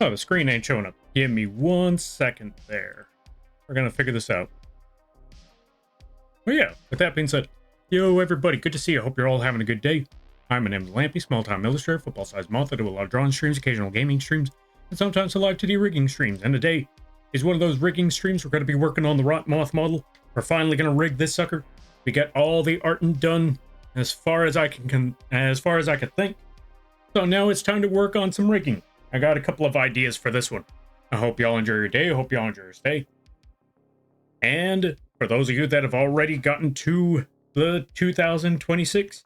Oh, the screen ain't showing up. Give me 1 second there. We're gonna figure this out. Well, yeah, with that being said, yo, everybody, good to see you. Hope you're all having a good day. Hi, my name is Lampy, small-time illustrator, football-sized moth. I do a lot of drawing streams, occasional gaming streams, and sometimes a Live2d rigging streams. And today is one of those rigging streams. We're going to be working on the rot moth model. We're finally going to rig this sucker. We got all the arting done as far as I can think. So now it's time to work on some rigging. I got a couple of ideas for this one. I hope y'all enjoy your day. I hope y'all enjoy your stay. And for those of you that have already gotten to the 2026,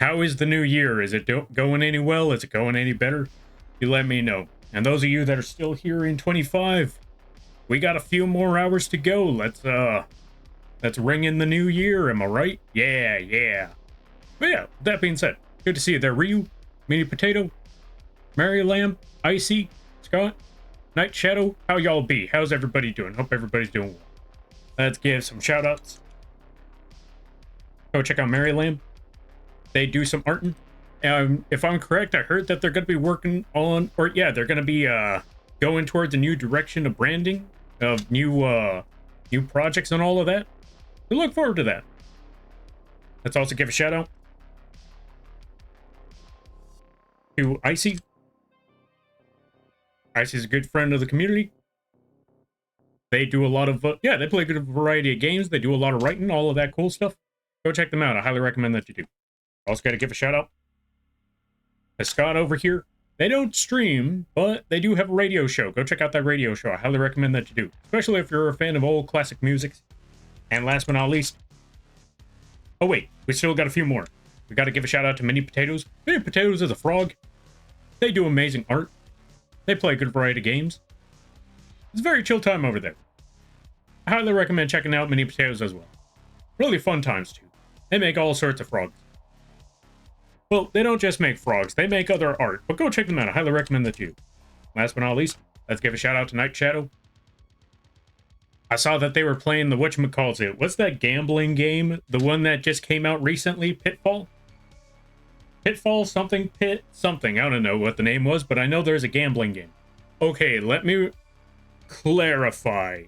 how is the new year? Is it going any well? Is it going any better? You let me know. And those of you that are still here in 25, we got a few more hours to go. Let's ring in the new year. Am I right? Yeah. But yeah, that being said, good to see you there, Ryu, Mini Potato, Mary Lamb, Icy, Scott, Night Shadow. How y'all be? How's everybody doing? Hope everybody's doing well. Let's give some shout outs. Go check out Mary Lamb. They do some arting. If I'm correct, I heard that they're going to be working on, or yeah, they're going to be going towards a new direction of branding, of new projects and all of that. We look forward to that. Let's also give a shout out to Icy. Icy's a good friend of the community. They do a lot of, they play a good variety of games. They do a lot of writing, all of that cool stuff. Go check them out. I highly recommend that you do. Also got to give a shout out to Scott over here. They don't stream, but they do have a radio show. Go check out that radio show. I highly recommend that you do, especially if you're a fan of old classic music. And last but not least, oh wait, we still got a few more. We got to give a shout out to Mini Potatoes. Mini Potatoes is a frog. They do amazing art. They play a good variety of games. It's a very chill time over there. I highly recommend checking out Mini Potatoes as well. Really fun times too. They make all sorts of frogs. Well, they don't just make frogs, they make other art, but go check them out. I highly recommend that too. Last but not least, let's give a shout out to Night Shadow. I saw that they were playing the whatchamacallit. What's that gambling game? The one that just came out recently? Pitfall? Pitfall something? Pit something. I don't know what the name was, but I know there's a gambling game. Okay, let me clarify.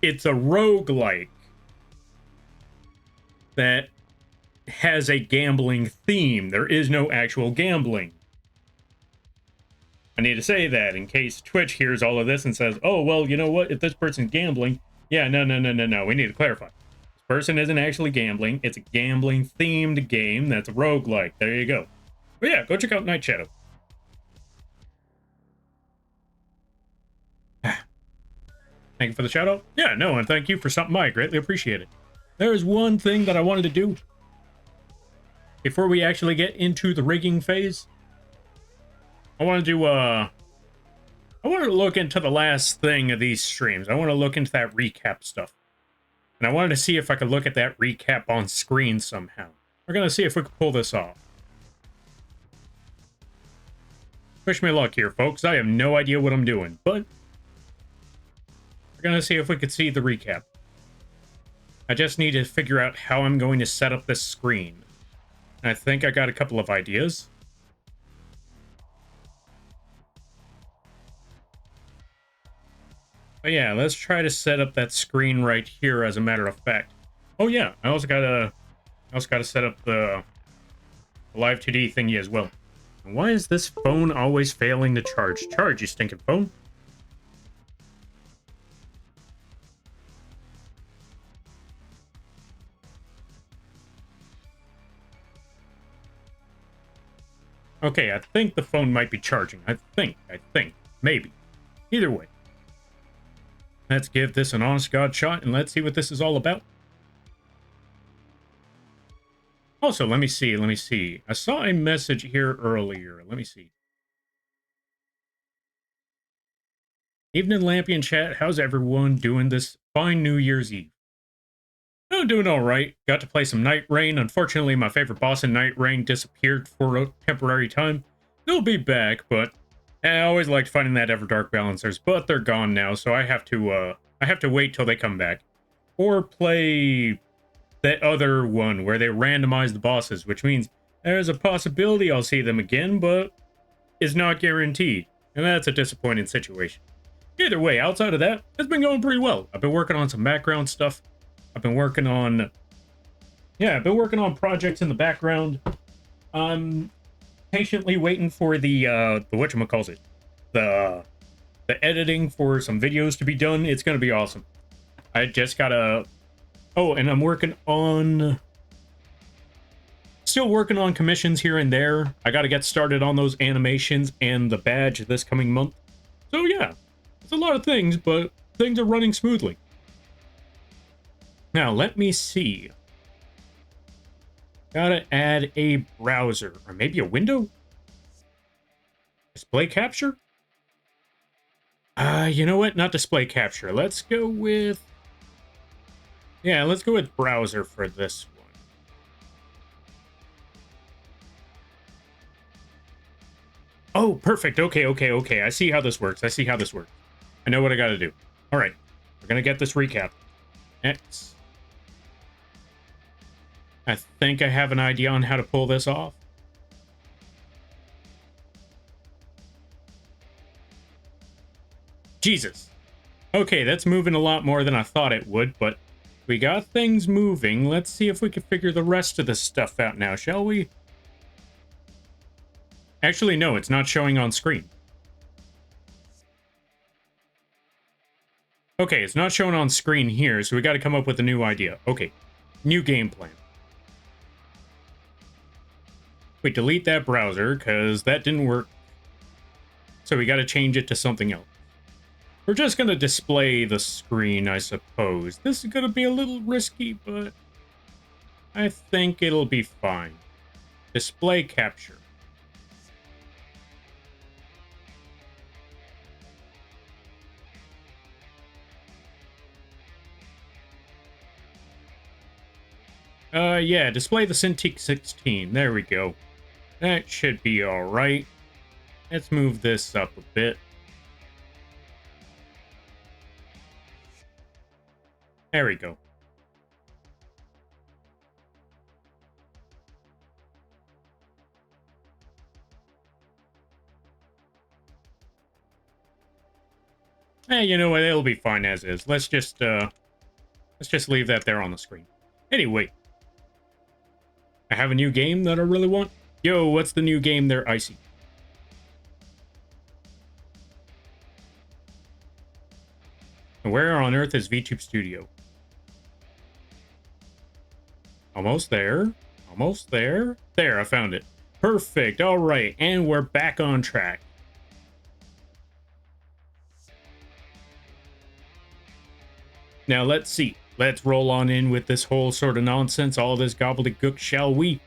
It's a roguelike that has a gambling theme. There is no actual gambling. I need to say that in case Twitch hears all of this and says, oh, well, you know what? If this person's gambling, yeah, no. We need to clarify. This person isn't actually gambling. It's a gambling-themed game that's a roguelike. There you go. But yeah, go check out Night Shadow. Thank you for the shout out. Yeah, no, and thank you for stopping by. I greatly appreciate it. There's one thing that I wanted to do before we actually get into the rigging phase. I want to look into the last thing of these streams. I want to look into that recap stuff. And I wanted to see if I could look at that recap on screen somehow. We're going to see if we can pull this off. Wish me luck here, folks. I have no idea what I'm doing, but we're going to see if we could see the recap. I just need to figure out how I'm going to set up this screen. I think I got a couple of ideas. But yeah, let's try to set up that screen right here as a matter of fact. Oh yeah, I also gotta set up the Live2d thingy as well. Why is this phone always failing to charge? Charge, you stinking phone. Okay, I think the phone might be charging. I think. Maybe. Either way. Let's give this an honest God shot, and let's see what this is all about. Also, let me see. I saw a message here earlier. Let me see. Evening, Lampy and chat. How's everyone doing this fine New Year's Eve? I'm doing all right. Got to play some Night Rain. Unfortunately, my favorite boss in Night Rain disappeared for a temporary time. They'll be back, but I always liked finding that Everdark balancers, but they're gone now, so I have to wait till they come back. Or play that other one where they randomize the bosses, which means there's a possibility I'll see them again, but is not guaranteed, and that's a disappointing situation. Either way, outside of that, it's been going pretty well. I've been working on some background stuff. I've been working on projects in the background. I'm patiently waiting for the whatchamacallit, the editing for some videos to be done. It's gonna be awesome. I just gotta... Oh, and I'm still working on commissions here and there. I gotta get started on those animations and the badge this coming month. So yeah, it's a lot of things, but things are running smoothly. Now, let me see. Gotta add a browser, or maybe a window? Display capture? You know what? Not display capture. Let's go with... Yeah, let's go with browser for this one. Oh, perfect. Okay. I see how this works. I know what I gotta do. All right. We're gonna get this recap. X. I think I have an idea on how to pull this off. Jesus. Okay, that's moving a lot more than I thought it would, but we got things moving. Let's see if we can figure the rest of this stuff out now, shall we? Actually, no, it's not showing on screen. Okay, it's not showing on screen here, so we got to come up with a new idea. Okay, new game plan. Wait, delete that browser, because that didn't work. So we got to change it to something else. We're just going to display the screen, I suppose. This is going to be a little risky, but I think it'll be fine. Display capture. Yeah, display the Cintiq 16. There we go. That should be alright. Let's move this up a bit. There we go. You know what? It'll be fine as is. Let's just leave that there on the screen. Anyway, I have a new game that I really want. Yo, what's the new game there, Icy? Where on earth is VTube Studio? Almost there. Almost there. There, I found it. Perfect. All right. And we're back on track. Now, let's see. Let's roll on in with this whole sort of nonsense, all this gobbledygook, shall we?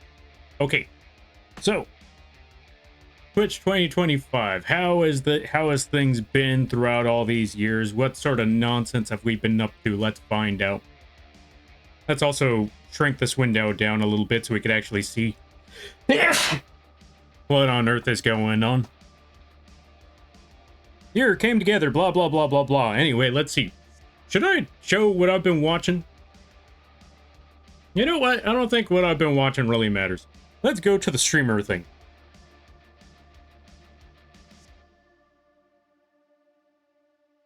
Okay. So, Twitch 2025. How has things been throughout all these years? What sort of nonsense have we been up to? Let's find out. Let's also shrink this window down a little bit so we could actually see what on earth is going on. Here, came together, blah, blah, blah, blah, blah. Anyway, let's see. Should I show what I've been watching? You know what? I don't think what I've been watching really matters. Let's go to the streamer thing.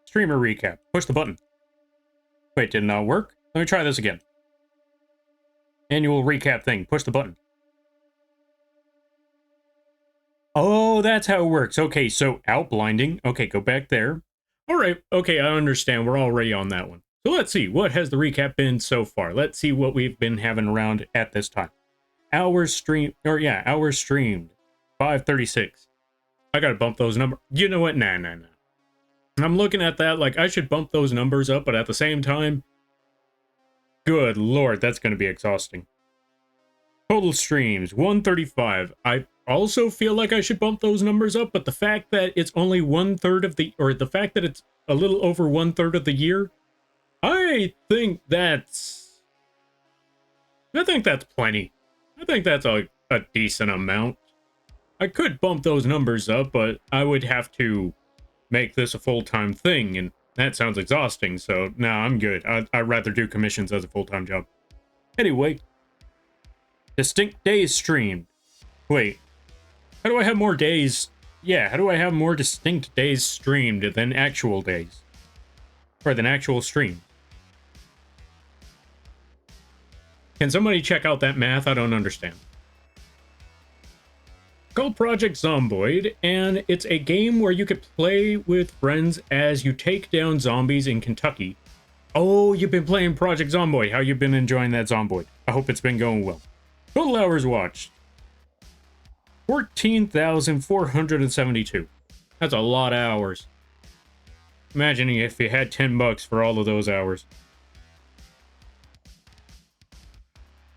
Streamer recap. Push the button. Wait, did not work? Let me try this again. Annual recap thing. Push the button. Oh, that's how it works. Okay, so outblinding. Okay, go back there. All right. Okay, I understand. We're already on that one. So let's see. What has the recap been so far? Let's see what we've been having around at this time. Hours streamed. 536. I gotta bump those numbers. You know what? Nah. I'm looking at that like I should bump those numbers up, but at the same time, good lord, that's going to be exhausting. Total streams, 135. I also feel like I should bump those numbers up, but the fact that it's only 1/3 of the, or the fact that it's a little over 1/3 of the year, I think that's plenty. I think that's a decent amount. I could bump those numbers up, but I would have to make this a full-time thing, and that sounds exhausting, so nah, I'm good. I'd rather do commissions as a full-time job. Anyway, distinct days streamed. Wait, how do I have more days Yeah, how do I have more distinct days streamed than actual days? Or than actual stream? Can somebody check out that math? I don't understand. Called Project Zomboid, and it's a game where you could play with friends as you take down zombies in Kentucky. Oh, you've been playing Project Zomboid. How you been enjoying that Zomboid? I hope it's been going well. Total hours watched. 14,472. That's a lot of hours. Imagining if you had $10 for all of those hours.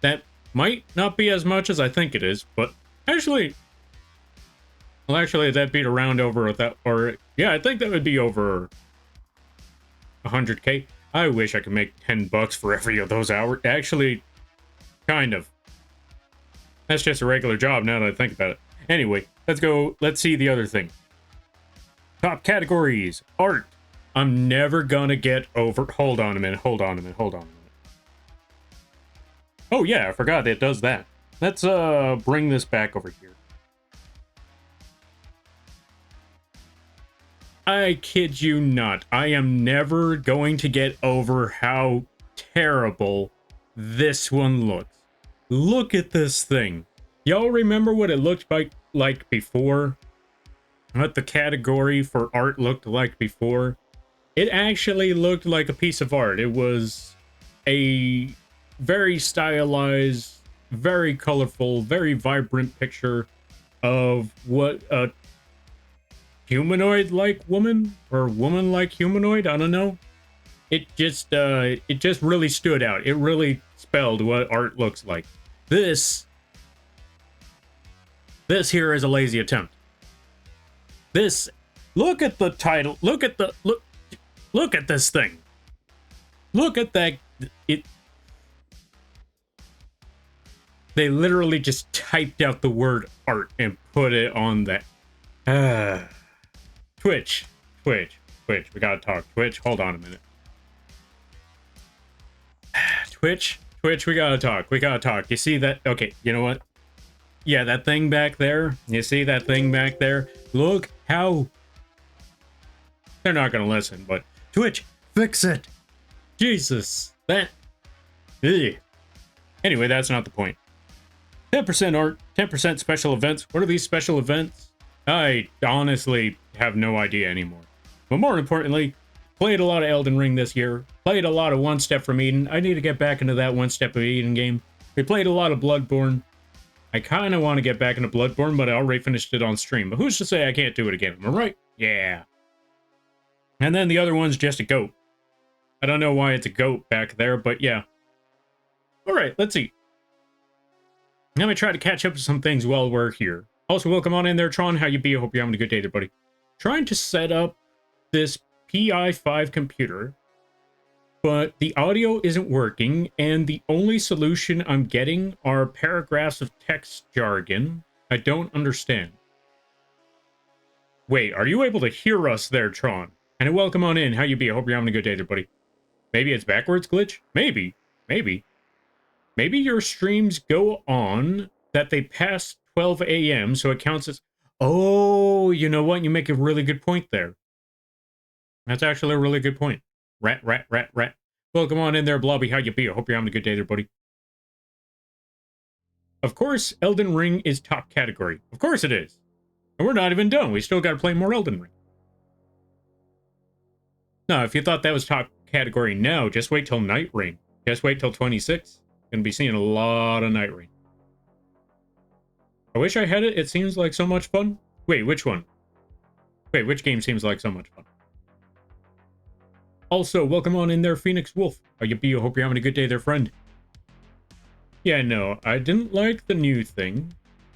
That might not be as much as I think it is, but actually... Well, actually, that'd be around over that, or... Yeah, I think that would be over 100k. I wish I could make $10 for every of those hours. Actually, kind of. That's just a regular job now that I think about it. Anyway, let's go. Let's see the other thing. Top categories. Art. I'm never gonna get over... Hold on a minute. Oh, yeah, I forgot it does that. Let's bring this back over here. I kid you not. I am never going to get over how terrible this one looks. Look at this thing. Y'all remember what it looked like before? What the category for art looked like before? It actually looked like a piece of art. It was a very stylized, very colorful, very vibrant picture of what a humanoid-like woman or woman-like humanoid. I don't know. It just really stood out. It really spelled what art looks like. This here is a lazy attempt. This, look at the title. Look at this thing. Look at that. They literally just typed out the word art and put it on that. Twitch. We gotta talk. Twitch, hold on a minute. Twitch, we gotta talk. You see that? Okay, you know what? Yeah, that thing back there. You see that thing back there? Look how... They're not gonna listen, but... Twitch, fix it! Jesus, that... Ugh. Anyway, that's not the point. 10% art, 10% special events. What are these special events? I honestly have no idea anymore. But more importantly, played a lot of Elden Ring this year. Played a lot of One Step from Eden. I need to get back into that One Step of Eden game. We played a lot of Bloodborne. I kind of want to get back into Bloodborne, but I already finished it on stream. But who's to say I can't do it again? Am I right? Yeah. And then the other one's just a goat. I don't know why it's a goat back there, but yeah. Alright, let's see. Let me try to catch up to some things while we're here. Also, welcome on in there, Tron. How you be? I hope you're having a good day there, buddy. Trying to set up this PI5 computer, but the audio isn't working, and the only solution I'm getting are paragraphs of text jargon I don't understand. Wait, are you able to hear us there, Tron? And welcome on in. How you be? I hope you're having a good day there, buddy. Maybe it's backwards glitch? Maybe. Maybe your streams go on that they pass 12 a.m., so it counts as... Oh, you know what? You make a really good point there. That's actually a really good point. Rat. Welcome on in there, Blobby. How you be? I hope you're having a good day there, buddy. Of course, Elden Ring is top category. Of course it is. And we're not even done. We still got to play more Elden Ring. No, if you thought that was top category now, just wait till Night Rain. Just wait till 26. Gonna be seeing a lot of Night Rain. I wish I had it. It seems like so much fun. Wait, which one? Wait, which game seems like so much fun? Also, welcome on in there, Phoenix Wolf. How you be? I hope you're having a good day there, friend. Yeah, no, I didn't like the new thing.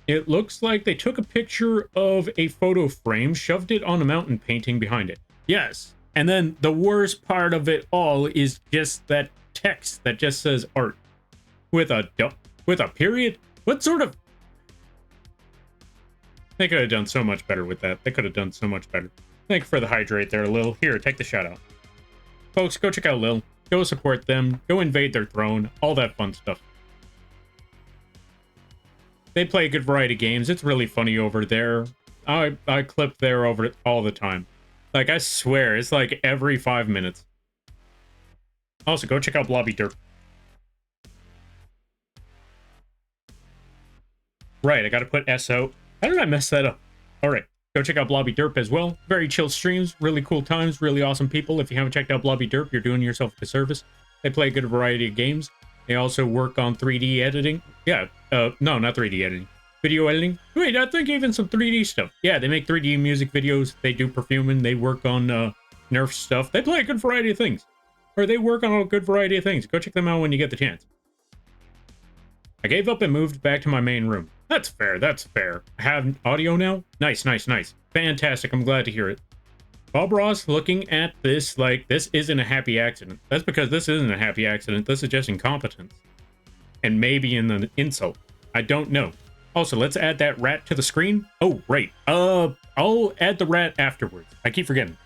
It looks like they took a picture of a photo frame, shoved it on a mountain painting behind it. Yes, and then the worst part of it all is just that text that just says art. With a period? What sort of... They could have done so much better with that. They could have done so much better. Thank you for the hydrate there, Lil. Here, take the shout out. Folks, go check out Lil. Go support them. Go invade their throne. All that fun stuff. They play a good variety of games. It's really funny over there. I clip there over all the time. Like, I swear, it's like every 5 minutes. Also, go check out Blobby Derp. Right, I gotta put SO. How did I mess that up? Alright, go check out Blobby Derp as well. Very chill streams, really cool times, really awesome people. If you haven't checked out Blobby Derp, you're doing yourself a disservice. They play a good variety of games. They also work on 3D editing. Yeah, no, not 3D editing. Video editing. Wait, I think even some 3D stuff. Yeah, they make 3D music videos. They do perfuming. They work on Nerf stuff. They play a good variety of things. Or they work on a good variety of things. Go check them out when you get the chance. I gave up and moved back to my main room. That's fair, that's fair. I have audio now? Nice, nice, nice. Fantastic, I'm glad to hear it. Bob Ross looking at this like this isn't a happy accident. That's because this isn't a happy accident. This is just incompetence. And maybe an insult. I don't know. Also, let's add that rat to the screen. Oh, right. I'll add the rat afterwards. I keep forgetting.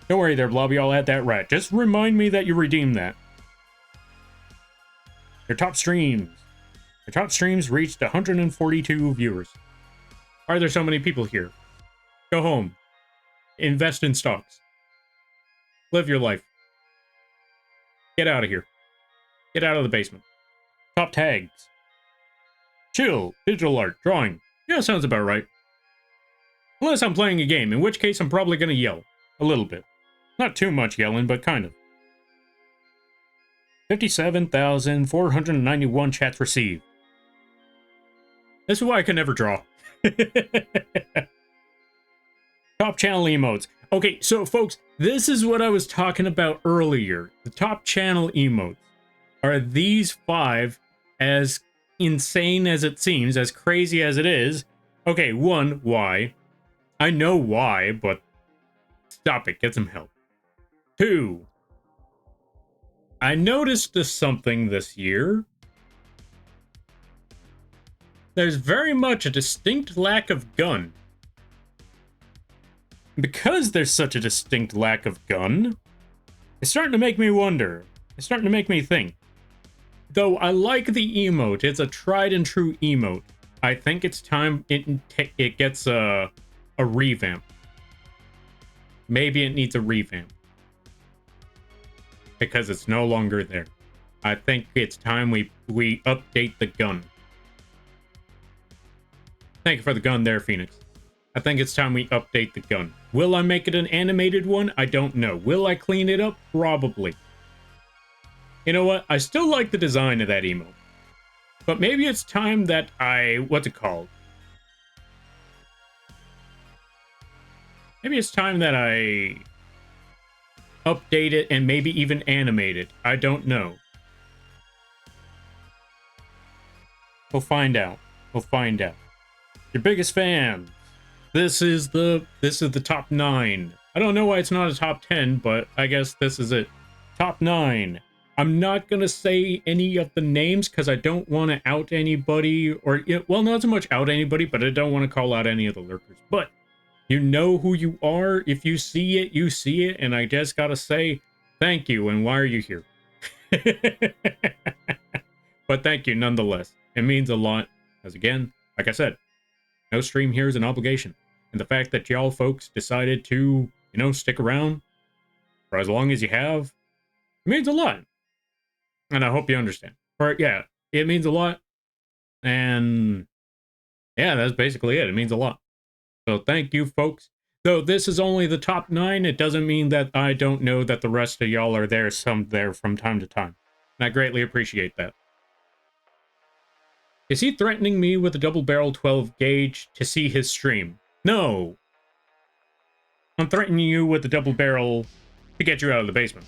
Don't worry there, Blobby, I'll add that rat. Just remind me that you redeemed that. Your top streams. Your top streams reached 142 viewers. Why are there so many people here? Go home. Invest in stocks. Live your life. Get out of here. Get out of the basement. Top tags. Chill. Digital art. Drawing. Yeah, sounds about right. Unless I'm playing a game, in which case I'm probably going to yell. A little bit. Not too much yelling, but kind of. 57,491 chats received. This is why I can never draw. Top channel emotes. Okay, so folks, this is what I was talking about earlier. The top channel emotes are these 5, as insane as it seems, as crazy as it is. Okay, 1, why? I know why, but stop it, get some help. 2, I noticed something this year. There's very much a distinct lack of gun. Because there's such a distinct lack of gun, it's starting to make me wonder. It's starting to make me think. Though I like the emote, it's a tried and true emote. I think it's time it gets a revamp. Maybe it needs a revamp. Because it's no longer there. I think it's time we update the gun. Thank you for the gun there, Phoenix. I think it's time we update the gun. Will I make it an animated one? I don't know. Will I clean it up? Probably. You know what? I still like the design of that emote. But maybe it's time that what's it called? Maybe it's time that I update it and maybe even animate it. I don't know. We'll find out. We'll find out. Your biggest fan. This is the top 9. I don't know why it's not a top 10, but I guess this is it. Top 9. I'm not gonna say any of the names because I don't want to out anybody, or well, not so much out anybody, but I don't want to call out any of the lurkers. But you know who you are. If you see it, you see it, and I just gotta say thank you. And why are you here? But thank you nonetheless. It means a lot. As again, like I said, no stream here is an obligation. And the fact that y'all folks decided to, stick around for as long as you have, it means a lot. And I hope you understand. Or, yeah, it means a lot. And, yeah, that's basically it. It means a lot. So thank you, folks. Though this is only the top 9, it doesn't mean that I don't know that the rest of y'all are there from time to time. And I greatly appreciate that. Is he threatening me with a double-barrel 12 gauge to see his stream? No. I'm threatening you with the double-barrel to get you out of the basement.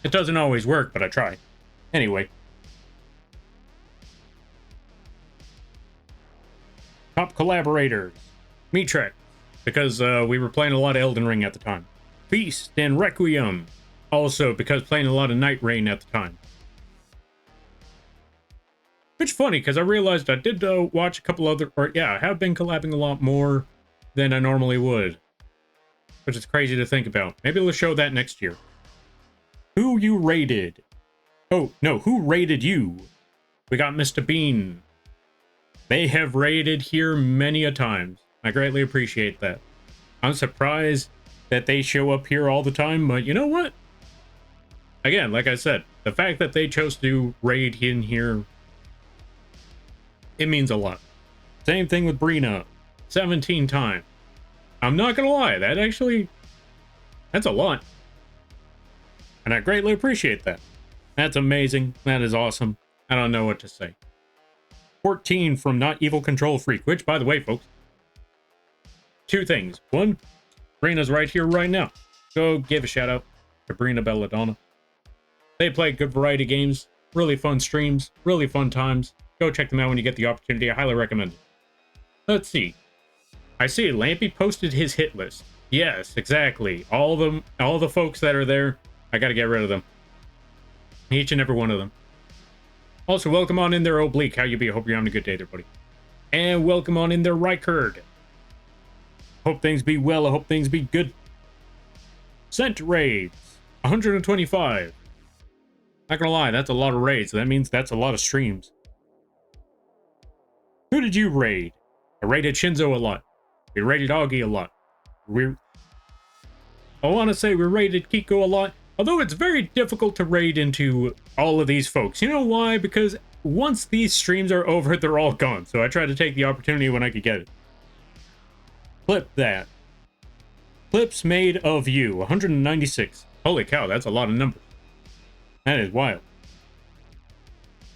It doesn't always work, but I try. Anyway. Top collaborators. Mitrek, because we were playing a lot of Elden Ring at the time. Feast and Requiem, also because playing a lot of Night Rain at the time. Which is funny, because I realized I did watch a couple other, I have been collabing a lot more than I normally would. Which is crazy to think about. Maybe we'll show that next year. Who you rated? Oh, no, who rated you? We got Mr. Bean. They have raided here many a times. I greatly appreciate that. I'm surprised that they show up here all the time, but you know what? Again, like I said, the fact that they chose to raid in here, it means a lot. Same thing with Brina. 17 times. I'm not gonna lie, that's a lot. And I greatly appreciate that. That's amazing. That is awesome. I don't know what to say. 14 from Not Evil Control Freak, which, by the way, folks, two things. One, Brina's right here, right now. Go give a shout out to Brina Belladonna. They play good variety games, really fun streams, really fun times. Go check them out when you get the opportunity. I highly recommend it. Let's see. I see Lampy posted his hit list. Yes, exactly. All the folks that are there, I gotta get rid of them. Each and every one of them. Also, welcome on in there, Oblique. How you be? Hope you're having a good day there, buddy. And welcome on in there, Rykerd. Hope things be well. I hope things be good. Sent raids. 125. Not gonna lie, that's a lot of raids. That means that's a lot of streams. Who did you raid? I raided Shinzo a lot. We raided Augie a lot. I want to say we raided Kiko a lot. Although it's very difficult to raid into all of these folks. You know why? Because once these streams are over, they're all gone. So I try to take the opportunity when I could get it. Clip that. Clips made of you. 196. Holy cow, that's a lot of numbers. That is wild.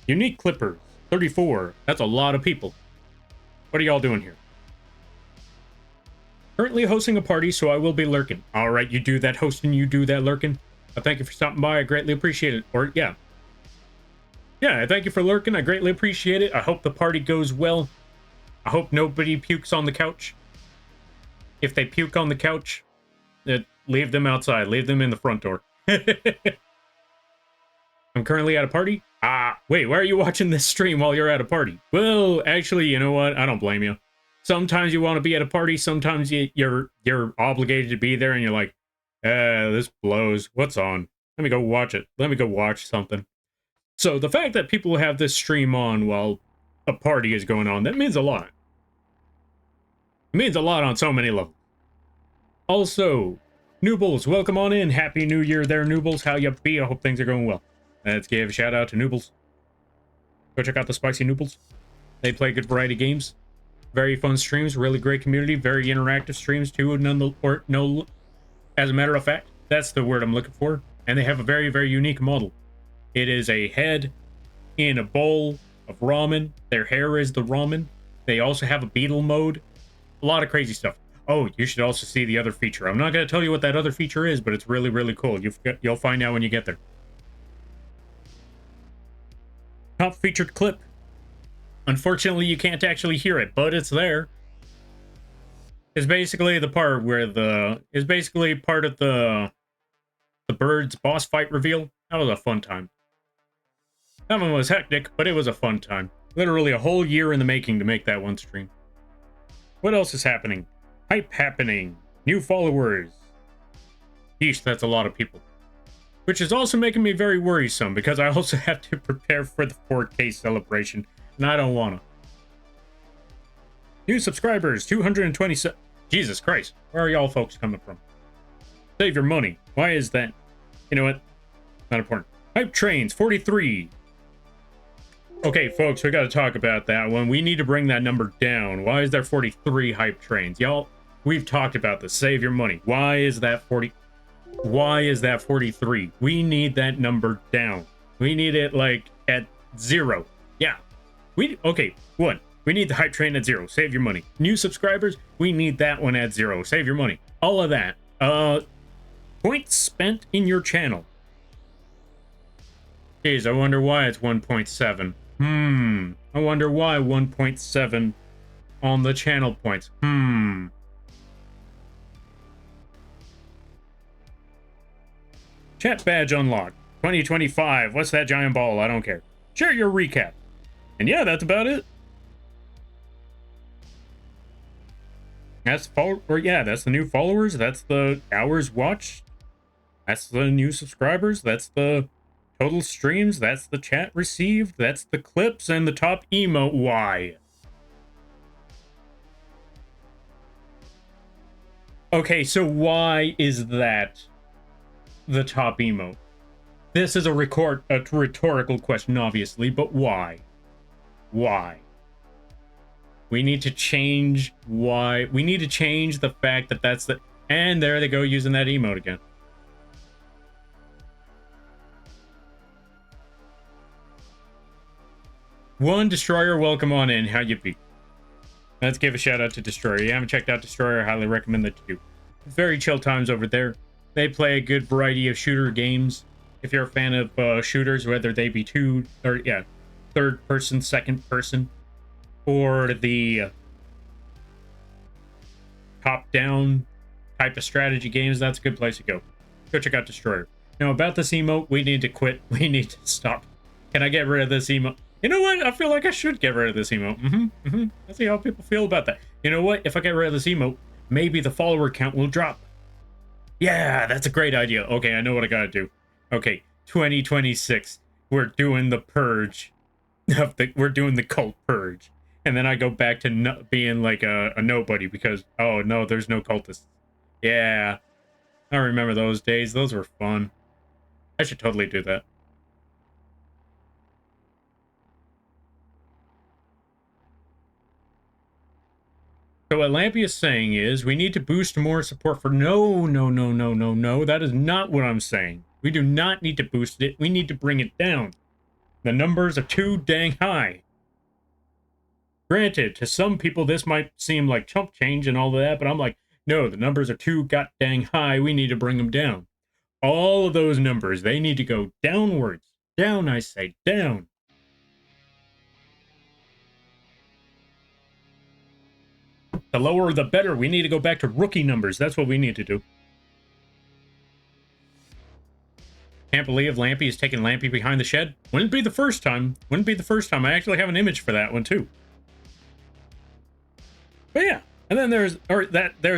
Unique clippers. 34. That's a lot of people. What are y'all doing here? Currently hosting a party, so I will be lurking. Alright, you do that hosting, you do that lurking. I thank you for stopping by. I greatly appreciate it. Or, yeah. Yeah, I thank you for lurking. I greatly appreciate it. I hope the party goes well. I hope nobody pukes on the couch. If they puke on the couch, leave them outside. Leave them in the front door. I'm currently at a party. Wait, why are you watching this stream while you're at a party? Well, actually, you know what? I don't blame you. Sometimes you want to be at a party. Sometimes you're obligated to be there, and you're like, this blows. What's on? Let me go watch it. Let me go watch something. So the fact that people have this stream on while a party is going on, that means a lot. It means a lot on so many levels. Also, Noobles, welcome on in. Happy New Year there, Noobles. How you be? I hope things are going well. Let's give a shout out to Noobles. Go check out the Spicy Noobles. They play good variety games. Very fun streams. Really great community. Very interactive streams too. As a matter of fact, that's the word I'm looking for. And they have a very, very unique model. It is a head in a bowl of ramen. Their hair is the ramen. They also have a beetle mode. A lot of crazy stuff. Oh, you should also see the other feature. I'm not going to tell you what that other feature is, but it's really, really cool. You'll find out when you get there. Top featured clip. Unfortunately, you can't actually hear it, but it's there. It's basically the part where it's basically part of the bird's boss fight reveal. That was a fun time. That one was hectic, but it was a fun time. Literally a whole year in the making to make that one stream. What else is happening? Hype happening. New followers. Yeesh, that's a lot of people. Which is also making me very worrisome, because I also have to prepare for the 4K celebration, and I don't want to. New subscribers, 227. Jesus Christ, where are y'all folks coming from? Save your money. Why is that? You know what? Not important. Hype trains, 43. Okay, folks, we got to talk about that one. We need to bring that number down. Why is there 43 hype trains? Y'all, we've talked about this. Save your money. Why is that 40? Why is that 43? We need that number down. We need it, like, at 0. Yeah. Okay, 1. We need the hype train at 0. Save your money. New subscribers, we need that one at 0. Save your money. All of that. Points spent in your channel. Jeez, I wonder why it's 1.7. I wonder why 1.7 on the channel points. Chat badge unlocked. 2025. What's that giant ball? I don't care. Share your recap. And yeah, that's about it. That's that's the new followers. That's the hours watched. That's the new subscribers. That's the total streams. That's the chat received. That's the clips and the top emote. Why? Okay, so why is that the top emote? This is a rhetorical question, obviously, but why? Why? We need to change why. We need to change the fact that that's the... And there they go using that emote again. One Destroyer, welcome on in. How you be? Let's give a shout out to Destroyer. You haven't checked out Destroyer, I highly recommend that you do. Very chill times over there. They play a good variety of shooter games. If you're a fan of shooters, whether they be third person, second person, or the top down type of strategy games, that's a good place to go. Go check out Destroyer. Now about this emote, we need to quit. We need to stop. Can I get rid of this emote? You know what? I feel like I should get rid of this emote. Let's see how people feel about that. You know what? If I get rid of this emote, maybe the follower count will drop. Yeah, that's a great idea. Okay, I know what I gotta do. Okay, 2026. We're doing the purge. We're doing the cult purge. And then I go back to being like a nobody because, oh no, there's no cultists. Yeah, I remember those days. Those were fun. I should totally do that. So what Lampy is saying is we need to boost more support for... No. That is not what I'm saying. We do not need to boost it. We need to bring it down. The numbers are too dang high. Granted, to some people this might seem like chump change and all of that, but I'm like, no, the numbers are too god dang high. We need to bring them down. All of those numbers, they need to go downwards. Down, I say, down. The lower, the better. We need to go back to rookie numbers. That's what we need to do. Can't believe Lampy is taking Lampy behind the shed. Wouldn't be the first time. Wouldn't be the first time. I actually have an image for that one, too. But yeah. And then there's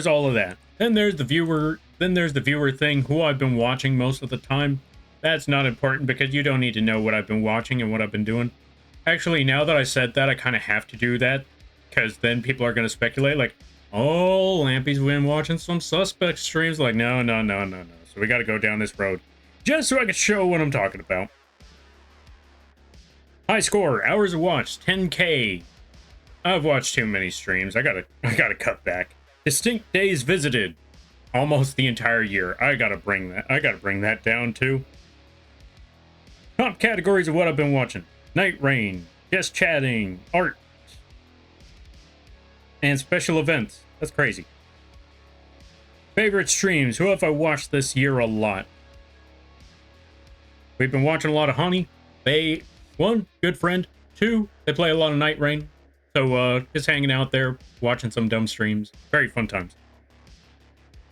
all of that. Then there's the viewer. Then there's the viewer thing, who I've been watching most of the time. That's not important because you don't need to know what I've been watching and what I've been doing. Actually, now that I said that, I kind of have to do that. Because then people are going to speculate, like, oh, Lampy's been watching some suspect streams. Like, no. So we got to go down this road. Just so I can show what I'm talking about. High score, hours of watch, 10K. I've watched too many streams. I gotta cut back. Distinct days visited. Almost the entire year. I gotta bring that down too. Top categories of what I've been watching. Night Rain, just chatting, art, and special events. That's crazy. Favorite streams. Who have I watched this year a lot? We've been watching a lot of Honey. One, good friend. Two, they play a lot of Night Rain. So, just hanging out there, watching some dumb streams. Very fun times.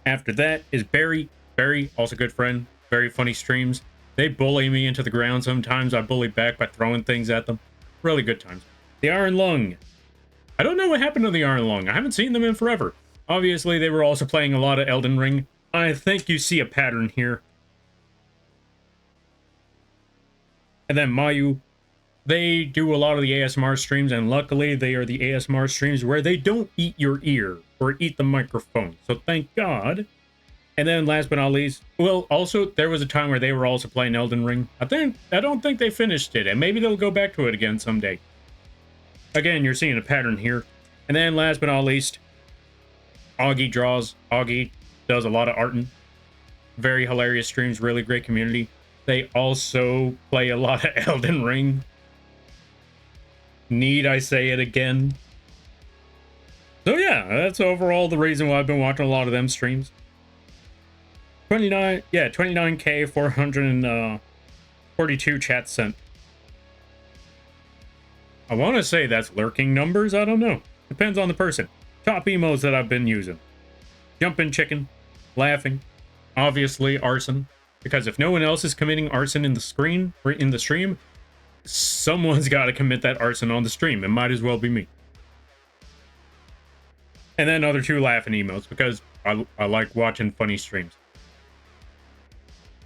After that is Barry. Barry, also good friend. Very funny streams. They bully me into the ground sometimes. I bully back by throwing things at them. Really good times. The Iron Lung. I don't know what happened to the Iron Lung. I haven't seen them in forever. Obviously, they were also playing a lot of Elden Ring. I think you see a pattern here. And then Mayu. They do a lot of the ASMR streams, and luckily they are the ASMR streams where they don't eat your ear or eat the microphone. So thank God. And then last but not least, well, also there was a time where they were also playing Elden Ring. I don't think they finished it, and maybe they'll go back to it again someday. Again, you're seeing a pattern here. And then last but not least, Augie draws. Augie does a lot of arting. Very hilarious streams, really great community. They also play a lot of Elden Ring. Need I say it again? So yeah, that's overall the reason why I've been watching a lot of them streams. 29K, 442 chats sent. I want to say that's lurking numbers, I don't know. Depends on the person. Top emotes that I've been using. Jumping chicken, laughing, obviously arson. Because if no one else is committing arson in the screen or in the stream, someone's got to commit that arson on the stream. It might as well be me. And then other two laughing emotes because I like watching funny streams.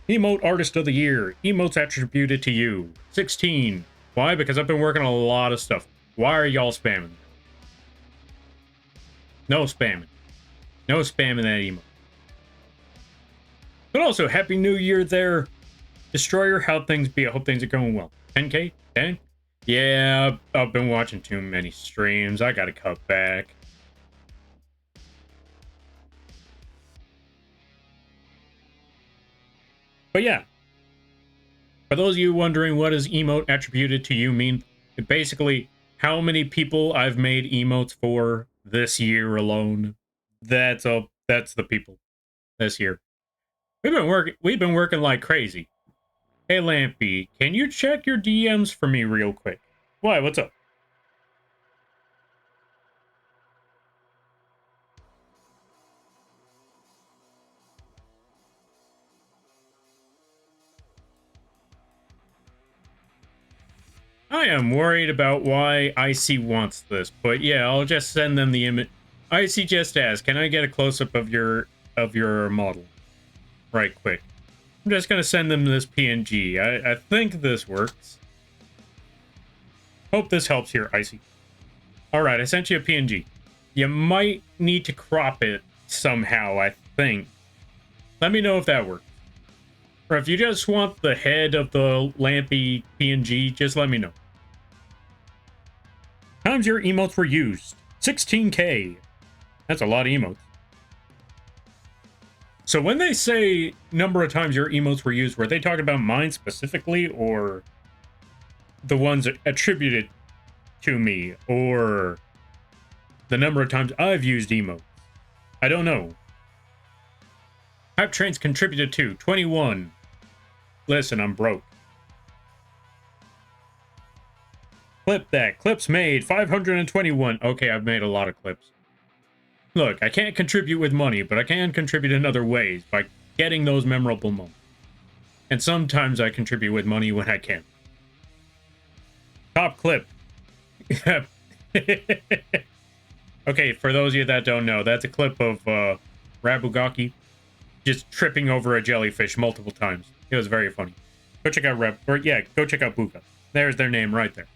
Emote Artist of the Year. Emotes attributed to you. 16. Why? Because I've been working on a lot of stuff. Why are y'all spamming? No spamming. No spamming that emote. But also, Happy New Year there. Destroyer, how things be? I hope things are going well. 10K? 10? Yeah, I've been watching too many streams. I gotta cut back. But yeah, for those of you wondering what does emote attributed to you mean, it basically how many people I've made emotes for this year alone. That's the people this year. We've been working like crazy. Hey Lampy, can you check your DMs for me real quick? Why, what's up? I am worried about why Icy wants this, but yeah, I'll just send them the image. Icy just asked, can I get a close-up of your model? Right quick. I'm just gonna send them this PNG. I think this works. Hope this helps here, Icy. Alright, I sent you a PNG. You might need to crop it somehow, I think. Let me know if that works. Or if you just want the head of the Lampy PNG, just let me know. Times your emotes were used. 16K. That's a lot of emotes. So when they say number of times your emotes were used, were they talking about mine specifically, or the ones attributed to me, or the number of times I've used emotes? I don't know. Hype trains contributed to 21. Listen, I'm broke. Clip that. Clips made 521. Okay, I've made a lot of clips. Look, I can't contribute with money, but I can contribute in other ways by getting those memorable moments. And sometimes I contribute with money when I can. Top clip. Okay, for those of you that don't know, that's a clip of Rabugaki just tripping over a jellyfish multiple times. It was very funny. Go check out go check out Buka. There's their name right there.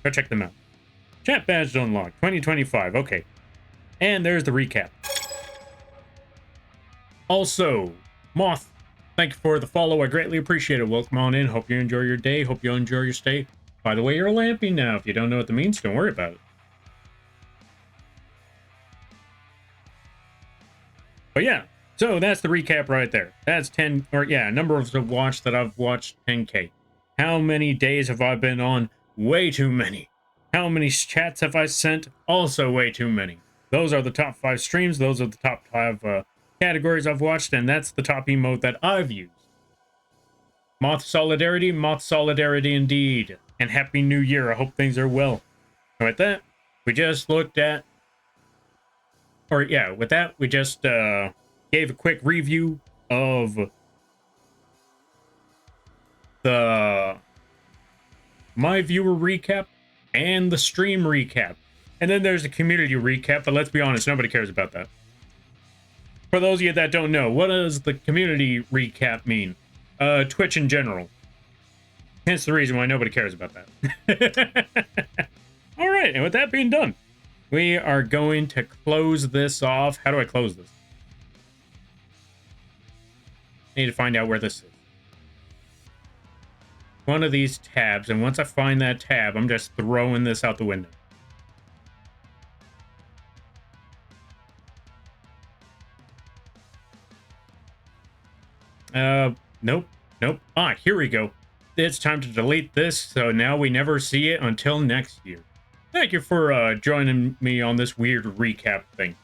Go check them out. Chat badge unlocked 2025. Okay. And there's the recap. Also, Moth, thank you for the follow. I greatly appreciate it. Welcome on in. Hope you enjoy your day. Hope you enjoy your stay. By the way, you're a Lampy now. If you don't know what that means, don't worry about it. But yeah, so that's the recap right there. That's 10, or yeah, number of watch that I've watched 10K. How many days have I been on? Way too many. How many chats have I sent? Also way too many. Those are the top 5 streams. Those are the top 5 categories I've watched, and that's the top emote that I've used. Moth solidarity indeed. And Happy New Year. I hope things are well. And with that, we just looked at, or yeah, with that, we just gave a quick review of the my viewer recap and the stream recap. And then there's the community recap, but let's be honest, nobody cares about that. For those of you that don't know, what does the community recap mean? Twitch in general. Hence the reason why nobody cares about that. All right, and with that being done, we are going to close this off. How do I close this? I need to find out where this is. One of these tabs, and once I find that tab, I'm just throwing this out the window. Nope. Ah, here we go. It's time to delete this, so now we never see it until next year. Thank you for joining me on this weird recap thing.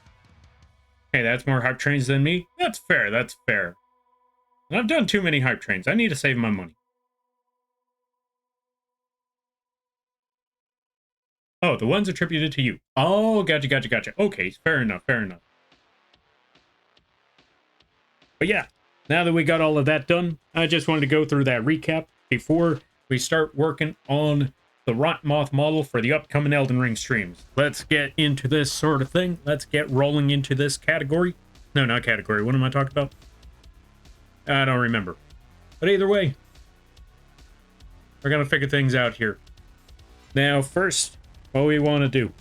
Hey, that's more hype trains than me? That's fair, that's fair. And I've done too many hype trains. I need to save my money. Oh, the ones attributed to you. Oh, gotcha. Okay, fair enough. But yeah, now that we got all of that done, I just wanted to go through that recap before we start working on the Rot Moth model for the upcoming Elden Ring streams. Let's get into this sort of thing. Let's get rolling into this category. No, not category. What am I talking about? I don't remember. But either way, we're going to figure things out here. Now, first, what we want to do.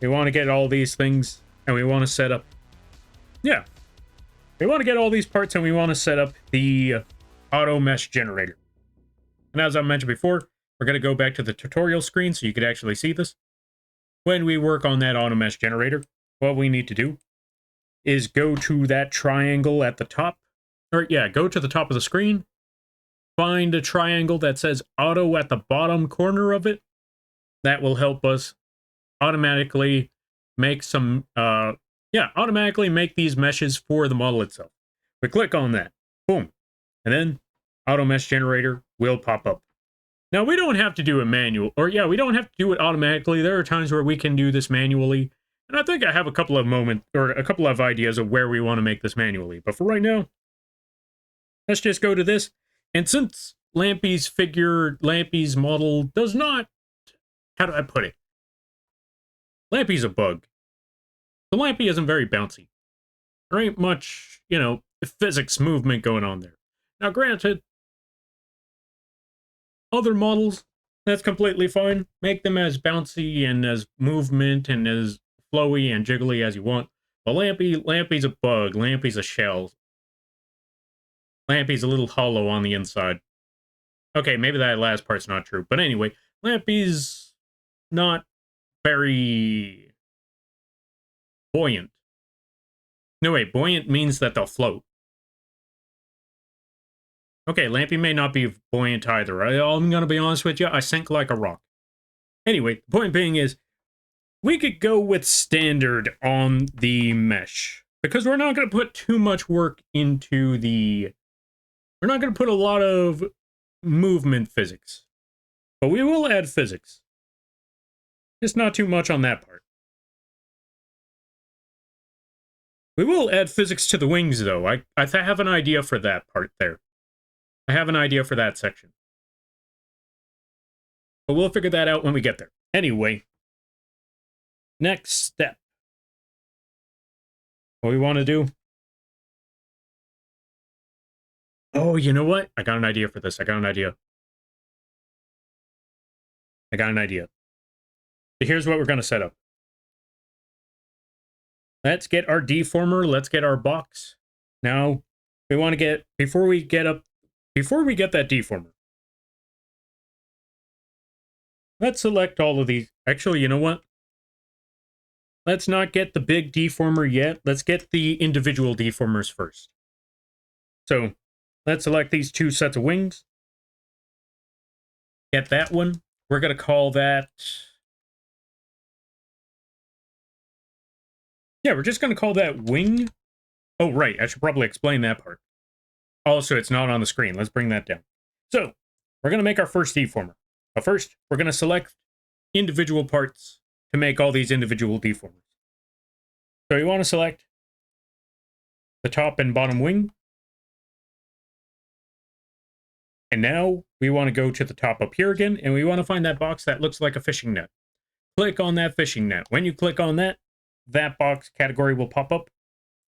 We want to get all these things, and we want to set up yeah, we want to get all these parts and we want to set up the auto mesh generator. And as I mentioned before, we're going to go back to the tutorial screen so you could actually see this. When we work on that auto mesh generator, what we need to do is go to that triangle at the top. Or yeah, go to the top of the screen. Find a triangle that says auto at the bottom corner of it. That will help us automatically make some, automatically make these meshes for the model itself. We click on that, boom, and then auto mesh generator will pop up. Now we don't have to do it manual, or yeah, we don't have to do it automatically. There are times where we can do this manually, and I think I have a couple of ideas of where we want to make this manually. But for right now, let's just go to this. And since Lampy's model does not, how do I put it? Lampy's a bug. The Lampy isn't very bouncy. There ain't much, physics movement going on there. Now, granted, other models, that's completely fine. Make them as bouncy and as movement and as flowy and jiggly as you want. But Lampy's a bug. Lampy's a shell. Lampy's a little hollow on the inside. Okay, maybe that last part's not true. But anyway, Lampy's not very buoyant. No, wait, buoyant means that they'll float. Okay, Lampy may not be buoyant either. I'm going to be honest with you, I sink like a rock. Anyway, the point being is, we could go with standard on the mesh. Because we're not going to put too much work into the... We're not going to put a lot of movement physics. But we will add physics. Just not too much on that part. We will add physics to the wings, though. I have an idea for that part there. I have an idea for that section. But we'll figure that out when we get there. Anyway, next step. What we want to do... Oh, you know what? I got an idea for this. I got an idea. So here's what we're going to set up. Let's get our deformer. Let's get our box. Now, we want to get... Before we get that deformer, let's select all of these. Actually, you know what? Let's not get the big deformer yet. Let's get the individual deformers first. So, let's select these two sets of wings. Get that one. We're going to call that... Yeah, we're just going to call that wing. Oh, right. I should probably explain that part. Also, it's not on the screen. Let's bring that down. So, we're going to make our first deformer. But first, we're going to select individual parts to make all these individual deformers. So, you want to select the top and bottom wing. And now, we want to go to the top up here again, and we want to find that box that looks like a fishing net. Click on that fishing net. When you click on that, that box category will pop up.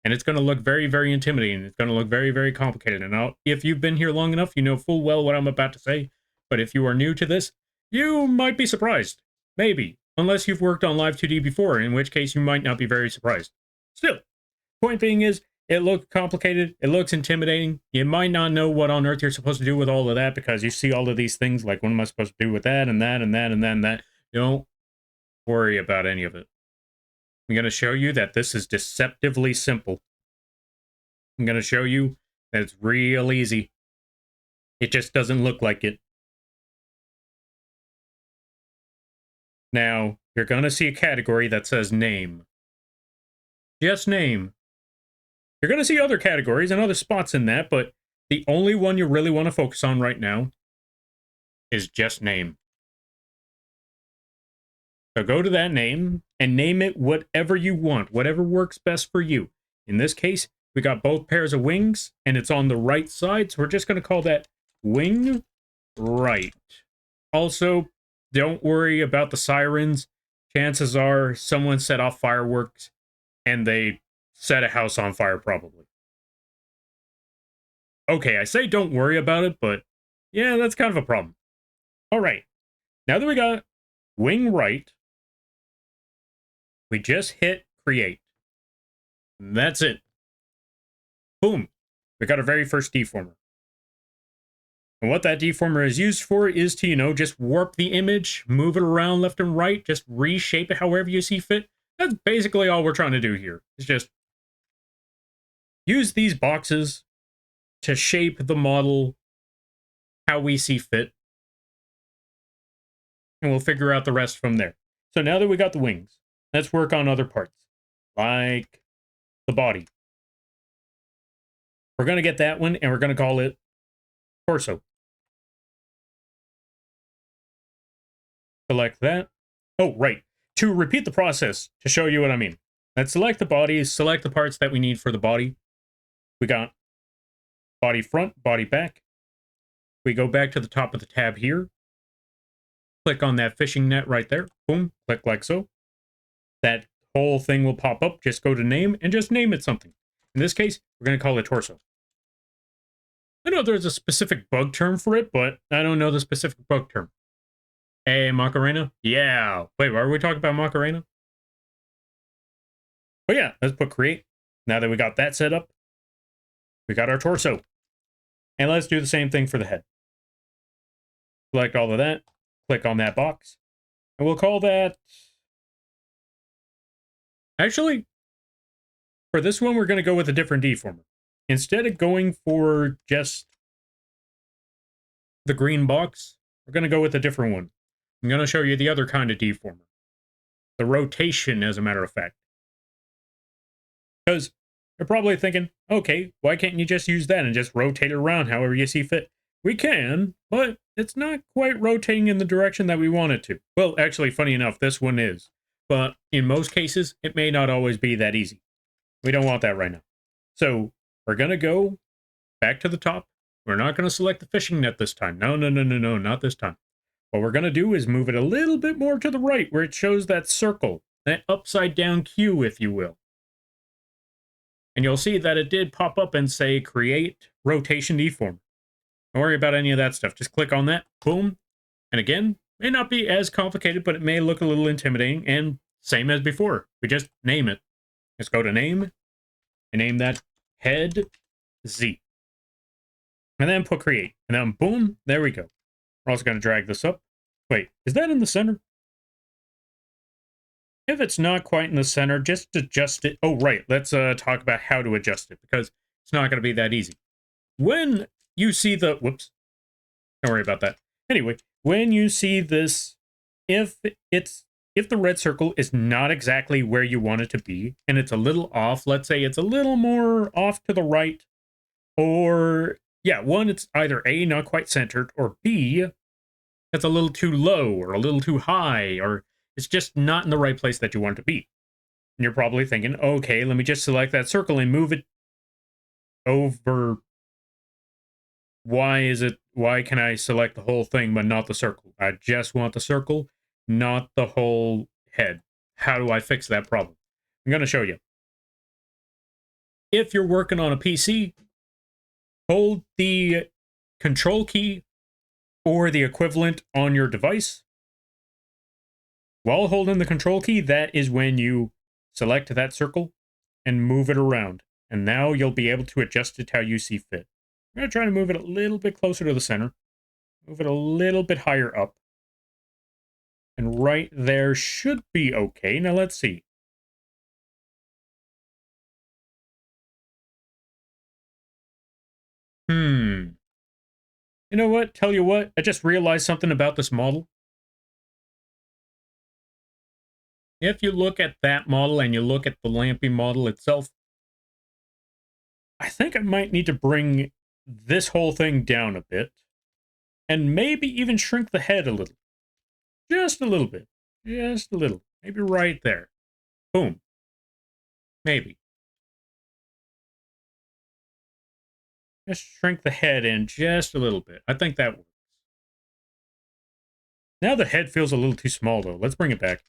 And it's going to look very, very intimidating. It's going to look very, very complicated. And if you've been here long enough, you know full well what I'm about to say. But if you are new to this, you might be surprised. Maybe. Unless you've worked on Live2d before, in which case you might not be very surprised. Still, point being is, it looks complicated. It looks intimidating. You might not know what on earth you're supposed to do with all of that because you see all of these things like, what am I supposed to do with that and that and that and that and that? Don't worry about any of it. I'm going to show you that this is deceptively simple. I'm going to show you that it's real easy. It just doesn't look like it. Now, you're going to see a category that says name. Just name. You're going to see other categories and other spots in that, but the only one you really want to focus on right now is just name. So go to that name and name it whatever you want, whatever works best for you. In this case, we got both pairs of wings and it's on the right side. So we're just going to call that wing right. Also, don't worry about the sirens. Chances are someone set off fireworks and they set a house on fire probably. Okay, I say don't worry about it, but yeah, that's kind of a problem. All right, now that we got wing right, we just hit create. That's it. Boom. We got our very first deformer. And what that deformer is used for is to, just warp the image, move it around left and right, just reshape it however you see fit. That's basically all we're trying to do here. Is just use these boxes to shape the model how we see fit. And we'll figure out the rest from there. So now that we got the wings, let's work on other parts, like the body. We're going to get that one, and we're going to call it torso. Select that. Oh, right. To repeat the process, to show you what I mean. Let's select the body, select the parts that we need for the body. We got body front, body back. We go back to the top of the tab here. Click on that fishing net right there. Boom. Click like so. That whole thing will pop up. Just go to name and just name it something. In this case, we're going to call it torso. I know there's a specific bug term for it, but I don't know the specific bug term. Hey, Macarena? Yeah. Wait, why are we talking about Macarena? Oh yeah, let's put create. Now that we got that set up, we got our torso. And let's do the same thing for the head. Select all of that. Click on that box. And we'll call that... Actually, for this one, we're going to go with a different deformer. Instead of going for just the green box, we're going to go with a different one. I'm going to show you the other kind of deformer. The rotation, as a matter of fact. Because you're probably thinking, okay, why can't you just use that and just rotate it around however you see fit? We can, but it's not quite rotating in the direction that we want it to. Well, actually, funny enough, this one is. But in most cases, it may not always be that easy. We don't want that right now. So we're going to go back to the top. We're not going to select the fishing net this time. No, not this time. What we're going to do is move it a little bit more to the right where it shows that circle, that upside down Q, if you will. And you'll see that it did pop up and say create rotation deform. Don't worry about any of that stuff. Just click on that. Boom. And again, may not be as complicated, but it may look a little intimidating. And same as before. We just name it. Let's go to name. And name that head Z. And then put create. And then boom. There we go. We're also going to drag this up. Wait, is that in the center? If it's not quite in the center, just adjust it. Oh, right. Let's talk about how to adjust it, because it's not going to be that easy. When you see the... Whoops. Don't worry about that. Anyway, when you see this, if the red circle is not exactly where you want it to be, and it's a little off, let's say it's a little more off to the right, or, yeah, one, it's either A, not quite centered, or B, it's a little too low, or a little too high, or it's just not in the right place that you want it to be. And you're probably thinking, okay, let me just select that circle and move it over. Why can I select the whole thing but not the circle? I just want the circle, not the whole head. How do I fix that problem? I'm going to show you. If you're working on a PC, hold the control key or the equivalent on your device. While holding the control key, that is when you select that circle and move it around. And now you'll be able to adjust it how you see fit. I'm going to try to move it a little bit closer to the center. Move it a little bit higher up. And right there should be okay. Now let's see. You know what? Tell you what, I just realized something about this model. If you look at that model and you look at the Lampy model itself, I think I might need to bring this whole thing down a bit. And maybe even shrink the head a little. Just a little bit. Just a little. Maybe right there. Boom. Maybe. Just shrink the head in just a little bit. I think that works. Now the head feels a little too small, though. Let's bring it back.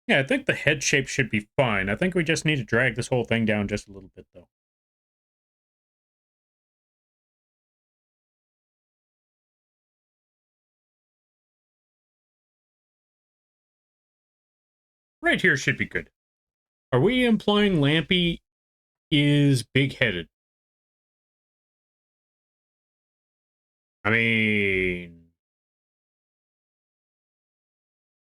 Yeah, I think the head shape should be fine. I think we just need to drag this whole thing down just a little bit, though. Right here should be good. Are we implying Lampy is big-headed? I mean,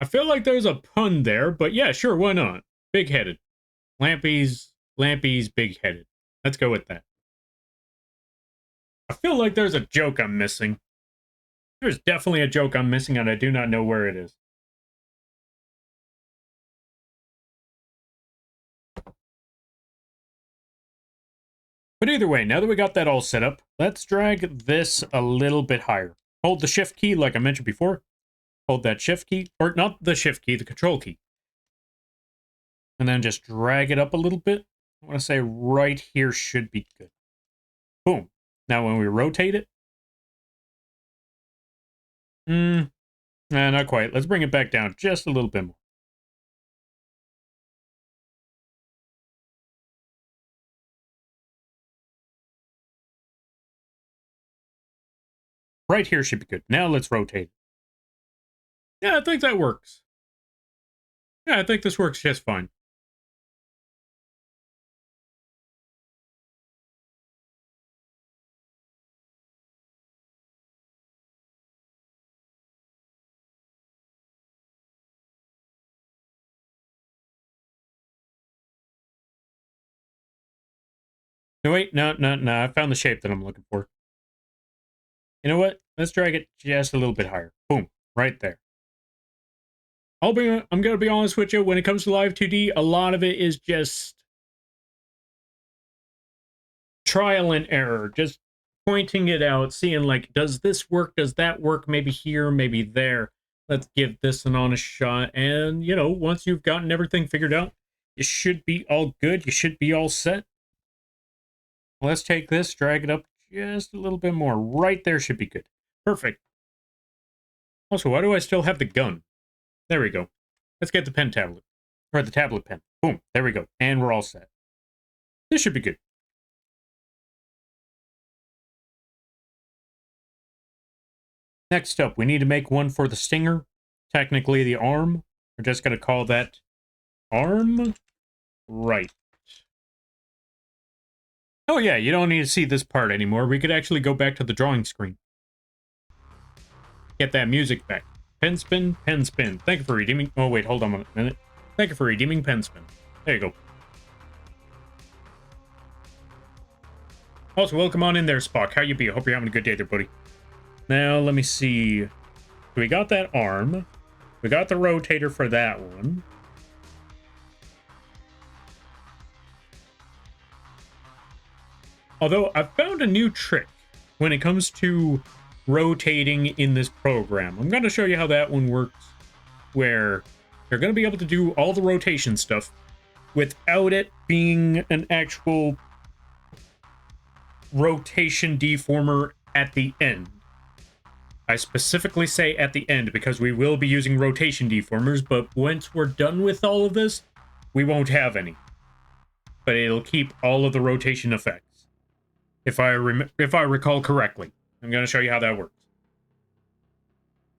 I feel like there's a pun there, but yeah, sure, why not? Big-headed. Lampy's big-headed. Let's go with that. I feel like there's a joke I'm missing. There's definitely a joke I'm missing, and I do not know where it is. But either way, now that we got that all set up, let's drag this a little bit higher. Hold the shift key like I mentioned before. Hold that shift key, or not the shift key, the control key. And then just drag it up a little bit. I want to say right here should be good. Boom. Now when we rotate it. Not quite. Let's bring it back down just a little bit more. Right here should be good. Now let's rotate it. Yeah, I think that works. Yeah, I think this works just fine. No, wait, no. I found the shape that I'm looking for. You know what? Let's drag it just a little bit higher. Boom, right there. I'm going to be honest with you. When it comes to Live2d, a lot of it is just trial and error. Just pointing it out, seeing like, does this work? Does that work? Maybe here, maybe there. Let's give this an honest shot. And, you know, once you've gotten everything figured out, you should be all good. You should be all set. Let's take this, drag it up just a little bit more. Right there should be good. Perfect. Also, why do I still have the gun? There we go. Let's get the pen tablet. Or the tablet pen. Boom. There we go. And we're all set. This should be good. Next up, we need to make one for the stinger. Technically the arm. We're just going to call that arm right. Oh yeah, you don't need to see this part anymore. We could actually go back to the drawing screen. Get that music back. Pen spin, pen spin. Thank you for redeeming... Oh wait, hold on a minute. Thank you for redeeming pen spin. There you go. Also, welcome on in there, Spock. How you be? I hope you're having a good day there, buddy. Now, let me see. We got that arm. We got the rotator for that one. Although, I've found a new trick when it comes to rotating in this program. I'm going to show you how that one works, where you're going to be able to do all the rotation stuff without it being an actual rotation deformer at the end. I specifically say at the end because we will be using rotation deformers, but once we're done with all of this, we won't have any. But it'll keep all of the rotation effects. If I recall correctly. I'm going to show you how that works.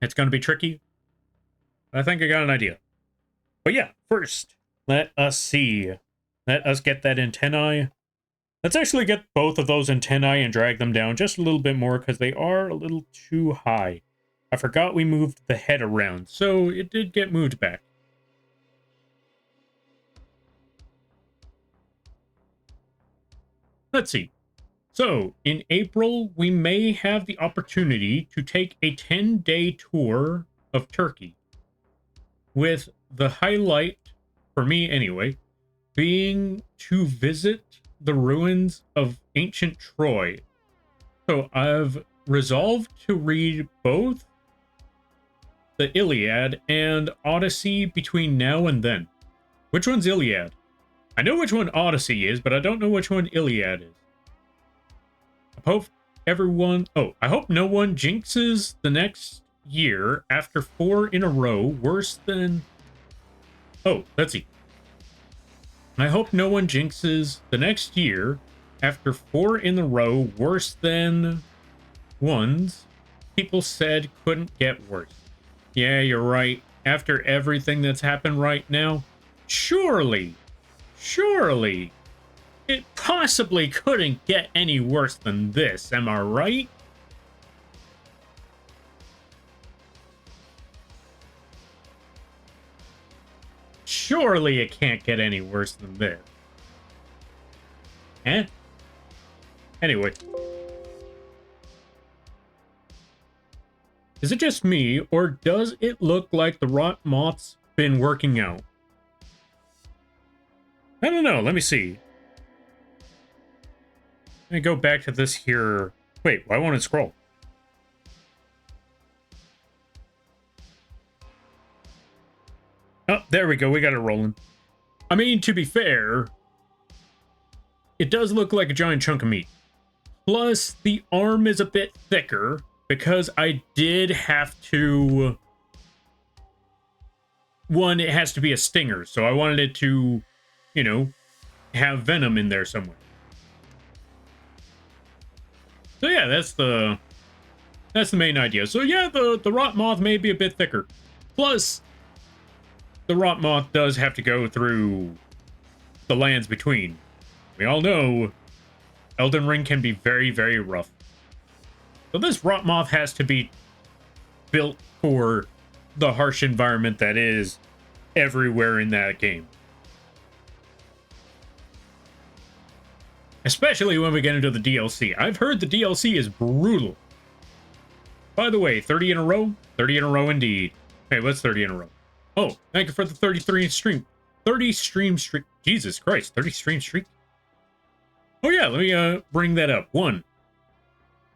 It's going to be tricky, but I think I got an idea. But yeah, first, let us see. Let us get that antennae. Let's actually get both of those antennae and drag them down just a little bit more because they are a little too high. I forgot we moved the head around, so it did get moved back. Let's see. So, in April, we may have the opportunity to take a 10-day tour of Turkey, with the highlight, for me anyway, being to visit the ruins of ancient Troy. So I've resolved to read both the Iliad and Odyssey between now and then. Which one's Iliad? I know which one Odyssey is, but I don't know which one Iliad is. I hope I hope no one jinxes the next year after 4 in a row worse than... Oh, let's see. I hope no one jinxes the next year after 4 in a row worse than ones people said couldn't get worse. Yeah, you're right. After everything that's happened right now, Surely, surely, it possibly couldn't get any worse than this, am I right? Surely it can't get any worse than this. Eh? Anyway. Is it just me, or does it look like the rot moth's been working out? I don't know. Let me see. Let me go back to this here. Wait, why won't it scroll? Oh, there we go. We got it rolling. I mean, to be fair, it does look like a giant chunk of meat. Plus, the arm is a bit thicker because I did have to... One, it has to be a stinger, so I wanted it to, you know, have venom in there somewhere. So yeah, that's the main idea. So yeah, the rot moth may be a bit thicker. Plus, the rot moth does have to go through the lands between. We all know Elden Ring can be very, very rough. So this rot moth has to be built for the harsh environment that is everywhere in that game. Especially when we get into the DLC. I've heard the DLC is brutal. By the way, 30 in a row? 30 in a row indeed. Hey, what's 30 in a row? Oh, thank you for the 33 stream. 30 stream streak. Jesus Christ, 30 stream streak. Oh yeah, let me bring that up. 1.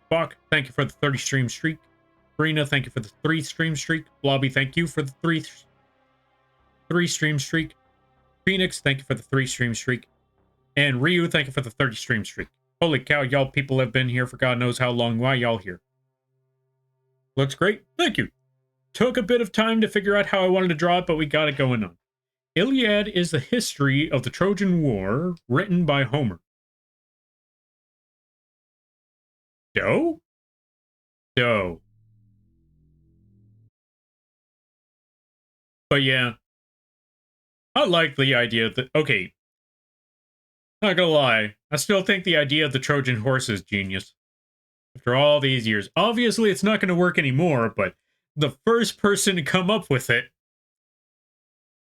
Bach, thank you for the 30 stream streak. Brina, thank you for the 3 stream streak. Blobby, thank you for the 3 stream streak. Phoenix, thank you for the 3 stream streak. And Ryu, thank you for the 30 stream streak. Holy cow, y'all people have been here for God knows how long. Why y'all here? Looks great. Thank you. Took a bit of time to figure out how I wanted to draw it, but we got it going on. Iliad is the history of the Trojan War, written by Homer. Doe? Doe. But yeah, I like the idea that, okay, not gonna lie, I still think the idea of the Trojan horse is genius. After all these years. Obviously, it's not going to work anymore, but the first person to come up with it,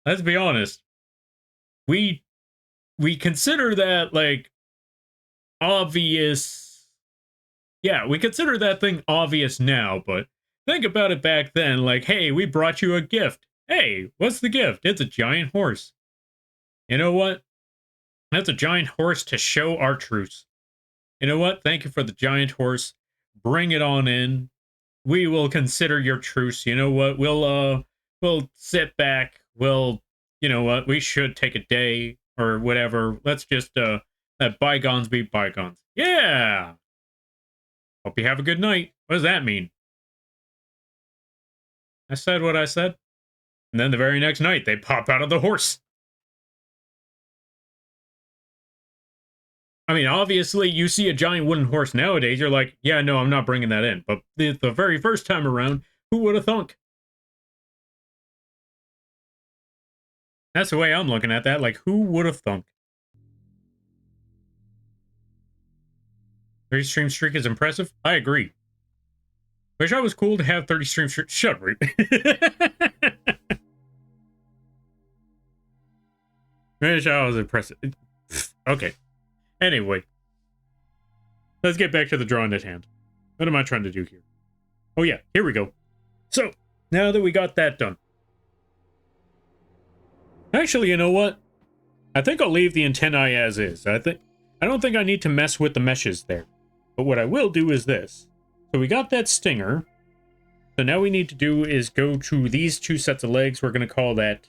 let's be honest, we consider that, like, obvious. Yeah, we consider that thing obvious now, but think about it back then, like, hey, we brought you a gift. Hey, what's the gift? It's a giant horse. You know what? That's a giant horse to show our truce. You know what? Thank you for the giant horse. Bring it on in. We will consider your truce. You know what? We'll sit back. We'll, you know what? We should take a day or whatever. Let's just let bygones be bygones. Yeah. Hope you have a good night. What does that mean? I said what I said. And then the very next night, they pop out of the horse. I mean, obviously, you see a giant wooden horse nowadays, you're like, yeah, no, I'm not bringing that in. But the very first time around, who would have thunk? That's the way I'm looking at that. Like, who would have thunk? 30 stream streak is impressive. I agree. Wish I was cool to have 30 stream streak. Shut up. Wish I was impressive. Okay. Anyway, let's get back to the drawing at hand. What am I trying to do here? Oh yeah, here we go. So, now that we got that done. Actually, you know what? I think I'll leave the antennae as is. I don't think I need to mess with the meshes there. But what I will do is this. So we got that stinger. So now we need to do is go to these 2 sets of legs. We're going to call that...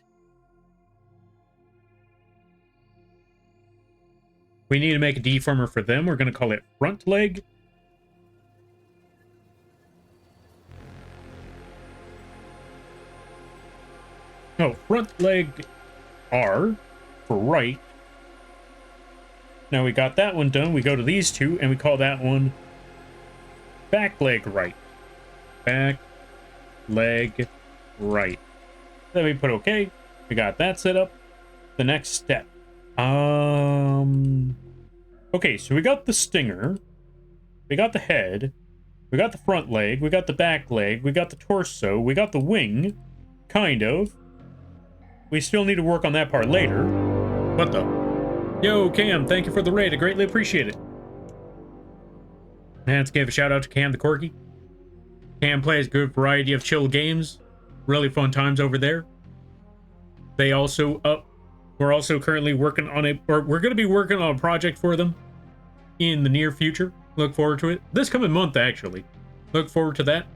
We need to make a deformer for them. We're going to call it front leg. Oh, front leg R for right. Now we got that one done. We go to these 2 and we call that one back leg right. Back leg right. Then we put OK. We got that set up. the next step. Okay, so we got the stinger. We got the head. We got the front leg. We got the back leg. We got the torso. We got the wing. Kind of. We still need to work on that part later. What the? Yo, Cam, thank you for the raid. I greatly appreciate it. And let's give a shout out to Cam the Corky. Cam plays a good variety of chill games. Really fun times over there. They also, we're also currently working on we're going to be working on a project for them in the near future. Look forward to it. This coming month, actually. Look forward to that.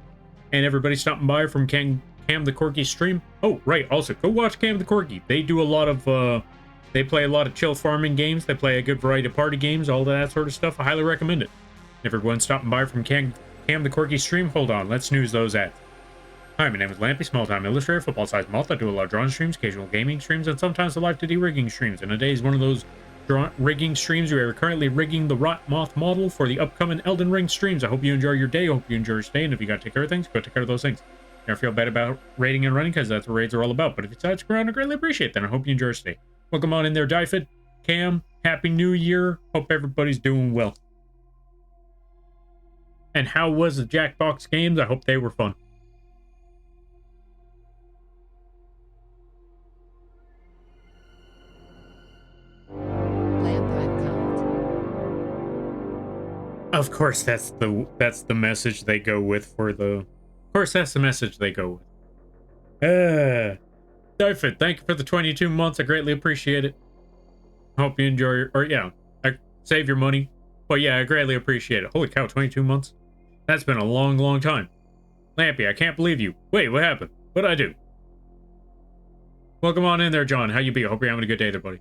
And everybody stopping by from Cam the Corky stream. Oh, right. Also, go watch Cam the Corky. They do a lot of, they play a lot of chill farming games. They play a good variety of party games, all that sort of stuff. I highly recommend it. If everyone's stopping by from Cam the Corky stream, hold on. Let's snooze those ads. Hi, my name is Lampy, small-time illustrator, football-sized moth. I do a lot of drawing streams, occasional gaming streams, and sometimes the Live2d rigging streams. And today is one of those rigging streams. We are currently rigging the Rot Moth model for the upcoming Elden Ring streams. I hope you enjoy your day. I hope you enjoy your stay. And if you got to take care of things, go take care of those things. Never feel bad about raiding and running, because that's what raids are all about. But if you decide to screw around, I greatly appreciate that. I hope you enjoy your stay. Welcome on in there, Dyfed, Cam. Happy New Year. Hope everybody's doing well. And how was the Jackbox games? I hope they were fun. Of course, that's the message they go with for the. Of course, that's the message they go with. Dyfed, thank you for the 22 months. I greatly appreciate it. Hope you enjoy save your money. But yeah, I greatly appreciate it. Holy cow, 22 months. That's been a long, long time. Lampy, I can't believe you. Wait, what happened? What'd I do? Welcome on in there, John. How you be? I hope you're having a good day there, buddy.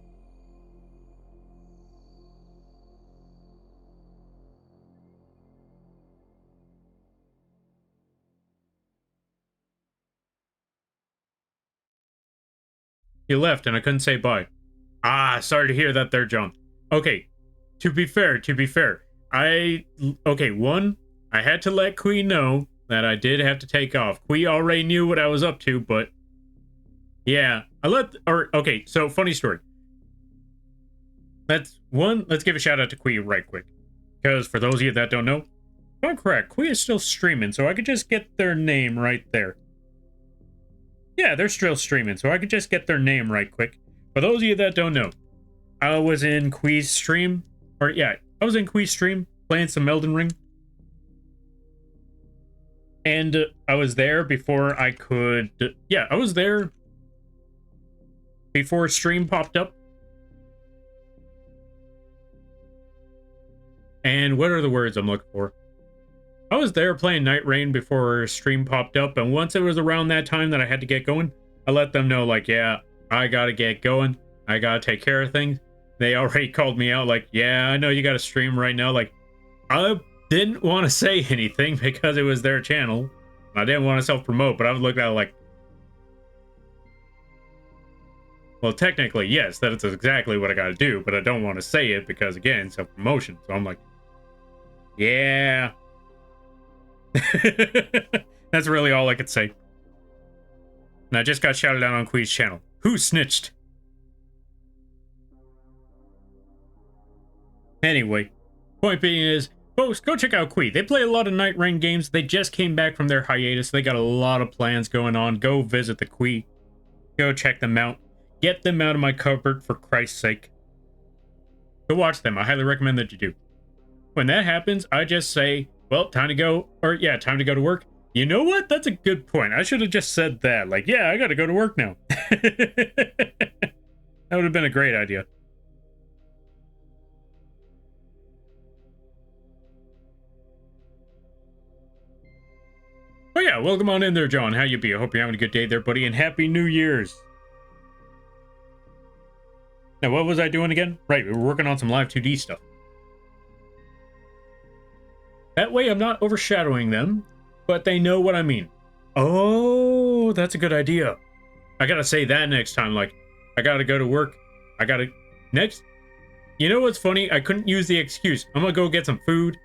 You left and I couldn't say bye. Ah, sorry to hear that there, John. Okay, to be fair, one, I had to let Queen know that I did have to take off. Queen already knew what I was up to, but yeah, okay, so funny story. Let's give a shout out to Queen right quick. Because for those of you that don't know, if I'm correct, Queen is still streaming, so I could just get their name right there. Yeah, they're still streaming, so I could just get their name right quick. For those of you that don't know, I was in Quee's stream, I was in Quee's stream playing some Elden Ring. And I was there before I could, I was there before stream popped up. And what are the words I'm looking for? I was there playing Night Rain before stream popped up, and once it was around that time that I had to get going, I let them know, like, yeah, I gotta get going. I gotta take care of things. They already called me out, like, yeah, I know you gotta stream right now. Like, I didn't want to say anything because it was their channel. I didn't want to self-promote, but I was looking at it like, well, technically, yes, that is exactly what I gotta do, but I don't want to say it because, again, self-promotion. So I'm like, yeah. That's really all I could say. And I just got shouted out on Quee's channel. Who snitched? Anyway, point being is, folks, go check out Quee. They play a lot of Night Rain games. They just came back from their hiatus. They got a lot of plans going on. Go visit the Quee. Go check them out. Get them out of my cupboard, for Christ's sake. Go watch them. I highly recommend that you do. When that happens, I just say, well, time to go, time to go to work. You know what? That's a good point. I should have just said that. Like, yeah, I gotta go to work now. That would have been a great idea. Oh yeah, welcome on in there, John. How you be? I hope you're having a good day there, buddy, and Happy New Year's. Now, what was I doing again? Right, we were working on some Live2d stuff. That way I'm not overshadowing them, but they know what I mean. Oh, that's a good idea. I gotta say that next time, like, I gotta go to work. Next. You know what's funny? I couldn't use the excuse. I'm gonna go get some food.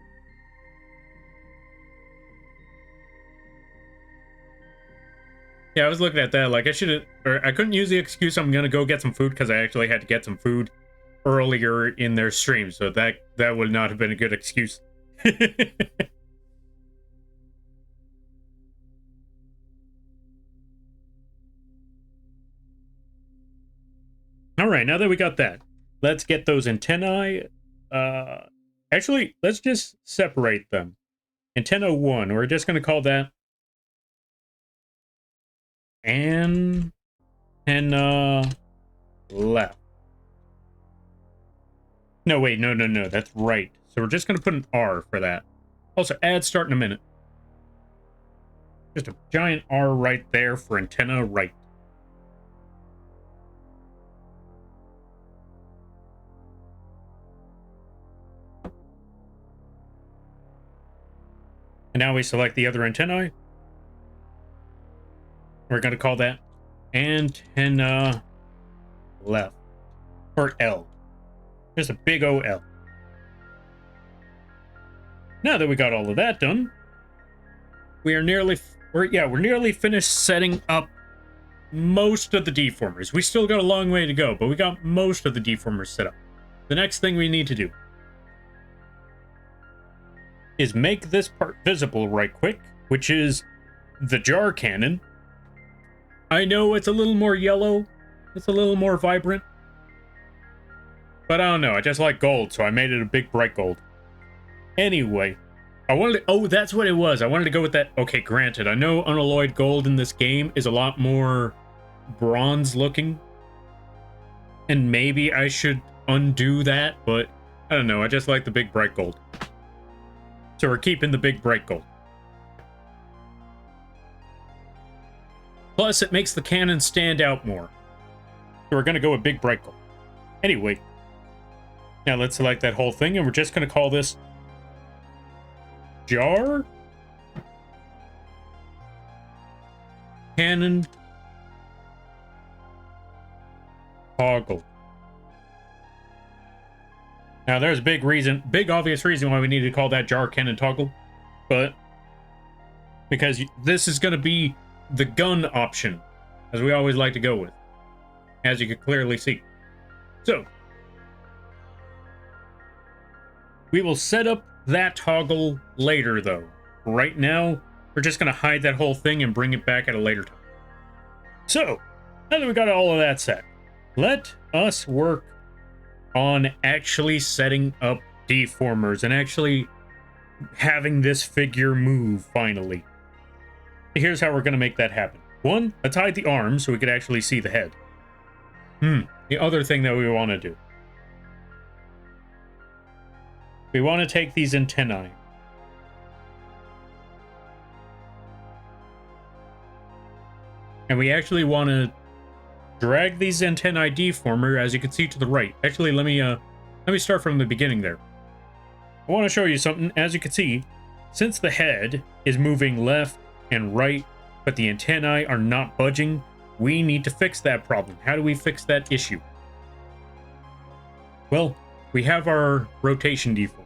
Yeah, I was looking at that. Like, I should have, or I couldn't use the excuse I'm gonna go get some food because I actually had to get some food earlier in their stream. So that would not have been a good excuse. All right, now that we got that, let's get those antennae. Actually, let's just separate them. Antenna 1, we're just going to call that antenna left. No, wait, no, that's right. So we're just going to put an R for that. Also, add start in a minute. Just a giant R right there for antenna right. And now we select the other antennae. We're going to call that antenna left, or L. Just a big O L. Now that we got all of that done, we're nearly finished setting up most of the deformers. We still got a long way to go, but we got most of the deformers set up. The next thing we need to do is make this part visible right quick, which is the jar cannon. I know it's a little more yellow, it's a little more vibrant, but I don't know, I just like gold, so I made it a big bright gold. Anyway, I wanted to, oh, that's what it was. I wanted to go with that. Okay, granted, I know unalloyed gold in this game is a lot more bronze looking, and maybe I should undo that, but I don't know, I just like the big bright gold. So we're keeping the big bright gold. Plus, it makes the cannon stand out more. So we're going to go with big bright gold. Anyway, now let's select that whole thing, and we're just going to call this jar cannon toggle. Now, there's a big obvious reason why we need to call that jar cannon toggle, but because this is going to be the gun option, as we always like to go with, as you can clearly see. So, we will set up that toggle later, though. Right now, we're just going to hide that whole thing and bring it back at a later time. So, now that we got all of that set, let us work on actually setting up deformers and actually having this figure move finally. Here's how we're going to make that happen. One, let's hide the arms so we could actually see the head. The other thing that we want to do. We want to take these antennae. And we actually want to drag these antennae deformer, as you can see to the right. Actually, let me start from the beginning there. I want to show you something. As you can see, since the head is moving left and right, but the antennae are not budging, we need to fix that problem. How do we fix that issue? Well, we have our rotation deformer.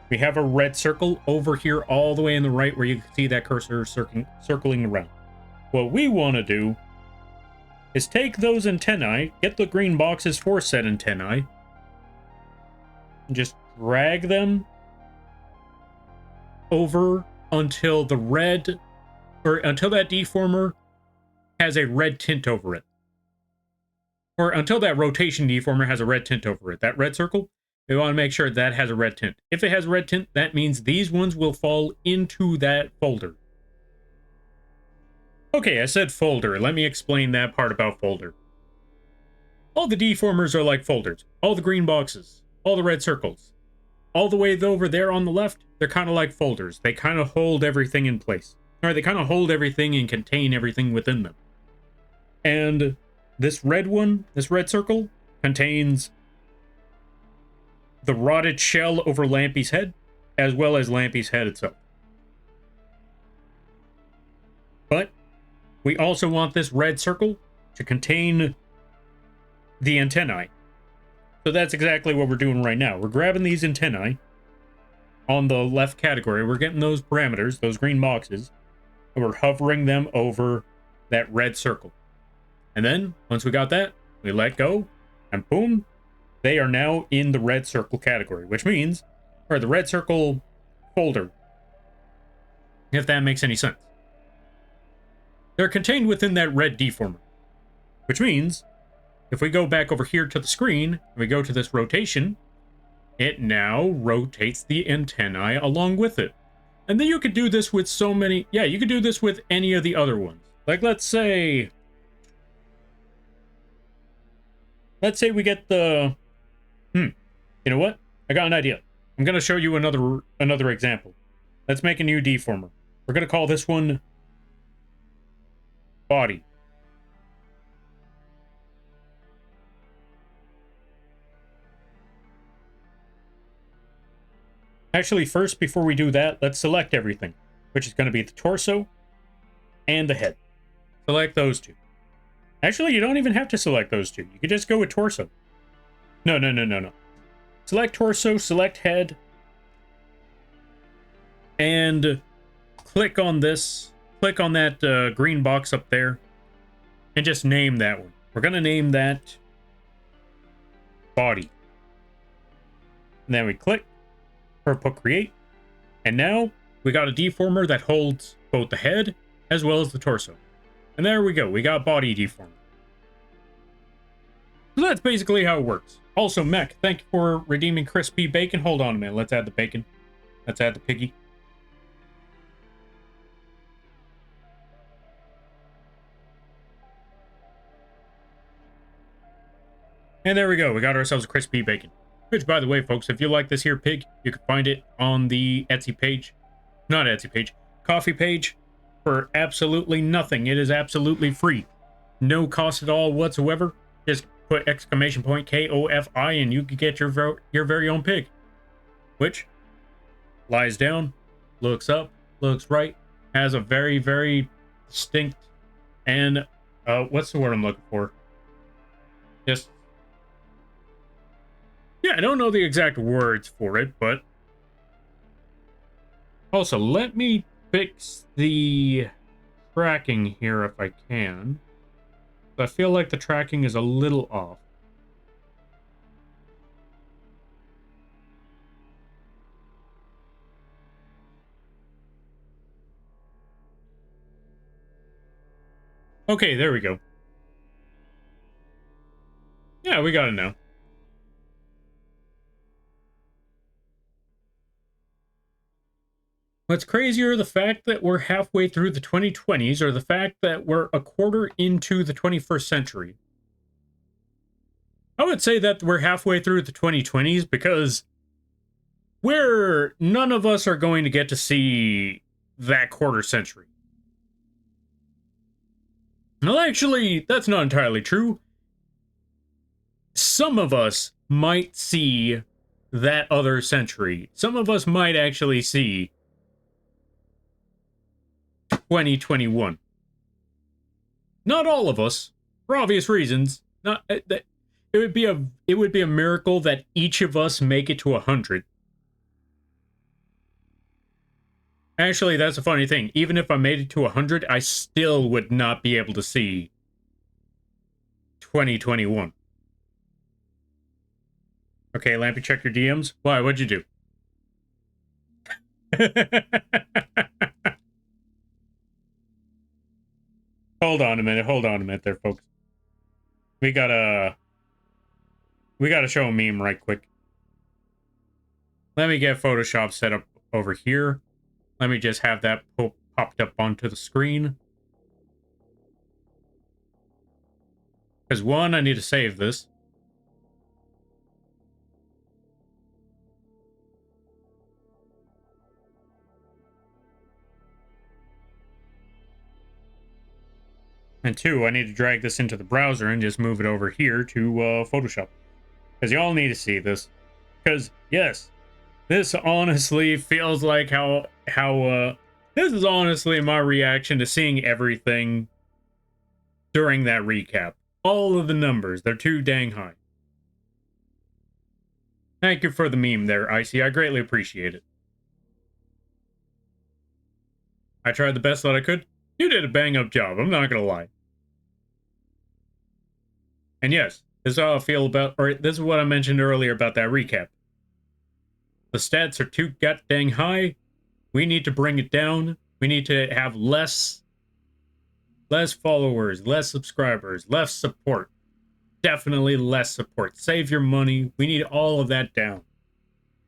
We have a red circle over here all the way in the right where you can see that cursor circling around. What we want to do is take those antennae, get the green boxes for said antennae, and just drag them over until the red, or until that deformer has a red tint over it. Or until that rotation deformer has a red tint over it. That red circle, we want to make sure that has a red tint. If it has a red tint, that means these ones will fall into that folder. Okay, I said folder. Let me explain that part about folder. All the deformers are like folders. All the green boxes, all the red circles, all the way over there on the left, they're kind of like folders. They kind of hold everything in place. Or they kind of hold everything and contain everything within them. And this red one, this red circle, contains the rotted shell over Lampy's head, as well as Lampy's head itself. But we also want this red circle to contain the antennae. So that's exactly what we're doing right now. We're grabbing these antennae on the left category. We're getting those parameters, those green boxes, and we're hovering them over that red circle. And then, once we got that, we let go, and boom, they are now in the red circle category, which means, or the red circle folder, if that makes any sense. They're contained within that red deformer, which means, if we go back over here to the screen, and we go to this rotation, it now rotates the antennae along with it. And then you could do this with so many, yeah, you could do this with any of the other ones. Like, let's say we get the, you know what? I got an idea. I'm going to show you another example. Let's make a new deformer. We're going to call this one body. Actually, first, before we do that, let's select everything, which is going to be the torso and the head. Select those two. Actually, you don't even have to select those two. You could just go with torso. No. Select torso, select head, and click on this. Click on that green box up there, and just name that one. We're going to name that body. And then we click, or put create, and now we got a deformer that holds both the head as well as the torso. And there we go, we got body deformer. So that's basically how it works. Also, Mech, thank you for redeeming crispy bacon. Hold on a minute, let's add the bacon. Let's add the piggy. And there we go, we got ourselves a crispy bacon. Which, by the way, folks, if you like this here pig, you can find it on the Etsy page. Not Etsy page. Coffee page for absolutely nothing. It is absolutely free. No cost at all whatsoever. Just put exclamation point KOFI and you can get your very own pig. Which lies down, looks up, looks right, has a very, very distinct and, what's the word I'm looking for? Just... yeah, I don't know the exact words for it, but... also, let me fix the tracking here if I can. I feel like the tracking is a little off. Okay, there we go. Yeah, we got it now. What's crazier, the fact that we're halfway through the 2020s or the fact that we're a quarter into the 21st century? I would say that we're halfway through the 2020s because none of us are going to get to see that quarter century. Well, actually, that's not entirely true. Some of us might see that other century. Some of us might actually see 2021. Not all of us, for obvious reasons. Not that it would be a miracle that each of us make it to 100. Actually, that's a funny thing. Even if I made it to 100, I still would not be able to see 2021. Okay, Lampy, check your DMs. Why? What'd you do? Hold on a minute there, folks. We gotta show a meme right quick. Let me get Photoshop set up over here. Let me just have that popped up onto the screen. Because one, I need to save this. And two, I need to drag this into the browser and just move it over here to Photoshop. Because y'all need to see this. Because, yes, this honestly feels like this is honestly my reaction to seeing everything during that recap. All of the numbers, they're too dang high. Thank you for the meme there, Icy. I greatly appreciate it. I tried the best that I could. You did a bang-up job, I'm not gonna lie. And yes, this is how I feel about, or this is what I mentioned earlier about that recap. The stats are too goddamn high. We need to bring it down. We need to have less followers, less subscribers, less support. Definitely less support. Save your money. We need all of that down.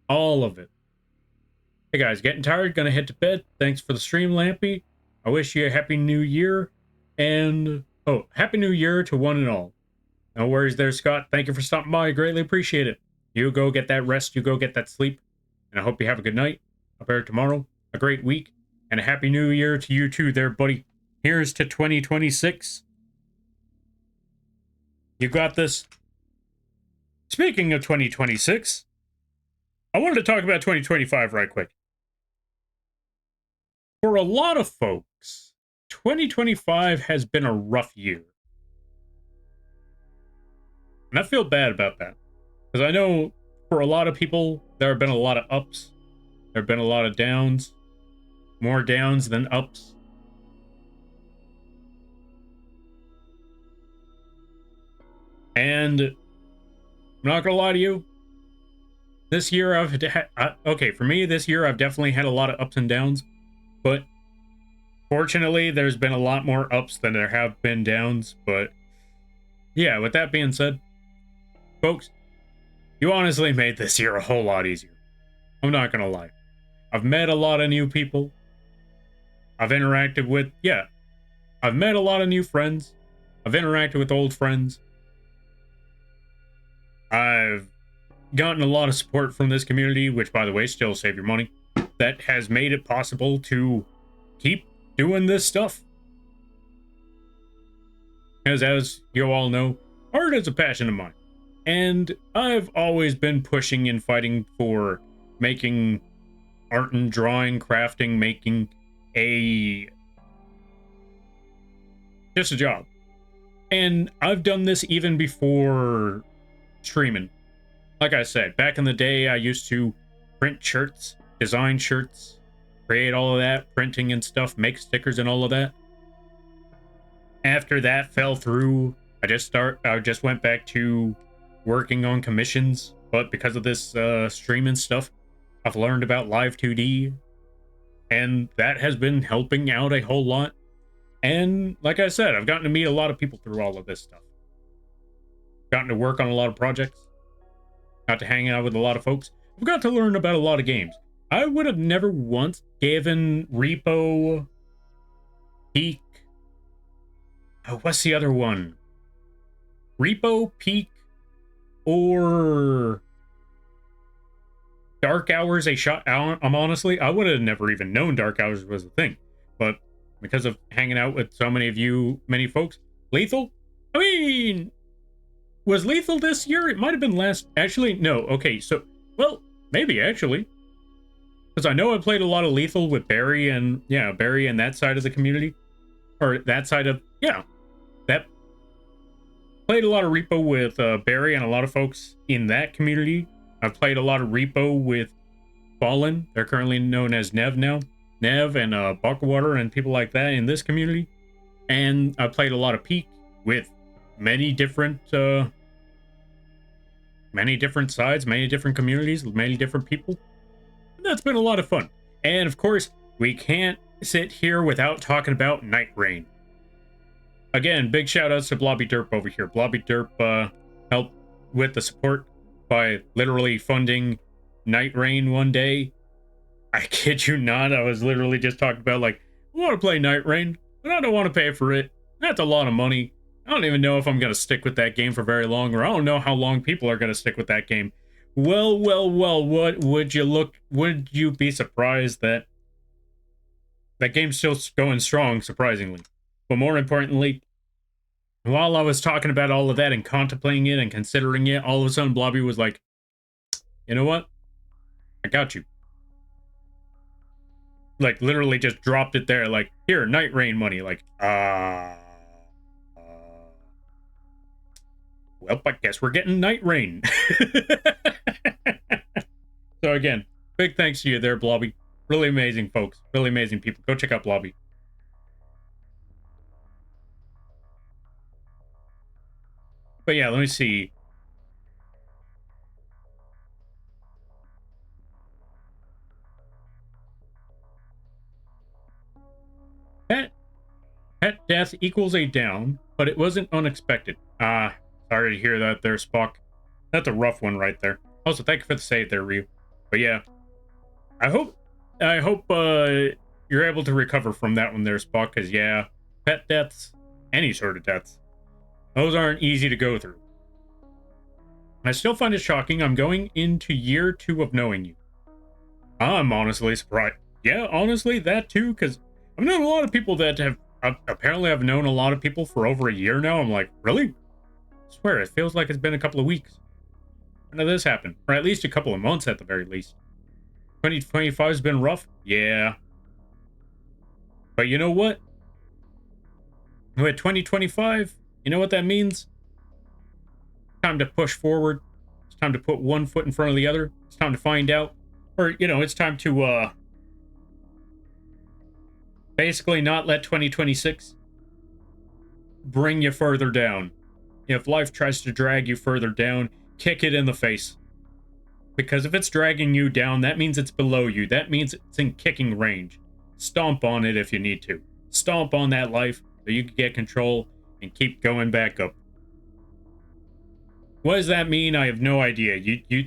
All of it. Hey guys, getting tired? Gonna head to bed. Thanks for the stream, Lampy. I wish you a happy new year. And, oh, happy new year to one and all. No worries there, Scott. Thank you for stopping by. I greatly appreciate it. You go get that rest. You go get that sleep. And I hope you have a good night, a better tomorrow, a great week, and a happy new year to you too there, buddy. Here's to 2026. You got this. Speaking of 2026, I wanted to talk about 2025 right quick. For a lot of folks, 2025 has been a rough year. And I feel bad about that. Because I know for a lot of people, there have been a lot of ups. There have been a lot of downs. More downs than ups. And I'm not gonna lie to you. This year okay, for me, this year I've definitely had a lot of ups and downs. But fortunately, there's been a lot more ups than there have been downs. But yeah, with that being said, folks, you honestly made this year a whole lot easier. I'm not gonna lie. I've met a lot of new people. I've interacted with, I've met a lot of new friends. I've interacted with old friends. I've gotten a lot of support from this community, which, by the way, still save your money. That has made it possible to keep doing this stuff. Because as you all know, art is a passion of mine. And I've always been pushing and fighting for making art and drawing, crafting, making just a job. And I've done this even before streaming. Like I said, back in the day, I used to print shirts, design shirts, create all of that, printing and stuff, make stickers and all of that. After that fell through, I just went back to working on commissions. But because of this streaming stuff, I've learned about Live2d, and that has been helping out a whole lot. And like I said, I've gotten to meet a lot of people through all of this stuff. Gotten to work on a lot of projects. Got to hang out with a lot of folks. I've got to learn about a lot of games. I would have never once given Repo, Peak, what's the other one? Repo, Peak, or Dark Hours a shot. I'm honestly, I would have never even known Dark Hours was a thing. But because of hanging out with so many of you, many folks, Lethal? I mean, was Lethal this year? It might have been last. Actually, no. Okay, so, well, maybe actually. Because I know I played a lot of Lethal with Barry and, Barry and that side of the community. Or that side of, that. Played a lot of Repo with Barry and a lot of folks in that community. I've played a lot of Repo with Fallen. They're currently known as Nev now. Nev and Buckwater and people like that in this community. And I played a lot of Peak with many different sides, many different communities, many different people. And that's been a lot of fun. And of course, we can't sit here without talking about Night Rain. Again, big shout outs to Blobby Derp over here. Blobby Derp helped with the support by literally funding Night Rain one day. I kid you not, I was literally just talking about, like, I want to play Night Rain, but I don't want to pay for it. That's a lot of money. I don't even know if I'm going to stick with that game for very long, or I don't know how long people are going to stick with that game. Well, what would you be surprised that that game's still going strong, surprisingly. But more importantly, while I was talking about all of that and contemplating it and considering it, all of a sudden Blobby was like, you know what? I got you. Like, literally just dropped it there, like, here, Night Rain money. Like, well, I guess we're getting Night Rain. So again, big thanks to you there, Blobby. Really amazing folks. Really amazing people. Go check out Blobby. But yeah, let me see. Pet death equals a down, but it wasn't unexpected. Sorry to hear that there, Spock. That's a rough one right there. Also, thank you for the save there, Ryu. But yeah, I hope you're able to recover from that one there, Spock, because yeah, pet deaths, any sort of deaths, those aren't easy to go through. I still find it shocking. I'm going into year 2 of knowing you. I'm honestly surprised. Yeah, honestly, that too, because I've known a lot of people that have, apparently I've known a lot of people for over a year now. I'm like, really? I swear, it feels like it's been a couple of weeks. When did this happen? Or at least a couple of months at the very least. 2025 has been rough? Yeah. But you know what? With 2025, you know what that means? Time to push forward. It's time to put one foot in front of the other. It's time to find out. Or, you know, it's time to, basically not let 2026 bring you further down. If life tries to drag you further down, kick it in the face. Because if it's dragging you down, that means it's below you. That means it's in kicking range. Stomp on it if you need to. Stomp on that life so you can get control and keep going back up. What does that mean? I have no idea.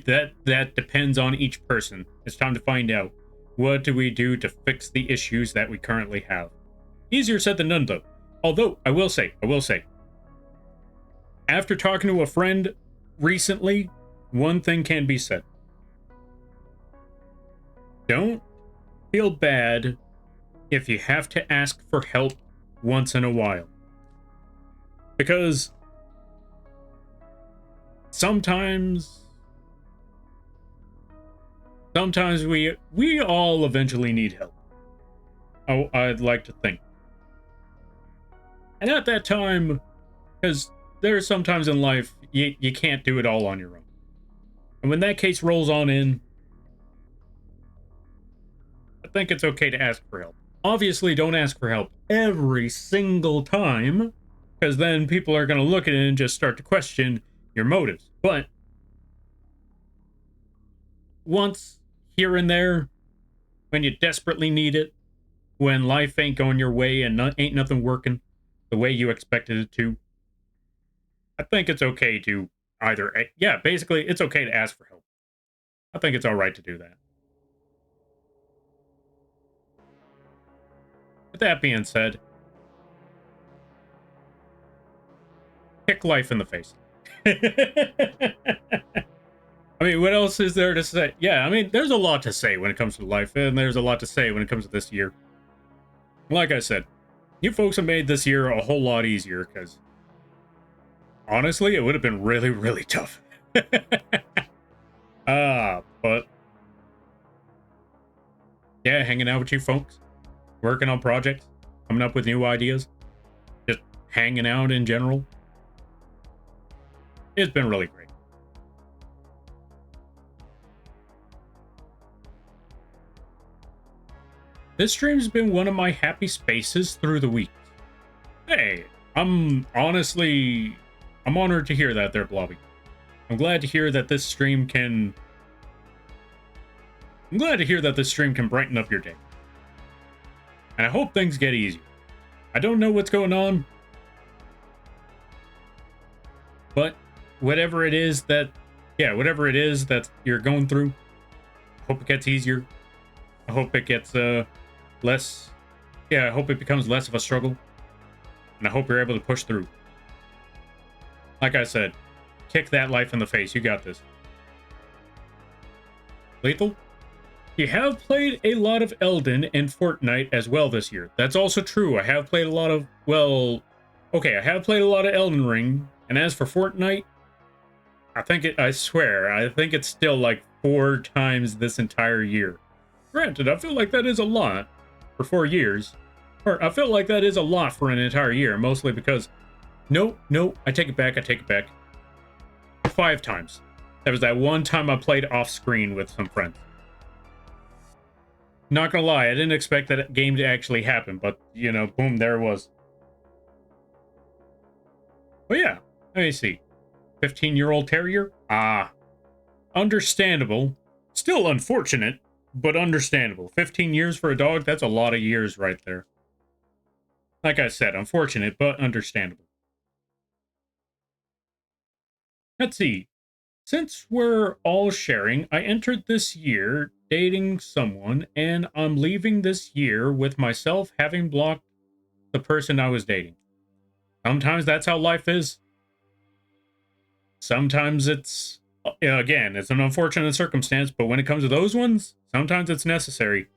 That depends on each person. It's time to find out. What do we do to fix the issues that we currently have? Easier said than done, though. Although, I will say, after talking to a friend recently, one thing can be said. Don't feel bad if you have to ask for help once in a while. Because sometimes we all eventually need help. Oh, I'd like to think. And at that time, because there are some times in life you can't do it all on your own. And when that case rolls on in, I think it's okay to ask for help. Obviously, don't ask for help every single time, because then people are going to look at it and just start to question your motives. But once here and there, when you desperately need it, when life ain't going your way and ain't nothing working the way you expected it to, I think it's okay to basically it's okay to ask for help. I think it's all right to do that. With that being said, kick life in the face. I mean, what else is there to say? Yeah, I mean, there's a lot to say when it comes to life, and there's a lot to say when it comes to this year. Like I said, you folks have made this year a whole lot easier, because honestly, it would have been really, really tough. But yeah, hanging out with you folks, working on projects, coming up with new ideas, just hanging out in general. It's been really great. This stream's been one of my happy spaces through the week. Hey, I'm honored to hear that there, Blobby. I'm glad to hear that this stream can brighten up your day. And I hope things get easier. I don't know what's going on, but whatever it is that you're going through, I hope it gets easier. I hope it gets I hope it becomes less of a struggle. And I hope you're able to push through. Like I said, kick that life in the face. You got this. Lethal? You have played a lot of Elden and Fortnite as well this year. That's also true. I have played a lot of, I have played a lot of Elden Ring. And as for Fortnite, I think it's still like 4 times this entire year. Granted, I feel like that is a lot for 4 years. Or I feel like that is a lot for an entire year, mostly because no, I take it back. 5 times. That was that one time I played off screen with some friends. Not gonna lie, I didn't expect that game to actually happen, but you know, boom, there it was. But yeah, let me see. 15-year-old terrier? Ah, understandable. Still unfortunate, but understandable. 15 years for a dog, that's a lot of years right there. Like I said, unfortunate, but understandable. Let's see. Since we're all sharing, I entered this year dating someone, and I'm leaving this year with myself having blocked the person I was dating. Sometimes that's how life is. Sometimes it's, again, it's an unfortunate circumstance, but when it comes to those ones, sometimes it's necessary.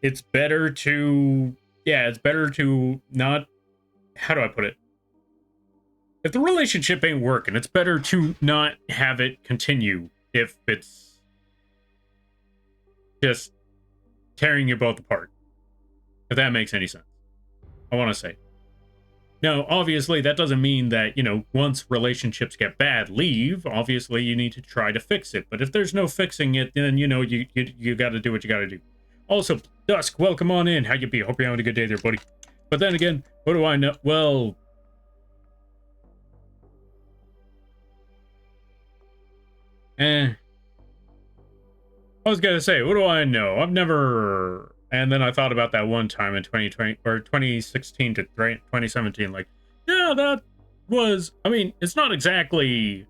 It's better to, yeah, it's better to not, how do I put it? If the relationship ain't working, it's better to not have it continue if it's just tearing you both apart. If that makes any sense. I want to say. Now, obviously, that doesn't mean that, once relationships get bad, leave. Obviously, you need to try to fix it. But if there's no fixing it, then, you got to do what you got to do. Also, Dusk, welcome on in. How you be? Hope you're having a good day there, buddy. But then again, what do I know? Well, I was going to say, what do I know? I've never... And then I thought about that one time in 2020 or 2016 to 2017. Like, yeah, that was, I mean, it's not exactly,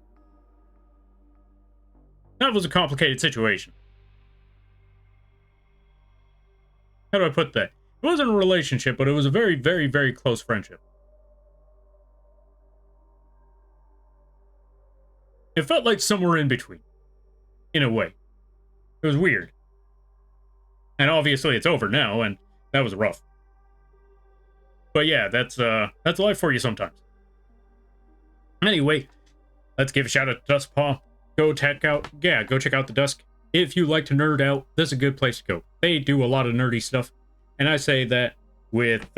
that was a complicated situation. How do I put that? It wasn't a relationship, but it was a very, very, very close friendship. It felt like somewhere in between, in a way. It was weird. And obviously it's over now, and that was rough. But yeah, that's life for you sometimes. Anyway, let's give a shout out to Duskpaw. Go check out the Dusk. If you like to nerd out, this is a good place to go. They do a lot of nerdy stuff, and I say that with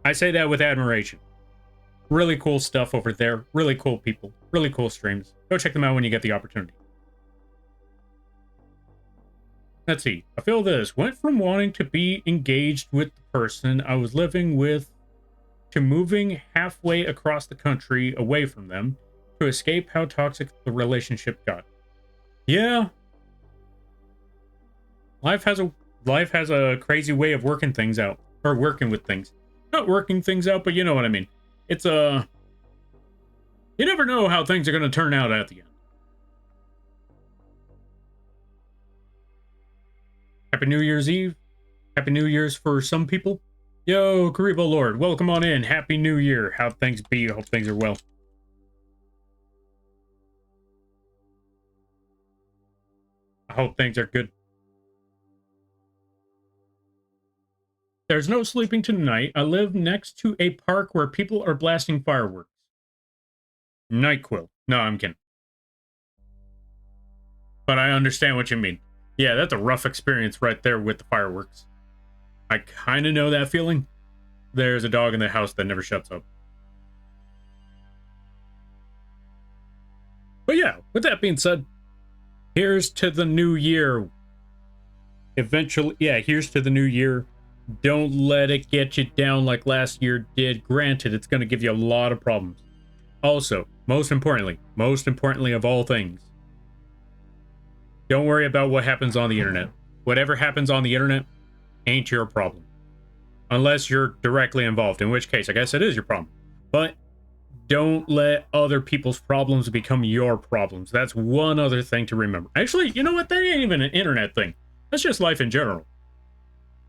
admiration. Really cool stuff over there. Really cool people. Really cool streams. Go check them out when you get the opportunity. Let's see. I feel this. Went from wanting to be engaged with the person I was living with to moving halfway across the country away from them to escape how toxic the relationship got. Yeah. Life has a crazy way of working things out. Or working with things. Not working things out, but you know what I mean. It's you never know how things are going to turn out at the end. Happy New Year's Eve. Happy New Year's for some people. Yo, Karibo Lord, welcome on in. Happy New Year. How things be? I hope things are well. I hope things are good. There's no sleeping tonight. I live next to a park where people are blasting fireworks. NyQuil. No, I'm kidding. But I understand what you mean. Yeah, that's a rough experience right there with the fireworks. I kind of know that feeling. There's a dog in the house that never shuts up. But yeah, with that being said, here's to the new year. Eventually, yeah, here's to the new year. Don't let it get you down like last year did. Granted, it's going to give you a lot of problems. Also, most importantly of all things, don't worry about what happens on the internet. Whatever happens on the internet ain't your problem. Unless you're directly involved, in which case, I guess it is your problem. But don't let other people's problems become your problems. That's one other thing to remember. Actually, you know what? That ain't even an internet thing. That's just life in general.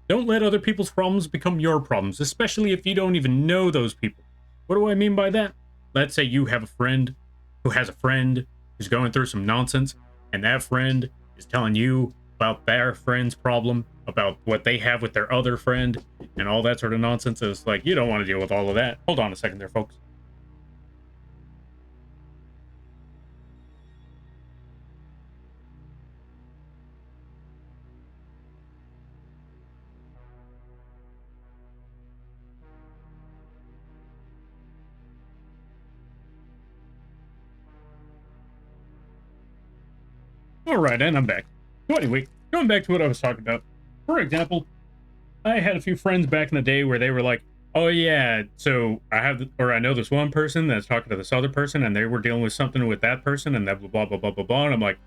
Don't let other people's problems become your problems, especially if you don't even know those people. What do I mean by that? Let's say you have a friend who has a friend who's going through some nonsense, and that friend is telling you about their friend's problem, about what they have with their other friend, and all that sort of nonsense. It's like, you don't want to deal with all of that. Hold on a second there, folks. All right, and I'm back. So anyway, going back to what I was talking about. For example, I had a few friends back in the day where they were like, oh yeah, so I know this one person that's talking to this other person, and they were dealing with something with that person, and that blah blah blah blah blah. And I'm like,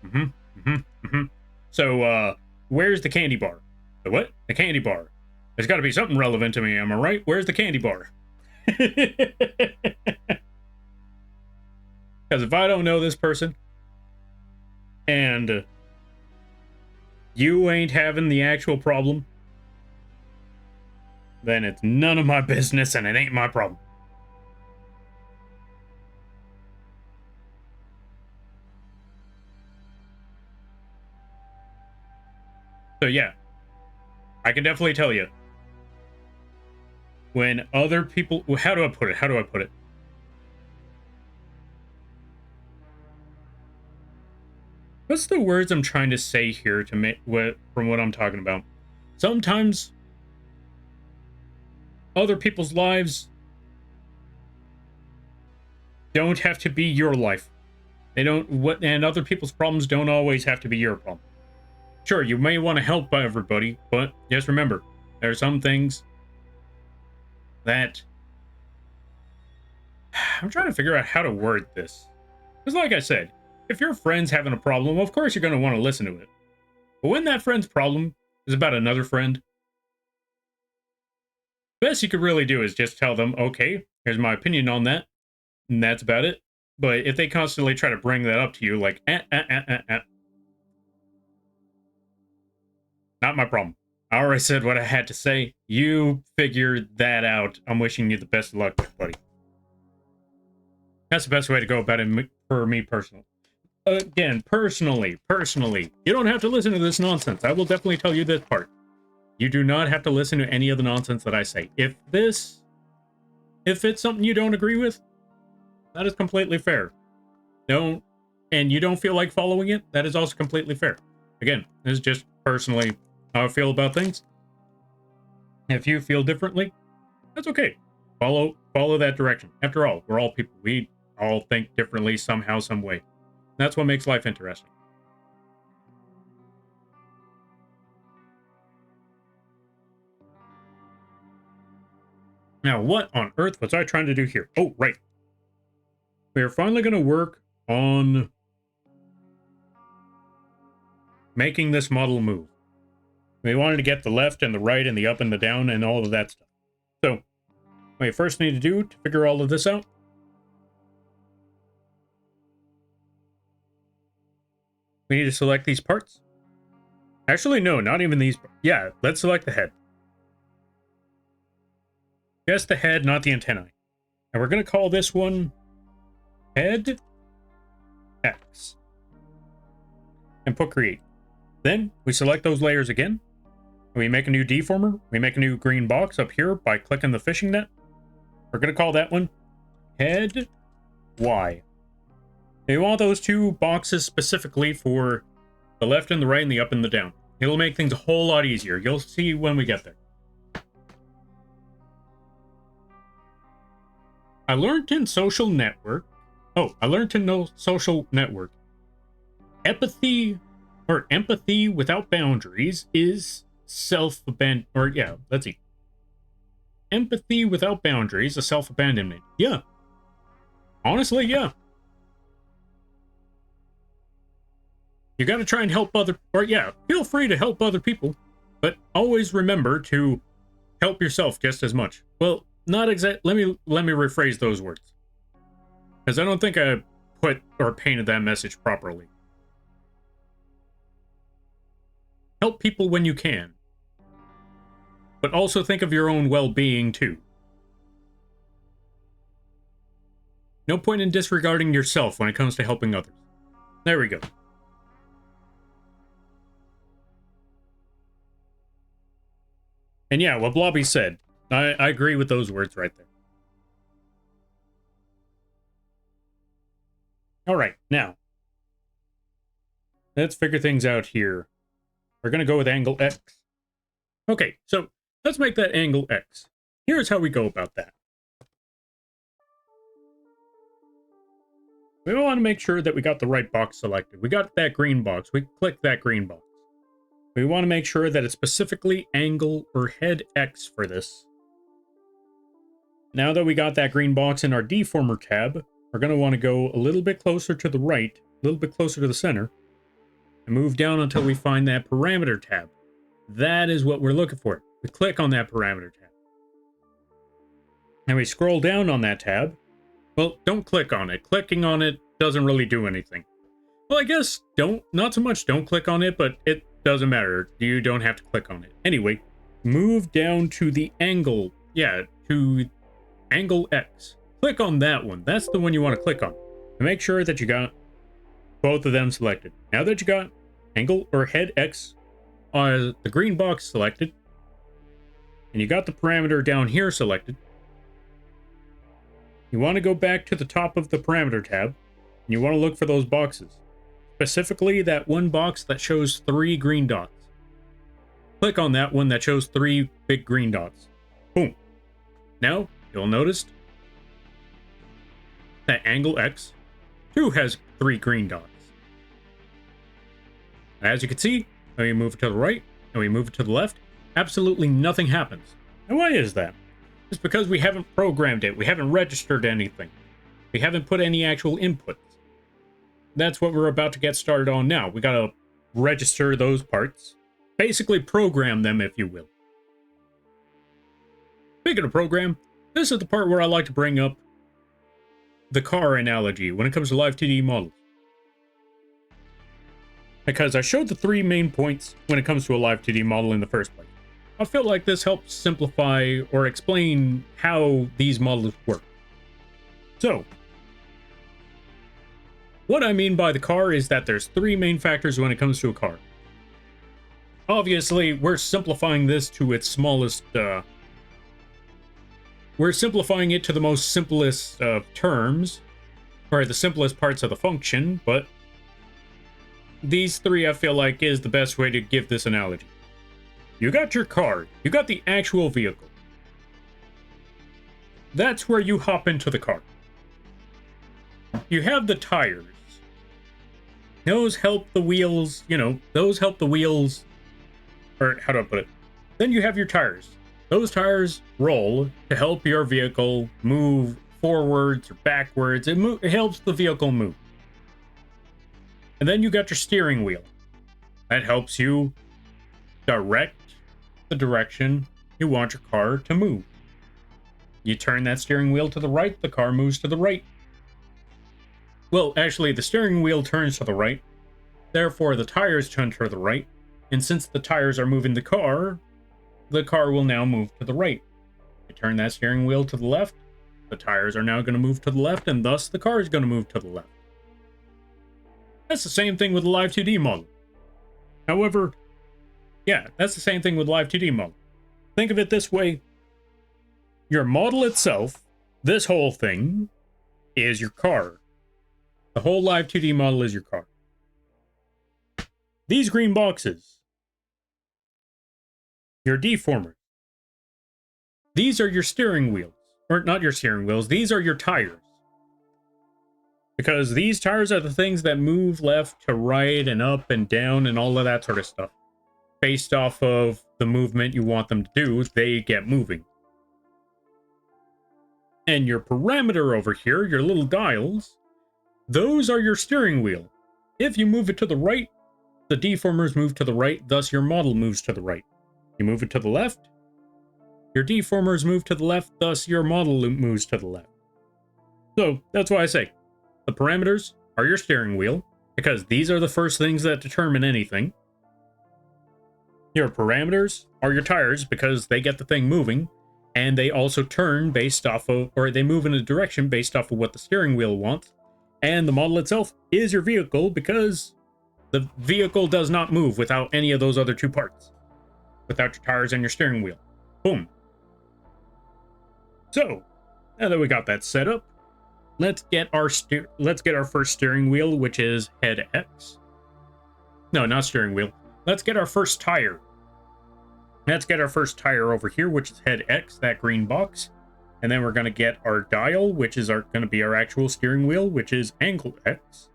mm-hmm, mm-hmm, mm-hmm. So where's the candy bar? The what? The candy bar. There's got to be something relevant to me. Am I right? Where's the candy bar? Because if I don't know this person, and you ain't having the actual problem, then it's none of my business and it ain't my problem. So yeah, I can definitely tell you, when other people, how do I put it? What's the words I'm trying to say here to make from what I'm talking about? Sometimes other people's lives don't have to be your life. They don't, and other people's problems don't always have to be your problem. Sure, you may want to help everybody, but just remember, there are some things that I'm trying to figure out how to word this. Because like I said, if your friend's having a problem, of course you're going to want to listen to it. But when that friend's problem is about another friend, the best you could really do is just tell them, okay, here's my opinion on that, and that's about it. But if they constantly try to bring that up to you, like, not my problem. I already said what I had to say. You figured that out. I'm wishing you the best of luck, buddy. That's the best way to go about it for me personally. Again, personally, you don't have to listen to this nonsense. I will definitely tell you this part. You do not have to listen to any of the nonsense that I say. If it's something you don't agree with, that is completely fair. And you don't feel like following it, that is also completely fair. Again, this is just personally how I feel about things. If you feel differently, that's okay. Follow that direction. After all, we're all people. We all think differently somehow, some way. That's what makes life interesting. Now, what on earth was I trying to do here? Oh, right. We are finally going to work on making this model move. We wanted to get the left and the right and the up and the down and all of that stuff. So, what you first need to do to figure all of this out, we need to select these parts. Actually, no, not even these. Yeah, let's select the head. Just the head, not the antennae. And we're going to call this one head X. And put create. Then we select those layers again. We make a new deformer. We make a new green box up here by clicking the fishing net. We're going to call that one head Y. We want those two boxes specifically for the left and the right and the up and the down. It'll make things a whole lot easier. You'll see when we get there. I learned in social network. I learned to know social network. Empathy without boundaries is self-abandonment. Or yeah, let's see. Empathy without boundaries is self-abandonment. Yeah. Honestly, yeah. You got to try and help feel free to help other people, but always remember to help yourself just as much. Well, not exact. Let me rephrase those words, because I don't think I put or painted that message properly. Help people when you can, but also think of your own well-being too. No point in disregarding yourself when it comes to helping others. There we go. And yeah, what Blobby said, I agree with those words right there. All right, now, let's figure things out here. We're going to go with angle X. Okay, so let's make that angle X. Here's how we go about that. We want to make sure that we got the right box selected. We got that green box. We click that green box. We want to make sure that it's specifically angle or head X for this. now that we got that green box in our deformer tab, we're going to want to go a little bit closer to the right, a little bit closer to the center, and move down until we find that parameter tab. That is what we're looking for. We click on that parameter tab. And we scroll down on that tab. Well, don't click on it. Clicking on it doesn't really do anything. Well, I guess not so much don't click on it, but it doesn't matter. You don't have to click on it. Anyway, move down to the angle. Yeah, to angle X. Click on that one. That's the one you want to click on. And make sure that you got both of them selected. Now that you got angle or head X on the green box selected, and you got the parameter down here selected, you want to go back to the top of the parameter tab, and you want to look for those boxes. Specifically, that one box that shows 3 green dots. Click on that one that shows 3 big green dots. Boom. Now, you'll notice that angle X too has 3 green dots. As you can see, when we move it to the right and we move it to the left, absolutely nothing happens. And why is that? It's because we haven't programmed it. We haven't registered anything. We haven't put any actual inputs. That's what we're about to get started on now. We gotta register those parts. Basically program them, if you will. Speaking of program, this is the part where I like to bring up the car analogy when it comes to Live2d models. Because I showed the 3 main points when it comes to a Live2d model in the first place. I feel like this helps simplify or explain how these models work. So, what I mean by the car is that there's 3 main factors when it comes to a car. Obviously, we're simplifying this to its smallest, we're simplifying it to the most simplest terms, or the simplest parts of the function, but these 3 I feel like is the best way to give this analogy. You got your car, you got the actual vehicle. That's where you hop into the car. You have the tires. Those help the wheels, or how do I put it? Then you have your tires. Those tires roll to help your vehicle move forwards or backwards. It helps the vehicle move. And then you got your steering wheel. That helps you direct the direction you want your car to move. You turn that steering wheel to the right, the car moves to the right. Well, actually, the steering wheel turns to the right, therefore the tires turn to the right, and since the tires are moving the car will now move to the right. You turn that steering wheel to the left, the tires are now going to move to the left, and thus the car is going to move to the left. That's the same thing with the Live2d model. However, yeah, that's the same thing with Live2d model. Think of it this way. Your model itself, this whole thing, is your car. The whole Live2d model is your car. These green boxes, your deformers. These are your steering wheels. Or not your steering wheels, these are your tires. Because these tires are the things that move left to right and up and down and all of that sort of stuff. Based off of the movement you want them to do, they get moving. And your parameter over here, your little dials, those are your steering wheel. If you move it to the right, the deformers move to the right, thus your model moves to the right. You move it to the left, your deformers move to the left, thus your model moves to the left. So that's why I say, the parameters are your steering wheel, because these are the first things that determine anything. Your parameters are your tires, because they get the thing moving, and they also turn based off of, or they move in a direction based off of what the steering wheel wants. And the model itself is your vehicle, because the vehicle does not move without any of those other 2 parts. Without your tires and your steering wheel. Boom. So, now that we got that set up, let's get our first steering wheel, which is head X. No, not steering wheel. Let's get our first tire. Let's get our first tire over here, which is head X, that green box. And then we're going to get our dial, which is going to be our actual steering wheel, which is angle X.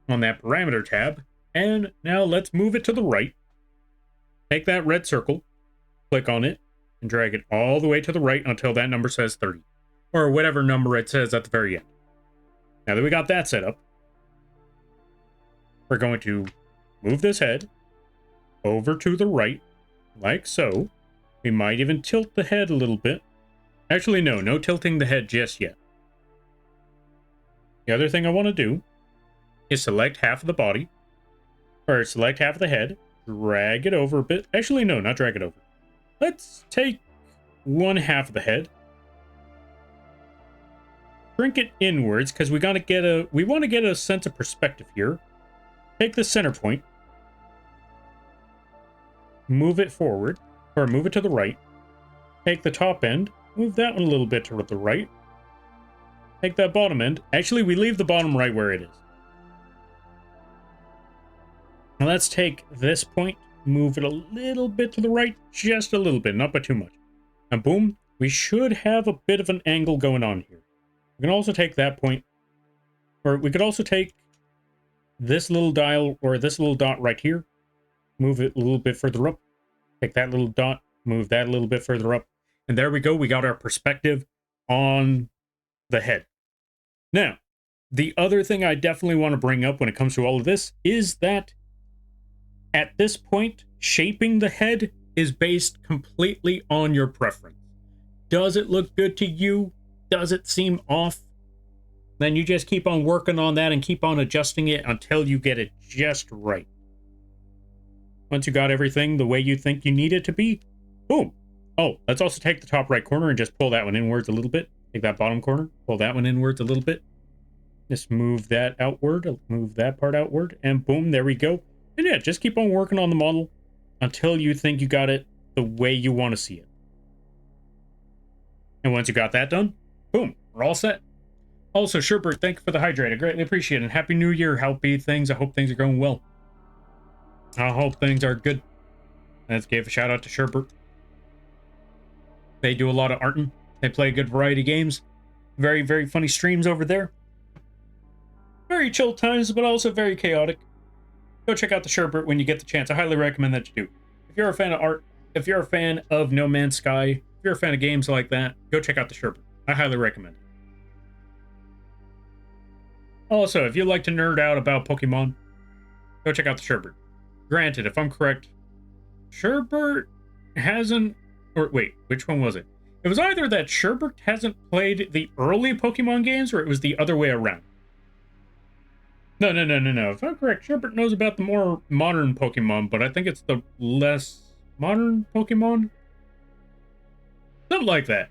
On that parameter tab. And now let's move it to the right. Take that red circle, click on it, and drag it all the way to the right until that number says 30. Or whatever number it says at the very end. Now that we got that set up, we're going to move this head over to the right, like so. We might even tilt the head a little bit. Actually, no tilting the head just yet. The other thing I want to do is select half of the body, or select half of the head, drag it over a bit. Actually, no, not drag it over. Let's take one half of the head, shrink it inwards, because we want to get a sense of perspective here. Take the center point, move it forward, or move it to the right. Take the top end, move that one a little bit to the right. Take that bottom end. Actually, we leave the bottom right where it is. Now let's take this point, move it a little bit to the right, just a little bit, not by too much. And boom, we should have a bit of an angle going on here. We can also take that point, or we could also take this little dial, or this little dot right here, move it a little bit further up. Take that little dot, move that a little bit further up. And there we go, we got our perspective on the head. Now, the other thing I definitely want to bring up when it comes to all of this is that at this point, shaping the head is based completely on your preference. Does it look good to you? Does it seem off? Then you just keep on working on that and keep on adjusting it until you get it just right. Once you got everything the way you think you need it to be, boom. Oh, let's also take the top right corner and just pull that one inwards a little bit. Take that bottom corner, pull that one inwards a little bit. Just move that outward, move that part outward, and boom, there we go. And yeah, just keep on working on the model until you think you got it the way you want to see it. And once you got that done, boom, we're all set. Also, Sherbert, thank you for the hydrate. I greatly appreciate it. Happy New Year. Happy things. I hope things are going well. I hope things are good. Let's give a shout out to Sherbert. They do a lot of arting. They play a good variety of games. Very, very funny streams over there. Very chill times, but also very chaotic. Go check out the Sherbert when you get the chance. I highly recommend that you do. If you're a fan of art, if you're a fan of No Man's Sky, if you're a fan of games like that, go check out the Sherbert. I highly recommend it. Also, if you like to nerd out about Pokemon, go check out the Sherbert. Granted, if I'm correct, Sherbert hasn't... Or wait, which one was it? It was either that Sherbert hasn't played the early Pokemon games, or it was the other way around. No. If I'm correct, Sherbert knows about the more modern Pokemon, but I think it's the less modern Pokemon? Something like that.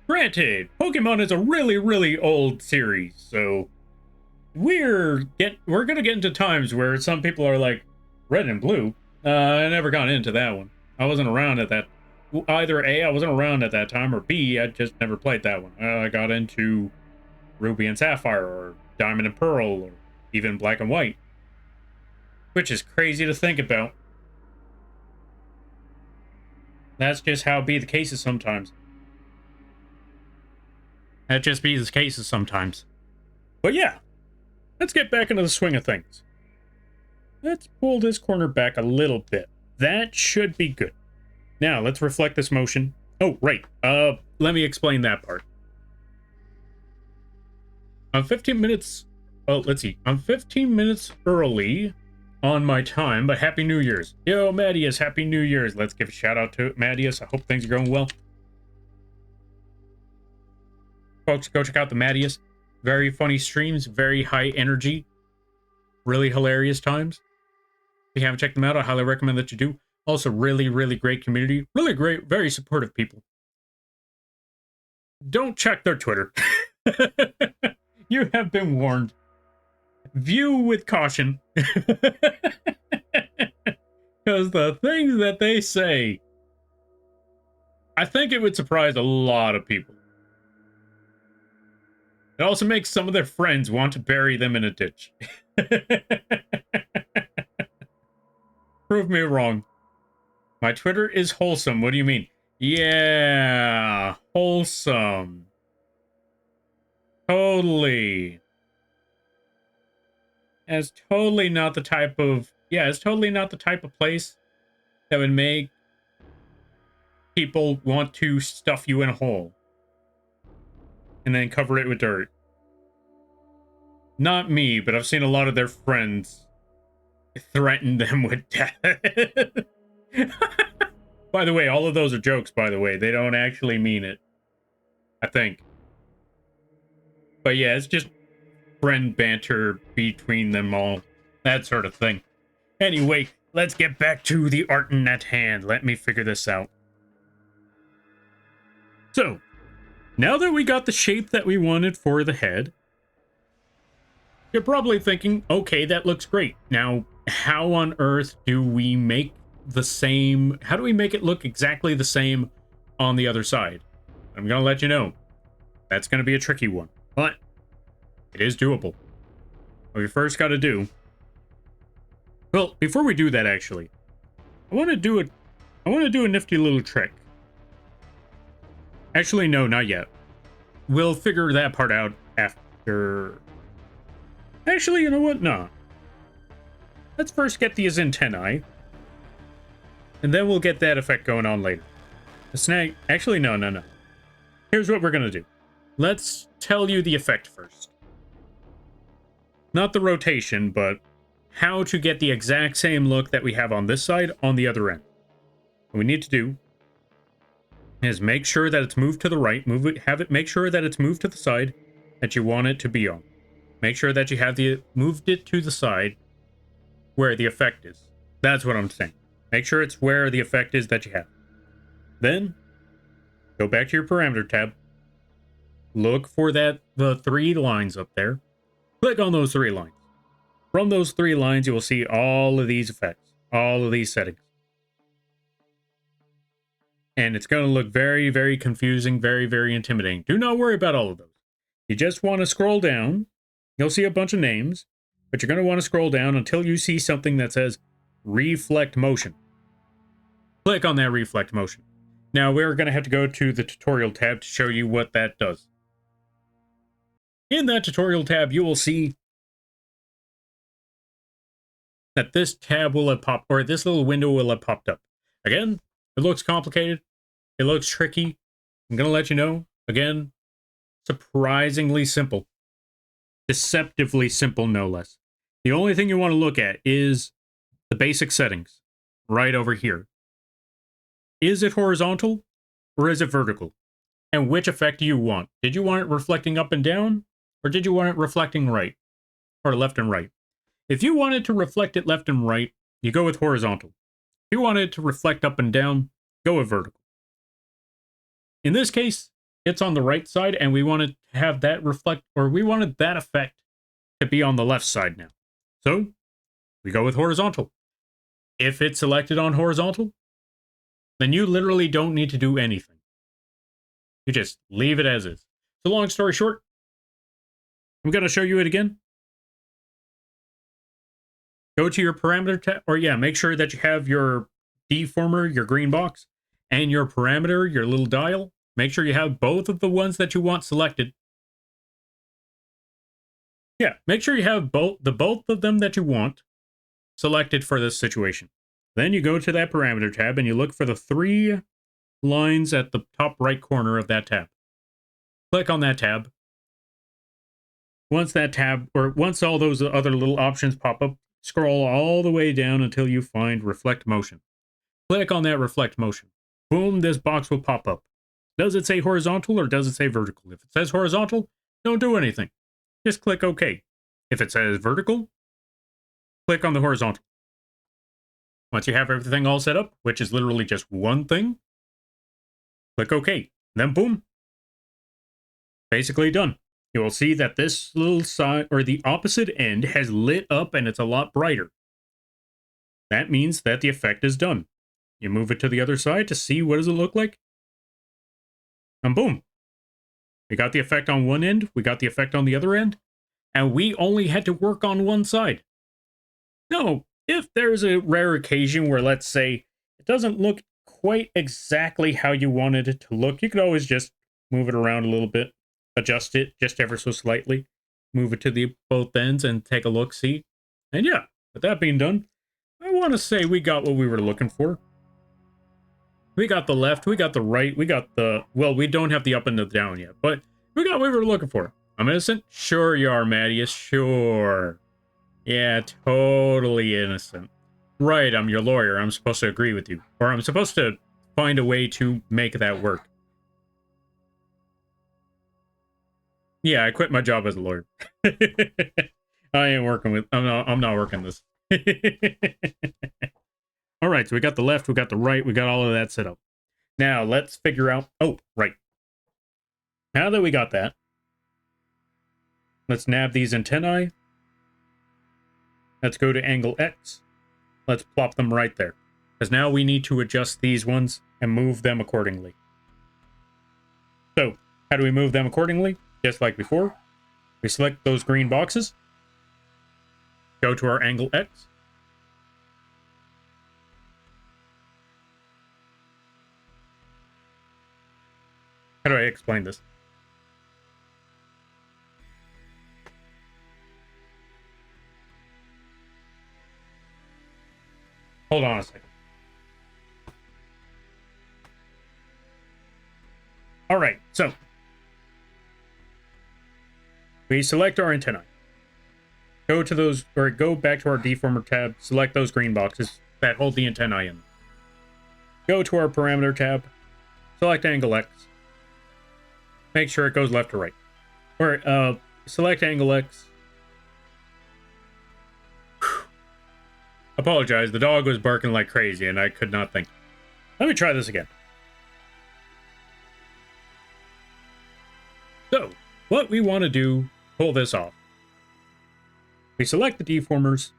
Granted, Pokemon is a really, really old series, so we're gonna get into times where some people are like, Red and Blue? I never got into that one. I wasn't around at that. Either A, I wasn't around at that time, or B, I just never played that one. I got into Ruby and Sapphire, or Diamond and Pearl, or even Black and White. Which is crazy to think about. That's just how it be the cases sometimes. That just be the cases sometimes. But yeah, let's get back into the swing of things. Let's pull this corner back a little bit. That should be good. Now, let's reflect this motion. Oh, right. Let me explain that part. I'm 15 minutes... Oh, let's see. I'm 15 minutes early on my time, but Happy New Year's. Yo, Mattias, Happy New Year's. Let's give a shout out to Mattias. I hope things are going well. Folks, go check out the Mattias. Very funny streams, very high energy. Really hilarious times. If you haven't checked them out, I highly recommend that you do. Also, really, really great community. Really great, very supportive people. Don't check their Twitter. You have been warned. View with caution. Because the things that they say, I think it would surprise a lot of people. It also makes some of their friends want to bury them in a ditch. Prove me wrong. My Twitter is wholesome. What do you mean? Yeah, wholesome. Totally. It's totally not the type of... Yeah, it's totally not the type of place that would make people want to stuff you in a hole and then cover it with dirt. Not me, but I've seen a lot of their friends threaten them with death. By the way, all of those are jokes, by the way. They don't actually mean it, I think. But yeah, it's just friend banter between them all. That sort of thing. Anyway, let's get back to the art at hand. Let me figure this out. So, now that we got the shape that we wanted for the head, you're probably thinking, okay, that looks great. Now, how on earth do we make the same... How do we make it look exactly the same on the other side? I'm going to let you know. That's going to be a tricky one. But it is doable. What we first got to do... Well, before we do that, actually, I want to do a nifty little trick. Actually, no, not yet. We'll figure that part out after... Actually, you know what? No. Let's first get these antennae. And then we'll get that effect going on later. The snag... Actually, no. Here's what we're going to do. Let's tell you the effect first. Not the rotation, but how to get the exact same look that we have on this side on the other end. What we need to do is make sure that it's moved to the right, make sure that it's moved to the side that you want it to be on. Make sure that you have moved it to the side where the effect is. That's what I'm saying. Make sure it's where the effect is that you have. Then, go back to your parameter tab. Look for the 3 lines up there. Click on those 3 lines. From those 3 lines, you will see all of these effects, all of these settings. And it's going to look very, very confusing, very, very intimidating. Do not worry about all of those. You just want to scroll down. You'll see a bunch of names, but you're going to want to scroll down until you see something that says Reflect Motion. Click on that Reflect Motion. Now, we're going to have to go to the Tutorial tab to show you what that does. In that Tutorial tab, you will see that this tab will have popped, or this little window will have popped up. Again, it looks complicated. It looks tricky. I'm going to let you know. Again, surprisingly simple. Deceptively simple, no less. The only thing you want to look at is the basic settings right over here. Is it horizontal or is it vertical? And which effect do you want? Did you want it reflecting up and down, or did you want it reflecting right or left and right? If you wanted to reflect it left and right, you go with horizontal. If you wanted to reflect up and down, go with vertical. In this case, it's on the right side, and we wanted to have that reflect, or we wanted that effect to be on the left side now. So, we go with horizontal. If it's selected on horizontal, then you literally don't need to do anything. You just leave it as is. So long story short, I'm going to show you it again. Go to your parameter tab, or yeah, make sure that you have your deformer, your green box, and your parameter, your little dial. Make sure you have both of the ones that you want selected. Yeah, make sure you have both of them that you want selected for this situation. Then you go to that parameter tab and you look for the 3 lines at the top right corner of that tab. Click on that tab. Once all those other little options pop up, scroll all the way down until you find Reflect Motion. Click on that Reflect Motion. Boom, this box will pop up. Does it say horizontal or does it say vertical? If it says horizontal, don't do anything. Just click OK. If it says vertical, click on the horizontal. Once you have everything all set up, which is literally just one thing, click OK. Then boom, basically done. You will see that this little side, or the opposite end, has lit up and it's a lot brighter. That means that the effect is done. You move it to the other side to see what does it look like. And boom. We got the effect on one end, we got the effect on the other end, and we only had to work on one side. Now, if there's a rare occasion where, let's say, it doesn't look quite exactly how you wanted it to look, you could always just move it around a little bit, adjust it just ever so slightly, move it to both ends and take a look, see. And yeah, with that being done, I want to say we got what we were looking for. We got the left, we got the right, we got the... Well, we don't have the up and the down yet, but we got what we were looking for. I'm innocent? Sure you are, Mattias. Sure. Yeah, totally innocent. Right, I'm your lawyer. I'm supposed to agree with you. Or I'm supposed to find a way to make that work. Yeah, I quit my job as a lawyer. I ain't working with... I'm not working this. All right, so we got the left, we got the right, we got all of that set up. Now, let's figure out... Oh, right. Now that we got that, let's nab these antennae. Let's go to angle X. Let's plop them right there. Because now we need to adjust these ones and move them accordingly. So, how do we move them accordingly? Just like before. We select those green boxes. Go to our angle X. How do I explain this? Hold on a second. All right, so we select our antennae. Go to those, or go back to our deformer tab, select those green boxes that hold the antennae in. Go to our parameter tab, select angle X. Make sure it goes left to right. Or select angle X. Apologize, the dog was barking like crazy and I could not think. Let me try this again. So, what we want to do, pull this off. We select the deformers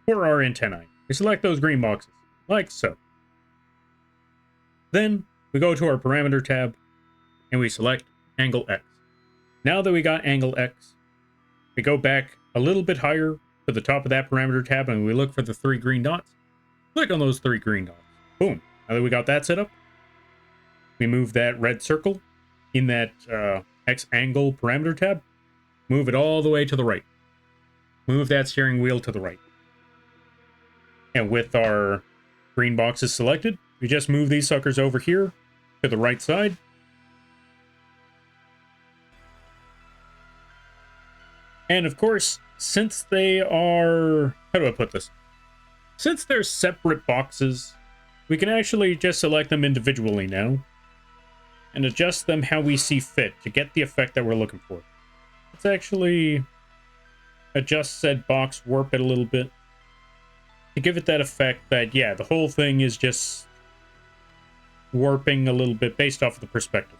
for our antennae. We select those green boxes, like so. Then, we go to our parameter tab, and we select angle X. Now that we got angle X, we go back a little bit higher to the top of that parameter tab, and we look for the 3 green dots. Click on those 3 green dots. Boom. Now that we got that set up, we move that red circle in that X angle parameter tab. Move it all the way to the right. Move that steering wheel to the right. And with our green boxes selected, we just move these suckers over here to the right side. And of course, since they are... How do I put this? Since they're separate boxes, we can actually just select them individually now and adjust them how we see fit to get the effect that we're looking for. Let's actually adjust said box, warp it a little bit to give it that effect that, yeah, the whole thing is just warping a little bit based off of the perspective.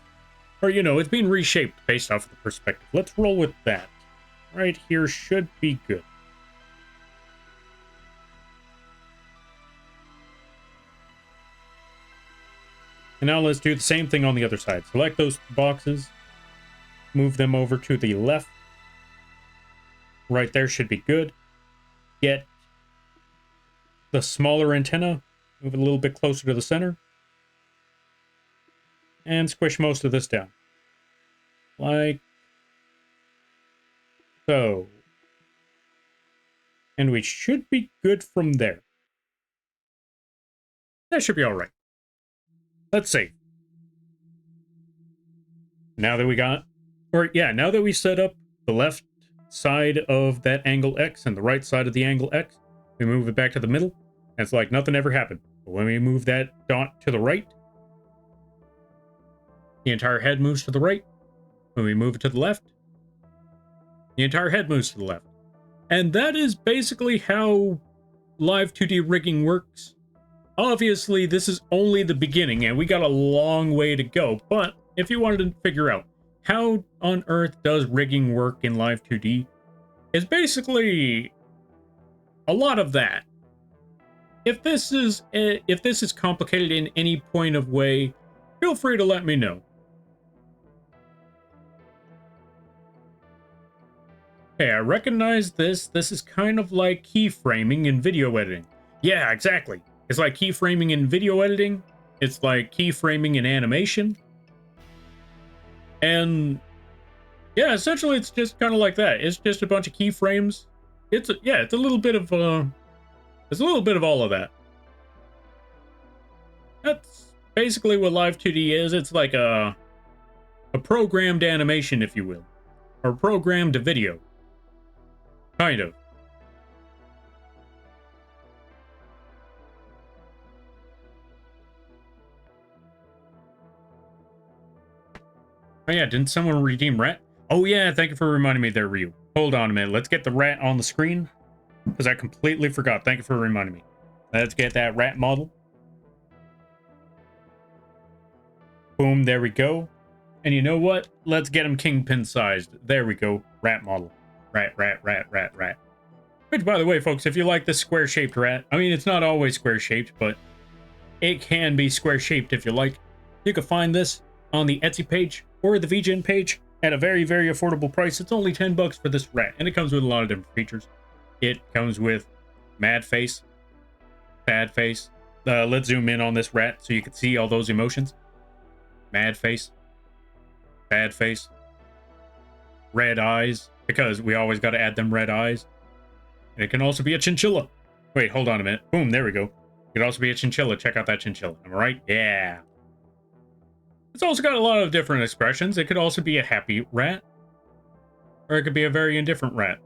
Or, you know, it's being reshaped based off of the perspective. Let's roll with that. Right here should be good. And now let's do the same thing on the other side. Select those boxes. Move them over to the left. Right there should be good. Get the smaller antenna. Move it a little bit closer to the center. And squish most of this down. Like so. And we should be good from there. That should be alright. Let's see. Now that we got... now that we set up the left side of that angle X and the right side of the angle X, we move it back to the middle. And it's like nothing ever happened. But when we move that dot to the right, the entire head moves to the right. When we move it to the left, the entire head moves to the left. And that is basically how Live2d rigging works. Obviously, this is only the beginning, and we got a long way to go. But if you wanted to figure out how on earth does rigging work in Live2d, it's basically a lot of that. If this is complicated in any point of way, feel free to let me know. Hey, I recognize this. This is kind of like keyframing in video editing. Yeah, exactly. It's like keyframing in video editing. It's like keyframing in animation. And yeah, essentially it's just kind of like that. It's just a bunch of keyframes. It's a little bit of all of that. Basically what Live2d is, it's like a programmed animation, if you will. Or programmed video. Kind of. Oh yeah, didn't someone redeem rat? Oh yeah, thank you for reminding me there, Ryu. Hold on a minute, let's get the rat on the screen. Because I completely forgot. Thank you for reminding me. Let's get that rat model. Boom, there we go. And you know what? Let's get him kingpin sized. There we go. Rat model. Rat. Which, by the way, folks, if you like this square-shaped rat, I mean, it's not always square-shaped, but it can be square-shaped if you like. You can find this on the Etsy page or the vgen page at a very, very affordable price. It's only 10 bucks for this rat, and it comes with a lot of different features. It comes with mad face, sad face. Let's zoom in on this rat so you can see all those emotions. Mad face, bad face, red eyes, because we always got to add them red eyes. And it can also be a chinchilla. Wait, hold on a minute. Boom, there we go. It could also be a chinchilla. Check out that chinchilla. Am I right? Yeah. It's also got a lot of different expressions. It could also be a happy rat. Or it could be a very indifferent rat.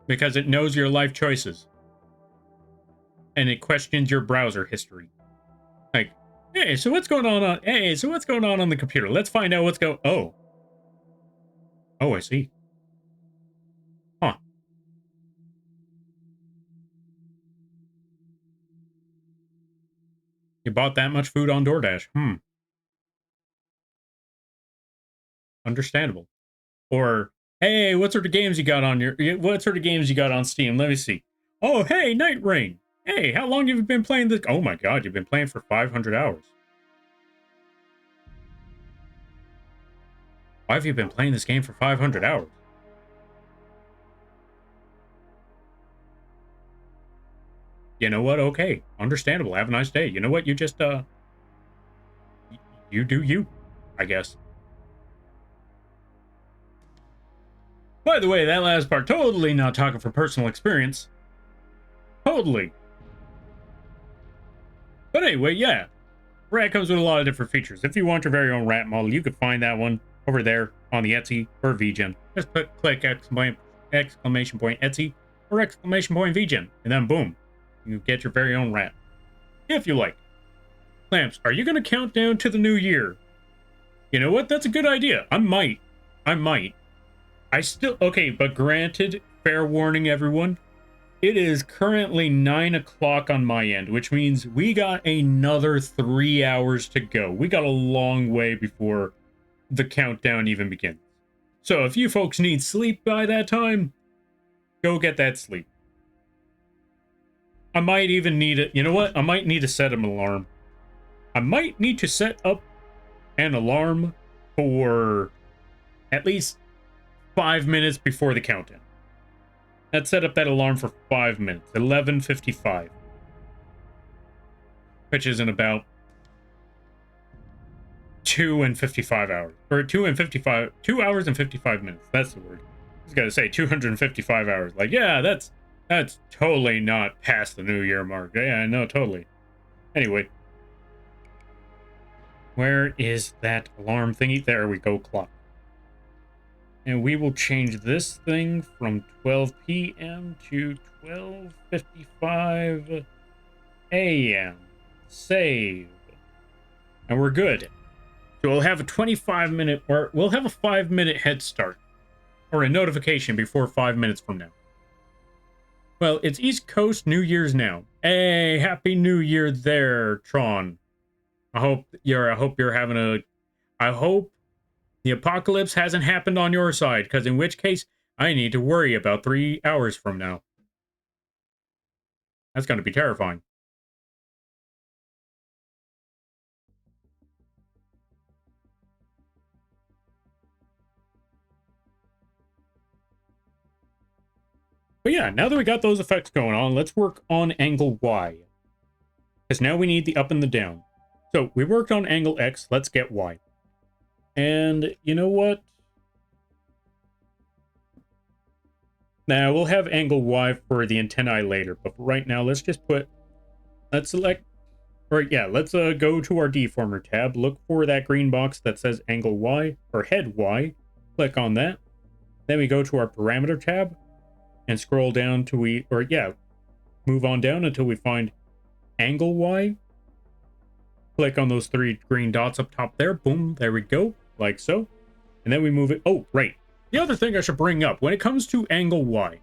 Because it knows your life choices. And it questions your browser history. Like, hey, so what's going on on the computer? Let's find out what's going. Oh, I see. Huh. You bought that much food on DoorDash. Understandable. Or, hey, what sort of games you got on Steam? Let me see. Oh, hey, Night Rain. Hey, how long have you been playing this? Oh my god, you've been playing for 500 hours. Why have you been playing this game for 500 hours? You know what? Okay. Understandable. Have a nice day. You know what? You just, you do you, I guess. By the way, that last part, totally not talking from personal experience. Totally. But anyway, yeah. Rat comes with a lot of different features. If you want your very own rat model, you could find that one over there on the Etsy or vgen. Just click exclamation point Etsy or exclamation point vgen, and then boom, you get your very own rat. If you like. Lamps, are you going to count down to the new year? You know what? That's a good idea. I might. Okay, but granted, fair warning, everyone. It is currently 9 o'clock on my end, which means we got another 3 hours to go. We got a long way before the countdown even begins. So if you folks need sleep by that time, go get that sleep. I might even need it. You know what? I might need to set an alarm. I might need to set up an alarm for at least 5 minutes before the countdown. Let's set up that alarm for 5 minutes. 11:55. Which is in about 2 and 55 hours. Or 2 hours and 55 minutes. That's the word. I was gonna say 255 hours. Like, yeah, that's totally not past the New Year mark. Yeah, no, totally. Anyway. Where is that alarm thingy? There we go, clock. And we will change this thing from 12 p.m. to 12:55 a.m. Save. And we're good. So we'll have a 25-minute, or we'll have a 5-minute head start. Or a notification before 5 minutes from now. Well, it's East Coast New Year's now. Hey, Happy New Year there, Tron. I hope you're having a... I hope the apocalypse hasn't happened on your side, because in which case, I need to worry about 3 hours from now. That's going to be terrifying. But yeah, now that we got those effects going on, let's work on angle Y. Because now we need the up and the down. So we worked on angle X, let's get Y. And you know what? Now we'll have angle Y for the antennae later, but for right now, let's just put let's select, or yeah, let's go to our deformer tab, look for that green box that says angle Y or head Y, click on that. Then we go to our parameter tab and scroll down to move on down until we find angle Y. Click on those 3 green dots up top there. Boom, there we go, like so. And then we move it. Oh, right. The other thing I should bring up, when it comes to angle Y,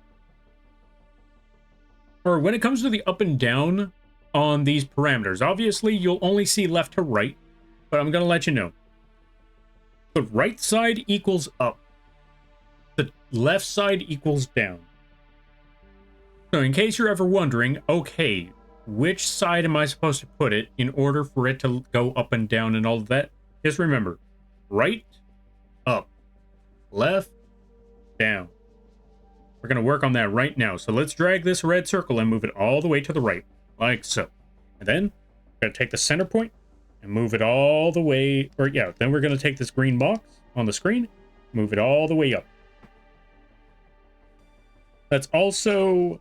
or when it comes to the up and down on these parameters, obviously you'll only see left to right, but I'm going to let you know. The right side equals up. The left side equals down. So in case you're ever wondering, okay, which side am I supposed to put it in order for it to go up and down and all of that? Just remember, right, up, left, down. We're going to work on that right now. So let's drag this red circle and move it all the way to the right, like so. And then we're going to take the center point and move it all the way, then we're going to take this green box on the screen, move it all the way up. Let's also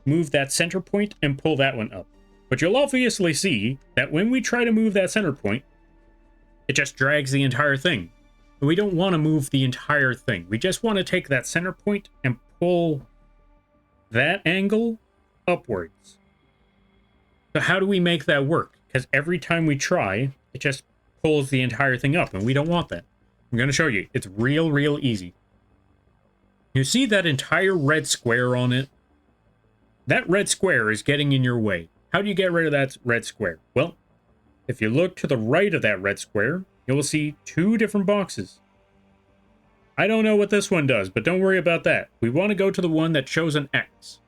move that center point and pull that one up. But you'll obviously see that when we try to move that center point, it just drags the entire thing. And we don't want to move the entire thing. We just want to take that center point and pull that angle upwards. So how do we make that work? Because every time we try, it just pulls the entire thing up, and we don't want that. I'm going to show you. It's real easy. You see that entire red square on it? That red square is getting in your way. How do you get rid of that red square? Well, if you look to the right of that red square, you will see 2 different boxes. I don't know what this one does, but don't worry about that. We want to go to the one that shows an X.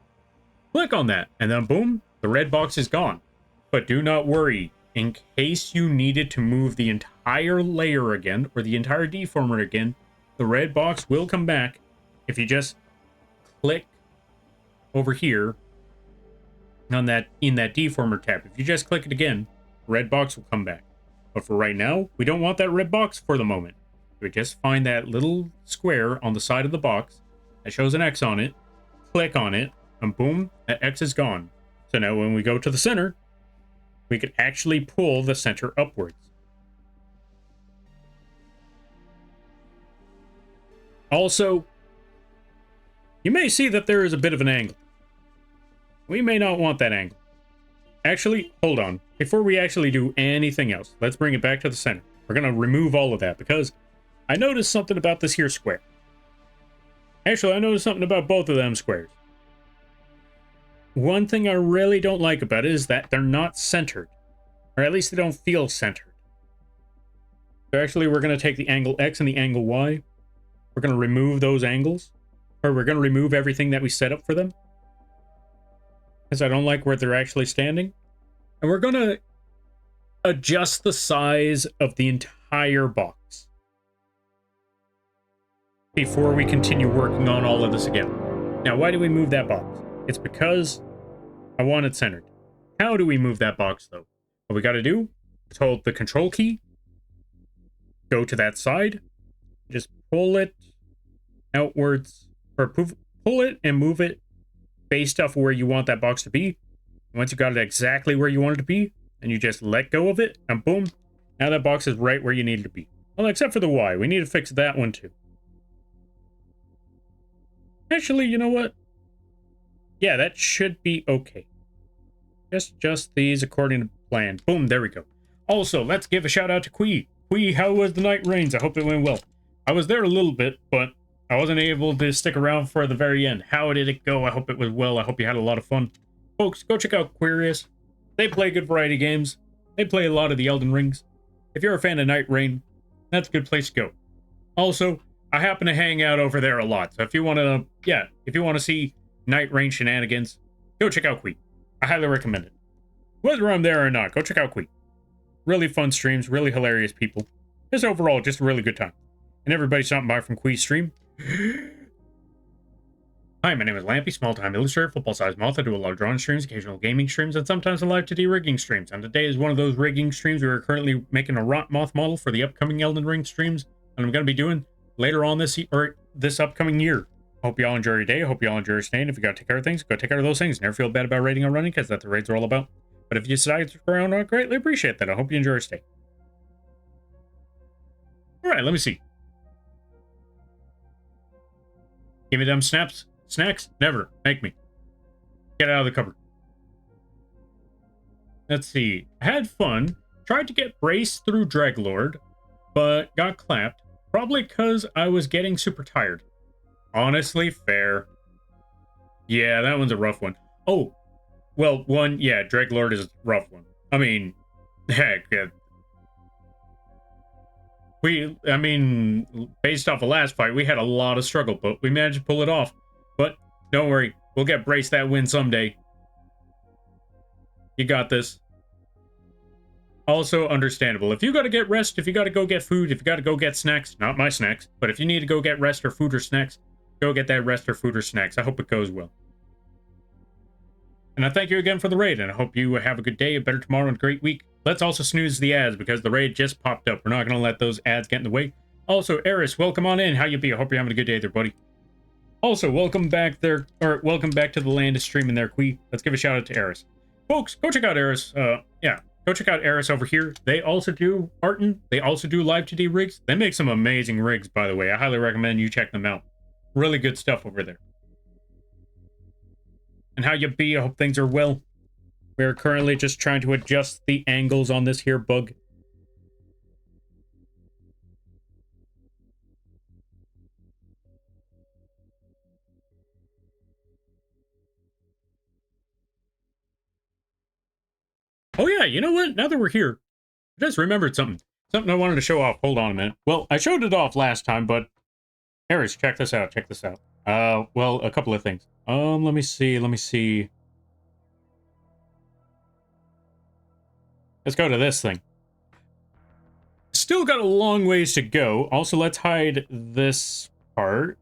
Click on that, and then boom, the red box is gone. But do not worry. In case you needed to move the entire layer again, or the entire deformer again, the red box will come back if you just click over here on that in that deformer tab. If you just click it again, red box will come back. But for right now, we don't want that red box for the moment. We just find that little square on the side of the box that shows an X on it, click on it, and boom, that X is gone. So now when we go to the center, we can actually pull the center upwards. Also, you may see that there is a bit of an angle. We may not want that angle. Actually, hold on. Before we actually do anything else, let's bring it back to the center. We're going to remove all of that because I noticed something about this here square. Actually, I noticed something about both of them squares. One thing I really don't like about it is that they're not centered. Or at least they don't feel centered. So actually, we're going to take the angle X and the angle Y. We're going to remove those angles. Or we're going to remove everything that we set up for them. Because I don't like where they're actually standing. And we're going to adjust the size of the entire box before we continue working on all of this again. Now, why do we move that box? It's because I want it centered. How do we move that box, though? What we got to do is hold the control key, go to that side, just pull it outwards, or pull it and move it based off where you want that box to be. Once you got it exactly where you want it to be, and you just let go of it, and boom, now that box is right where you need it to be. Well, except for the Y. We need to fix that one too. Actually, you know what? Yeah, that should be okay. Just these according to plan. Boom, there we go. Also, let's give a shout out to Quee. Quee, how was the night rains? I hope it went well. I was there a little bit, but I wasn't able to stick around for the very end. How did it go? I hope it was well. I hope you had a lot of fun. Folks, go check out Querious. They play good variety games. They play a lot of the Elden Rings. If you're a fan of Night Rain, that's a good place to go. Also, I happen to hang out over there a lot. So if you want to see Night Rain shenanigans, go check out Quee. I highly recommend it. Whether I'm there or not, go check out Quee. Really fun streams, really hilarious people. Just overall, just a really good time. And everybody stopping by from Quee's stream. Hi, my name is Lampy, small-time illustrator, football-sized moth. I do a lot of drawing streams, occasional gaming streams, and sometimes a Live2d rigging streams. And today is one of those rigging streams. We are currently making a rot moth model for the upcoming Elden Ring streams, and I'm going to be doing later on this upcoming year. Hope you all enjoy your day. Hope you all enjoy your stay. And if you got to take care of things, go take care of those things. Never feel bad about raiding or running, because that's what raids are all about. But if you decide to stick around, I greatly appreciate that. I hope you enjoy your stay. All right, let me see. Give me them snaps. Snacks? Never. Make me. Get out of the cupboard. Let's see. I had fun. Tried to get braced through Dreglord, but got clapped. Probably because I was getting super tired. Honestly, fair. Yeah, that one's a rough one. Oh, well, yeah, Dreglord is a rough one. I mean, heck, based off the last fight, we had a lot of struggle, but we managed to pull it off. But don't worry, we'll get braced that win someday. You got this. Also understandable. If you gotta get rest, if you gotta go get food, if you gotta go get snacks, not my snacks, but if you need to go get rest or food or snacks, go get that rest or food or snacks. I hope it goes well. And I thank you again for the raid, and I hope you have a good day, a better tomorrow, and a great week. Let's also snooze the ads, because the raid just popped up. We're not going to let those ads get in the way. Also, Eris, welcome on in. How you be? I hope you're having a good day there, buddy. Also, welcome back there, or welcome back to the land of streaming there, Quee. Let's give a shout out to Eris. Folks, go check out Eris. Go check out Eris over here. They also do Arton. They also do Live2d rigs. They make some amazing rigs, by the way. I highly recommend you check them out. Really good stuff over there. And how you be? I hope things are well. We're currently just trying to adjust the angles on this here bug. Oh yeah, you know what? Now that we're here, I just remembered something. Something I wanted to show off. Hold on a minute. Well, I showed it off last time, but... Harris, check this out. Check this out. Well, a couple of things. Let me see. Let's go to this thing. Still got a long ways to go. Also, let's hide this part.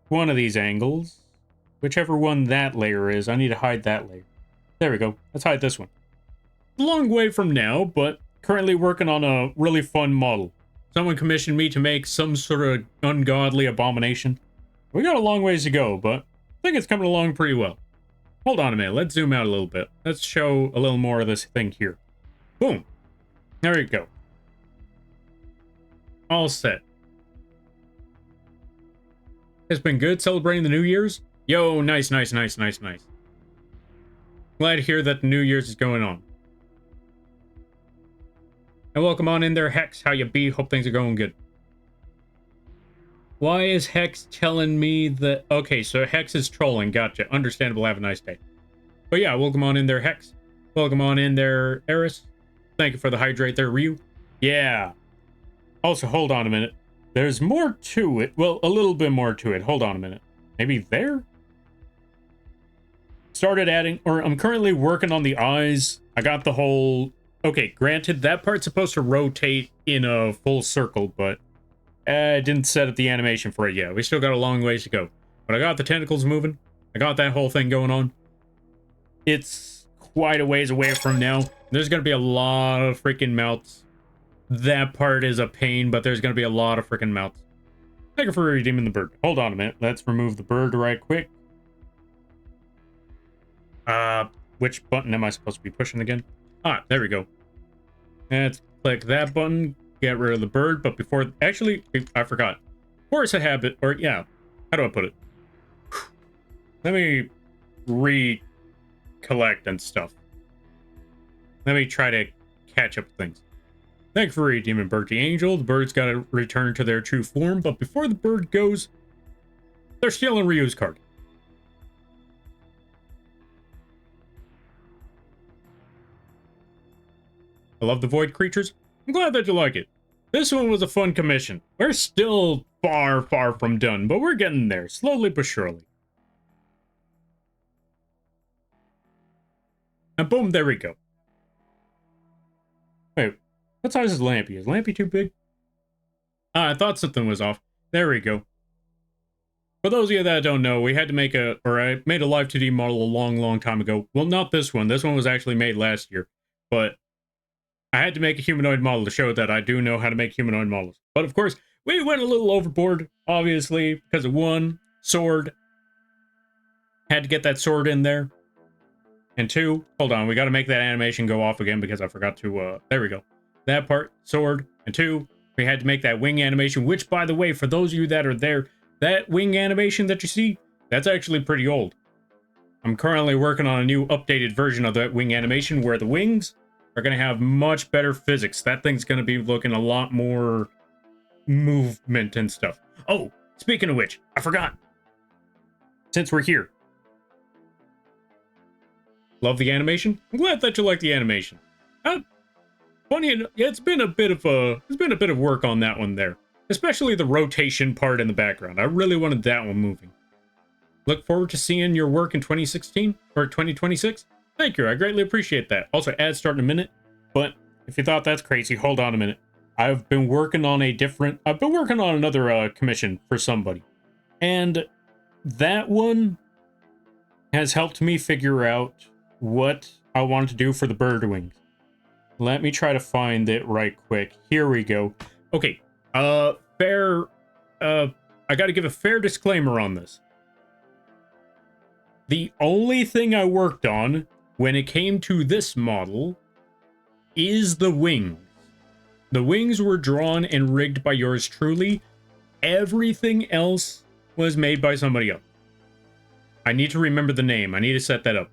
One of these angles. Whichever one that layer is, I need to hide that layer. There we go. Let's hide this one. A long way from now, but currently working on a really fun model. Someone commissioned me to make some sort of ungodly abomination. We got a long ways to go, but I think it's coming along pretty well. Hold on a minute. Let's zoom out a little bit. Let's show a little more of this thing here. Boom. There we go. All set. It's been good celebrating the New Year's. Yo, nice. Glad to hear that the New Year's is going on. And welcome on in there, Hex. How you be? Hope things are going good. Why is Hex telling me that... Okay, so Hex is trolling. Gotcha. Understandable. Have a nice day. But yeah, welcome on in there, Hex. Welcome on in there, Eris. Thank you for the hydrate there, Ryu. Yeah. Also, hold on a minute. There's more to it. Well, a little bit more to it. Hold on a minute. Maybe there? Started adding... Or I'm currently working on the eyes. I got the whole... Okay, granted, that part's supposed to rotate in a full circle, but I didn't set up the animation for it yet. We still got a long ways to go. But I got the tentacles moving. I got that whole thing going on. It's quite a ways away from now. There's going to be a lot of freaking mouths. That part is a pain, but there's going to be a lot of freaking mouths. Thank you for redeeming the bird. Hold on a minute. Let's remove the bird right quick. Which button am I supposed to be pushing again? Ah, there we go. Let's click that button, get rid of the bird, but before... Actually, I forgot. Force a habit, or yeah, how do I put it? Let me recollect and stuff. Let me try to catch up with things. Thank you for redeeming Bertie Angel. The bird's got to return to their true form, but before the bird goes, they're stealing Ryu's card. I love the void creatures. I'm glad that you like it. This one was a fun commission. We're still far from done, but we're getting there, slowly but surely. And boom, there we go. Wait, what size is Lampy? Is Lampy too big? Ah, I thought something was off. There we go. For those of you that don't know, we had to make I made a Live2d model a long time ago. Well, not this one. This one was actually made last year, but I had to make a humanoid model to show that I do know how to make humanoid models. But of course, We went a little overboard, obviously, because of one, sword. Had to get that sword in there. And two, hold on, we got to make that animation go off again because I forgot to, there we go. That part, sword. And two, we had to make that wing animation, which, by the way, for those of you that are there, that wing animation that you see, that's actually pretty old. I'm currently working on a new updated version of that wing animation where the wings are going to have much better physics. That thing's going to be looking a lot more movement and stuff. Oh, speaking of which, I forgot. Since we're here. Love the animation? I'm glad that you like the animation. Funny enough, yeah, it's been a bit of work on that one there. Especially the rotation part in the background. I really wanted that one moving. Look forward to seeing your work in 2016 or 2026. Thank you, I greatly appreciate that. Also, ads start in a minute, but if you thought that's crazy, hold on a minute. I've been working on another commission for somebody. And that one has helped me figure out what I wanted to do for the bird wings. Let me try to find it right quick. Here we go. Okay, I gotta give a fair disclaimer on this. The only thing I worked on when it came to this model is the wings. The wings were drawn and rigged by yours truly. Everything else was made by somebody else. I need to remember the name. I need to set that up.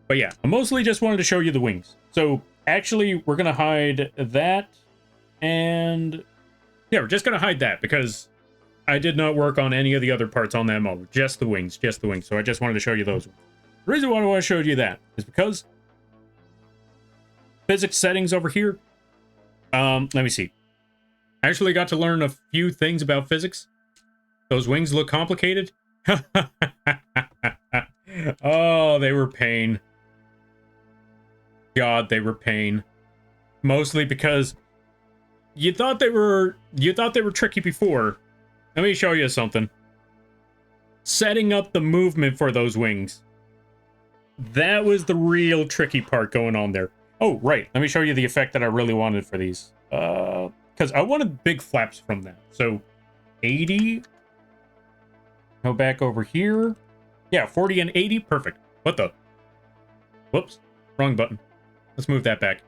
But yeah, I mostly just wanted to show you the wings. So actually, we're going to hide that. And yeah, we're just going to hide that because I did not work on any of the other parts on that model. Just the wings, just the wings. So I just wanted to show you those. The reason why I want to show you that is because physics settings over here. Let me see. I actually got to learn a few things about physics. Those wings look complicated. Oh, they were pain. God, they were pain. Mostly because you thought they were tricky before. Let me show you something. Setting up the movement for those wings. That was the real tricky part going on there. Oh, right. Let me show you the effect that I really wanted for these. Because I wanted big flaps from that. So, 80. Go back over here. Yeah, 40 and 80. Perfect. What the? Whoops. Wrong button. Let's move that back.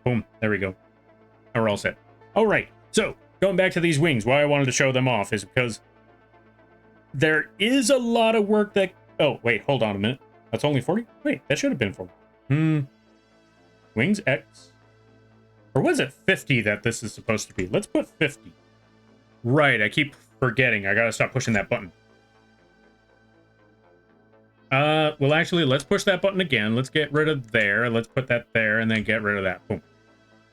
Boom. There we go. Now we're all set. All right. So, going back to these wings, why I wanted to show them off is because there is a lot of work that... Oh, wait. Hold on a minute. That's only 40? Wait, that should have been 40. Wings X. Or was it 50 that this is supposed to be? Let's put 50. Right, I keep forgetting. I gotta stop pushing that button. Well, actually, let's push that button again. Let's get rid of there. Let's put that there and then get rid of that. Boom.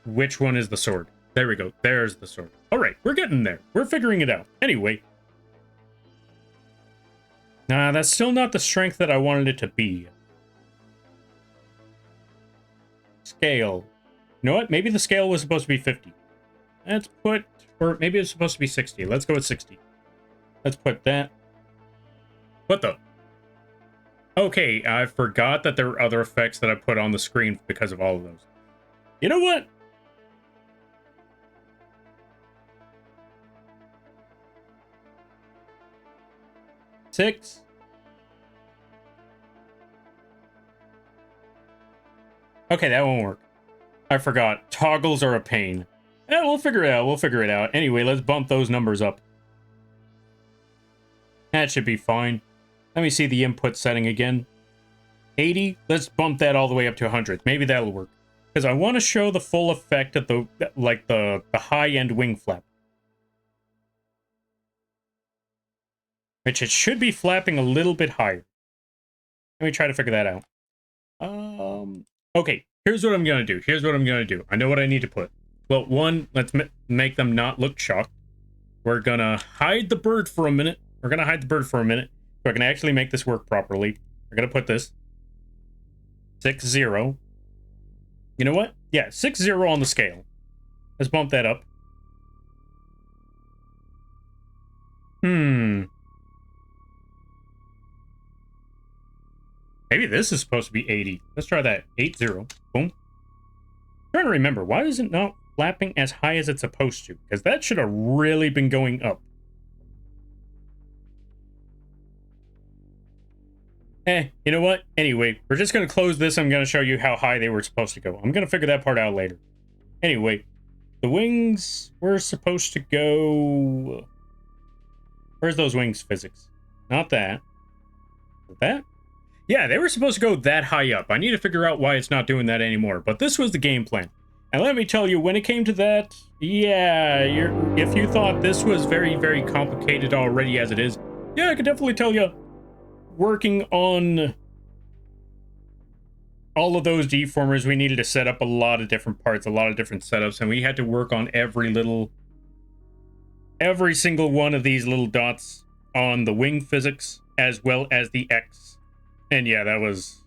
Which one is the sword? There we go. There's the sword. All right, we're getting there. We're figuring it out. Anyway. Nah, that's still not the strength that I wanted it to be. Scale. You know what? Maybe the scale was supposed to be 50. Let's put... Or maybe it's supposed to be 60. Let's go with 60. Let's put that. What the? Okay, I forgot that there were other effects that I put on the screen because of all of those. You know what? Six. Okay, that won't work. I forgot. Toggles are a pain. Yeah, we'll figure it out. We'll figure it out. Anyway, let's bump those numbers up. That should be fine. Let me see the input setting again. 80. Let's bump that all the way up to 100. Maybe that'll work. Because I want to show the full effect of the high-end wing flap. Which it should be flapping a little bit higher. Let me try to figure that out. Okay, here's what I'm going to do. Here's what I'm going to do. I know what I need to put. Well, one, let's make them not look shocked. We're going to hide the bird for a minute. We're going to hide the bird for a minute so I can actually make this work properly. We're going to put this 6-0. You know what? Yeah, 6-0 on the scale. Let's bump that up. Maybe this is supposed to be 80. Let's try that. 80. Boom. I'm trying to remember. Why is it not flapping as high as it's supposed to, because that should have really been going up. You know what? Anyway, we're just going to close this. I'm going to show you how high they were supposed to go. I'm going to figure that part out later. Anyway, the wings were supposed to go... Where's those wings physics? Not that. That? Yeah, they were supposed to go that high up. I need to figure out why it's not doing that anymore. But this was the game plan. And let me tell you, when it came to that, yeah, if you thought this was very, very complicated already as it is, yeah, I could definitely tell you, working on all of those deformers, we needed to set up a lot of different parts, a lot of different setups, and we had to work on every single one of these little dots on the wing physics, as well as the X. And yeah, that was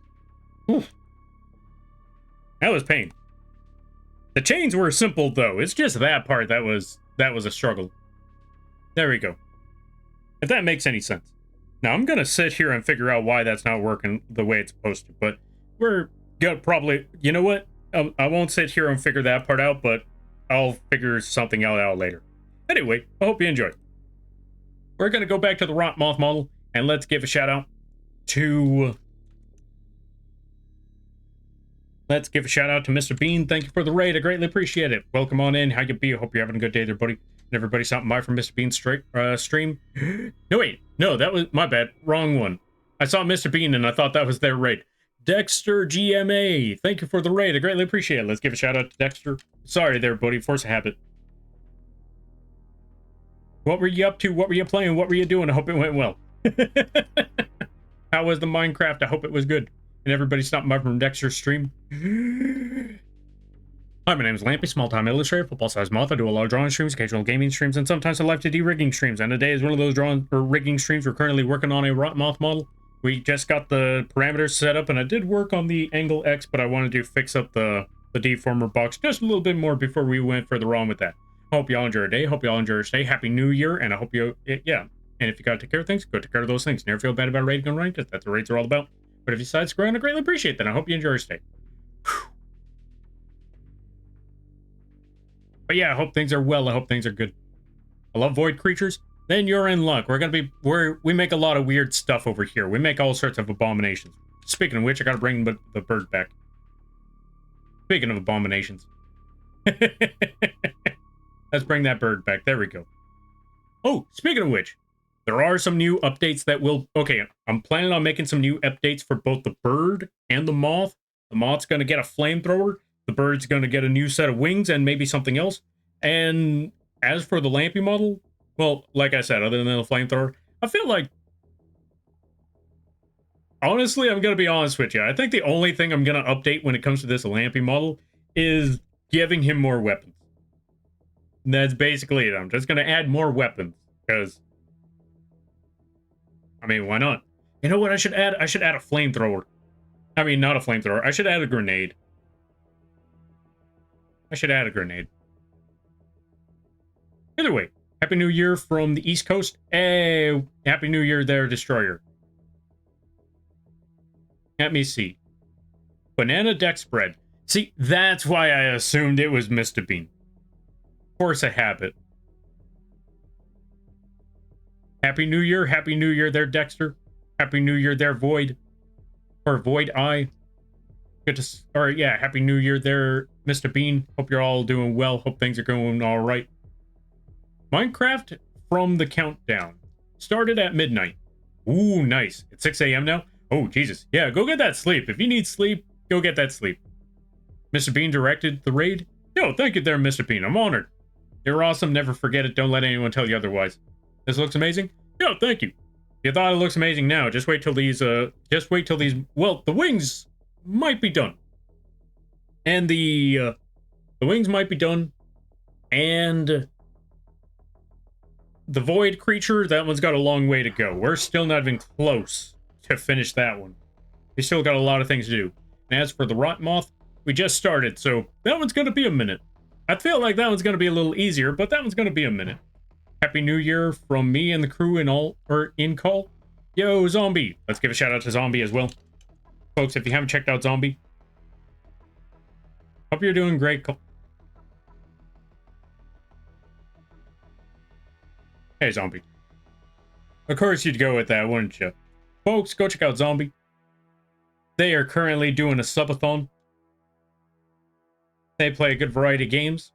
pain. The chains were simple though. It's just that part that was a struggle. There we go. If that makes any sense. Now I'm gonna sit here and figure out why that's not working the way it's supposed to, but we're gonna probably, you know what? I won't sit here and figure that part out, but I'll figure something out later. Anyway, I hope you enjoy. We're gonna go back to the Rot Moth model, and let's give a shout out to Mr. Bean. Thank you for the raid. I greatly appreciate it. Welcome on in. How you be? I hope you're having a good day there, buddy. And everybody stopping by from Mr. Bean's stream. No, wait. No, that was my bad. Wrong one. I saw Mr. Bean and I thought that was their raid. Dexter GMA. Thank you for the raid. I greatly appreciate it. Let's give a shout out to Dexter. Sorry there, buddy. Force a habit. What were you up to? What were you playing? What were you doing? I hope it went well. How was the Minecraft? I hope it was good. And everybody stopping by from Dexter's stream. Hi, my name is Lampy, small-time illustrator, football-sized moth. I do a lot of drawing streams, occasional gaming streams, and sometimes a Live2d rigging streams. And today is one of those drawing or rigging streams. We're currently working on a Rot Moth model. We just got the parameters set up, and I did work on the angle X, but I wanted to fix up the deformer box just a little bit more before we went further on with that. Hope y'all enjoy your day. Hope y'all enjoy your stay. Happy New Year, and I hope you, yeah. And if you gotta take care of things, go take care of those things. Never feel bad about raiding and running, because that's what raids are all about. But if you decide to screw around, I greatly appreciate that. I hope you enjoy your stay. Whew. But yeah, I hope things are well. I hope things are good. I love void creatures. Then you're in luck. We make a lot of weird stuff over here. We make all sorts of abominations. Speaking of which, I gotta bring the bird back. Speaking of abominations. Let's bring that bird back. There we go. Oh, speaking of which, there are some new updates that will... Okay, I'm planning on making some new updates for both the bird and the moth. The moth's going to get a flamethrower. The bird's going to get a new set of wings and maybe something else. And as for the Lampy model, well, like I said, other than the flamethrower, I feel like... Honestly, I'm going to be honest with you. I think the only thing I'm going to update when it comes to this Lampy model is giving him more weapons. And that's basically it. I'm just going to add more weapons because... I mean, why not? You know what I should add? I should add a flamethrower. I mean, not a flamethrower. I should add a grenade. Either way, Happy New Year from the East Coast. Hey, Happy New Year there, Destroyer. Let me see. Banana deck spread. See, that's why I assumed it was Mr. Bean. Force a habit. Happy New Year there, Dexter. Happy New Year there, Void. Or Void Eye. Good to... Or, yeah, Happy New Year there, Mr. Bean. Hope you're all doing well. Hope things are going all right. Minecraft from the countdown. Started at midnight. Ooh, nice. It's 6 a.m. now? Oh, Jesus. Yeah, go get that sleep. If you need sleep, go get that sleep. Mr. Bean directed the raid. Yo, thank you there, Mr. Bean. I'm honored. You're awesome. Never forget it. Don't let anyone tell you otherwise. This looks amazing? Yo, thank you. If you thought it looks amazing now, just wait till these, well, the wings might be done. And the wings might be done. And the void creature, that one's got a long way to go. We're still not even close to finish that one. We still got a lot of things to do. And as for the Rot Moth, we just started, so that one's going to be a minute. I feel like that one's going to be a little easier, but that one's going to be a minute. Happy New Year from me and the crew in call. Yo, Zombie. Let's give a shout out to Zombie as well. Folks, if you haven't checked out Zombie, hope you're doing great. Hey, Zombie. Of course you'd go with that, wouldn't you? Folks, go check out Zombie. They are currently doing a subathon. They play a good variety of games.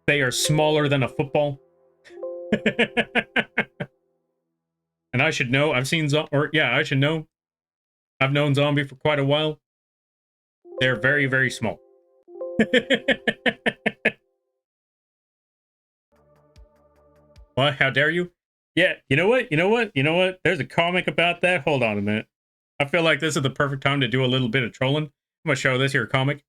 They are smaller than a football. And I should know, I should know. I've known Zombie for quite a while. They're very, very small. What? How dare you? Yeah, you know what? There's a comic about that. Hold on a minute. I feel like this is the perfect time to do a little bit of trolling. I'm gonna show this here comic.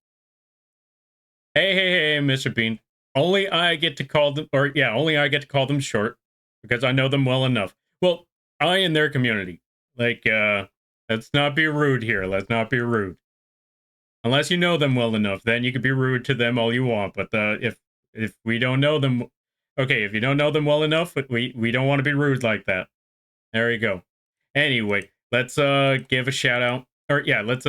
Hey, Mr. Bean. Only I get to call them, only I get to call them short because I know them well enough. Well, I in their community. Like, let's not be rude here. Let's not be rude. Unless you know them well enough, then you can be rude to them all you want. But if we don't know them, okay, if you don't know them well enough, but we don't want to be rude like that. There you go. Anyway, let's give a shout out. Or yeah, let's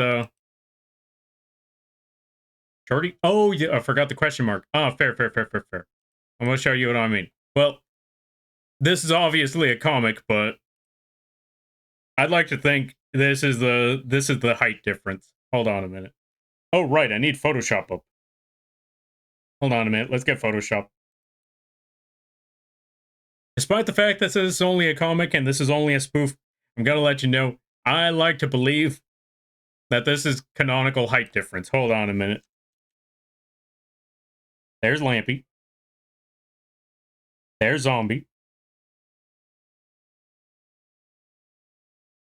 Shorty? Oh, yeah, I forgot the question mark. Oh, fair. I'm gonna show you what I mean. Well, this is obviously a comic, but I'd like to think this is the height difference. Hold on a minute. Oh, right, I need Photoshop up. Hold on a minute, let's get Photoshop. Despite the fact that this is only a comic and this is only a spoof, I'm gonna let you know, I like to believe that this is canonical height difference. Hold on a minute. There's Lampy. There's Zombie.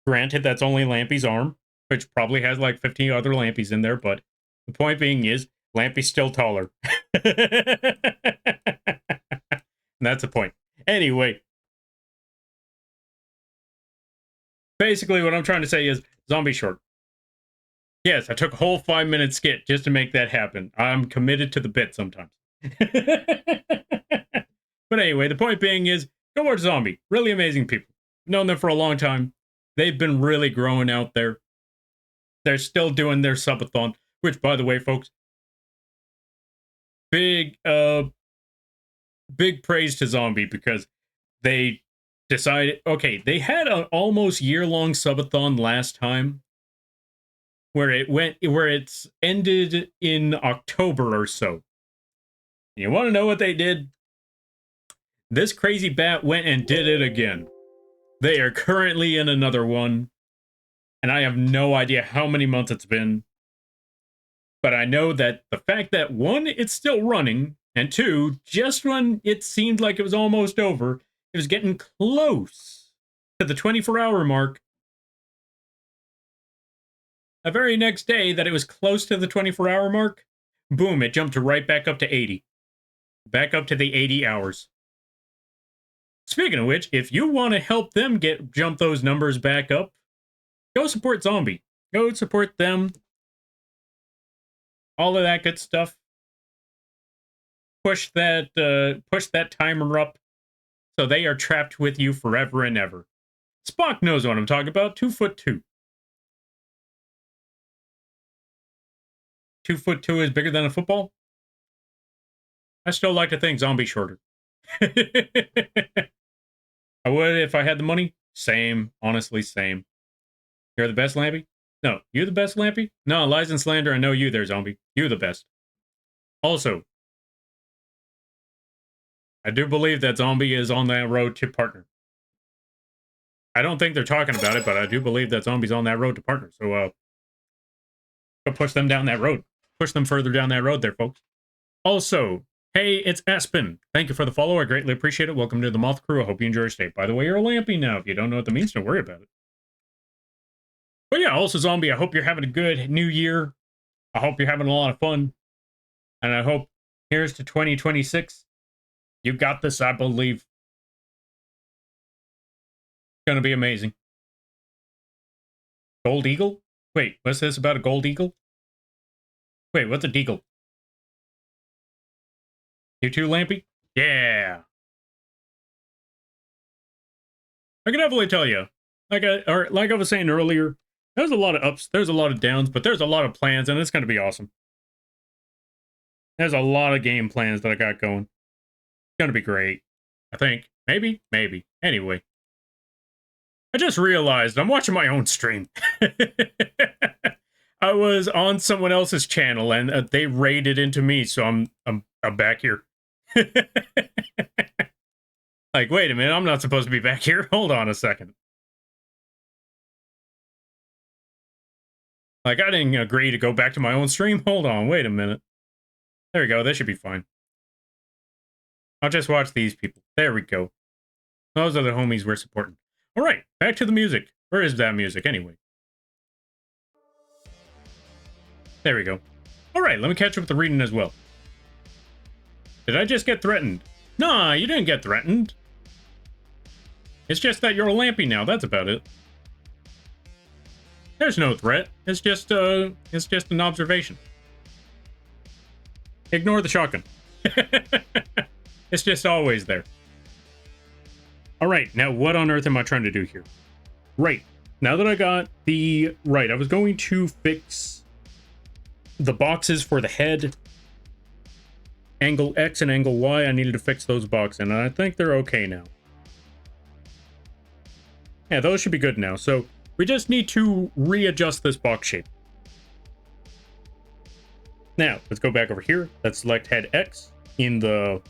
Granted, that's only Lampy's arm, which probably has like 15 other Lampies in there, but the point being is, Lampy's still taller. That's the point. Anyway, basically what I'm trying to say is, Zombie short. Yes, I took a whole 5-minute skit just to make that happen. I'm committed to the bit sometimes. But anyway, the point being is, go watch Zombie. Really amazing people. Known them for a long time. They've been really growing out there. They're still doing their subathon, which, by the way, folks, big praise to Zombie because they decided, okay, they had an almost year-long subathon last time where it's ended in October or so. You want to know what they did? This crazy bat went and did it again. They are currently in another one, and I have no idea how many months it's been. But I know that the fact that, one, it's still running, and two, just when it seemed like it was almost over, it was getting close to the 24-hour mark. The very next day that it was close to the 24-hour mark, boom, it jumped right back up to 80. Back up to the 80 hours. Speaking of which, if you want to help them jump those numbers back up, go support Zombie. Go support them. All of that good stuff. Push that timer up so they are trapped with you forever and ever. Spock knows what I'm talking about. 2'2". 2'2" is bigger than a football? I still like to think Zombie shorter. I would if I had the money. Same. Honestly, same. You're the best, Lampy? No, you're the best, Lampy? No, lies and slander, I know you there, Zombie. You're the best. Also, I do believe that Zombie is on that road to partner. I don't think they're talking about it, but I do believe that Zombie's on that road to partner. So, go push them down that road. Push them further down that road there, folks. Also, hey, it's Aspen. Thank you for the follow. I greatly appreciate it. Welcome to the Moth Crew. I hope you enjoy your stay. By the way, you're a Lampy now. If you don't know what that means, don't worry about it. But yeah, also, Zombie, I hope you're having a good new year. I hope you're having a lot of fun. And I hope here's to 2026. You got this, I believe. It's going to be amazing. Gold Eagle? Wait, what's this about a gold eagle? Wait, what's a deagle? You too, Lampy? Yeah. I can definitely tell you. Like I was saying earlier, there's a lot of ups, there's a lot of downs, but there's a lot of plans, and it's going to be awesome. There's a lot of game plans that I got going. It's going to be great. I think. Maybe? Maybe. Anyway. I just realized I'm watching my own stream. I was on someone else's channel and they raided into me, so I'm back here. Like, wait a minute, I'm not supposed to be back here. Hold on a second. Like, I didn't agree to go back to my own stream. Hold on, wait a minute. There we go, that should be fine. I'll just watch these people. There we go. Those are the homies we're supporting. All right, back to the music. Where is that music anyway? There we go. All right, let me catch up with the reading as well. Did I just get threatened? Nah, you didn't get threatened. It's just that you're a lampy now, that's about it. There's no threat. It's just an observation. Ignore the shotgun. It's just always there. All right, now what on earth am I trying to do here? Right, now that I got the... Right, I was going to fix the boxes for the head. Angle X and angle Y, I needed to fix those boxes, and I think they're okay now. Yeah, those should be good now, so we just need to readjust this box shape. Now, let's go back over here. Let's select head X in the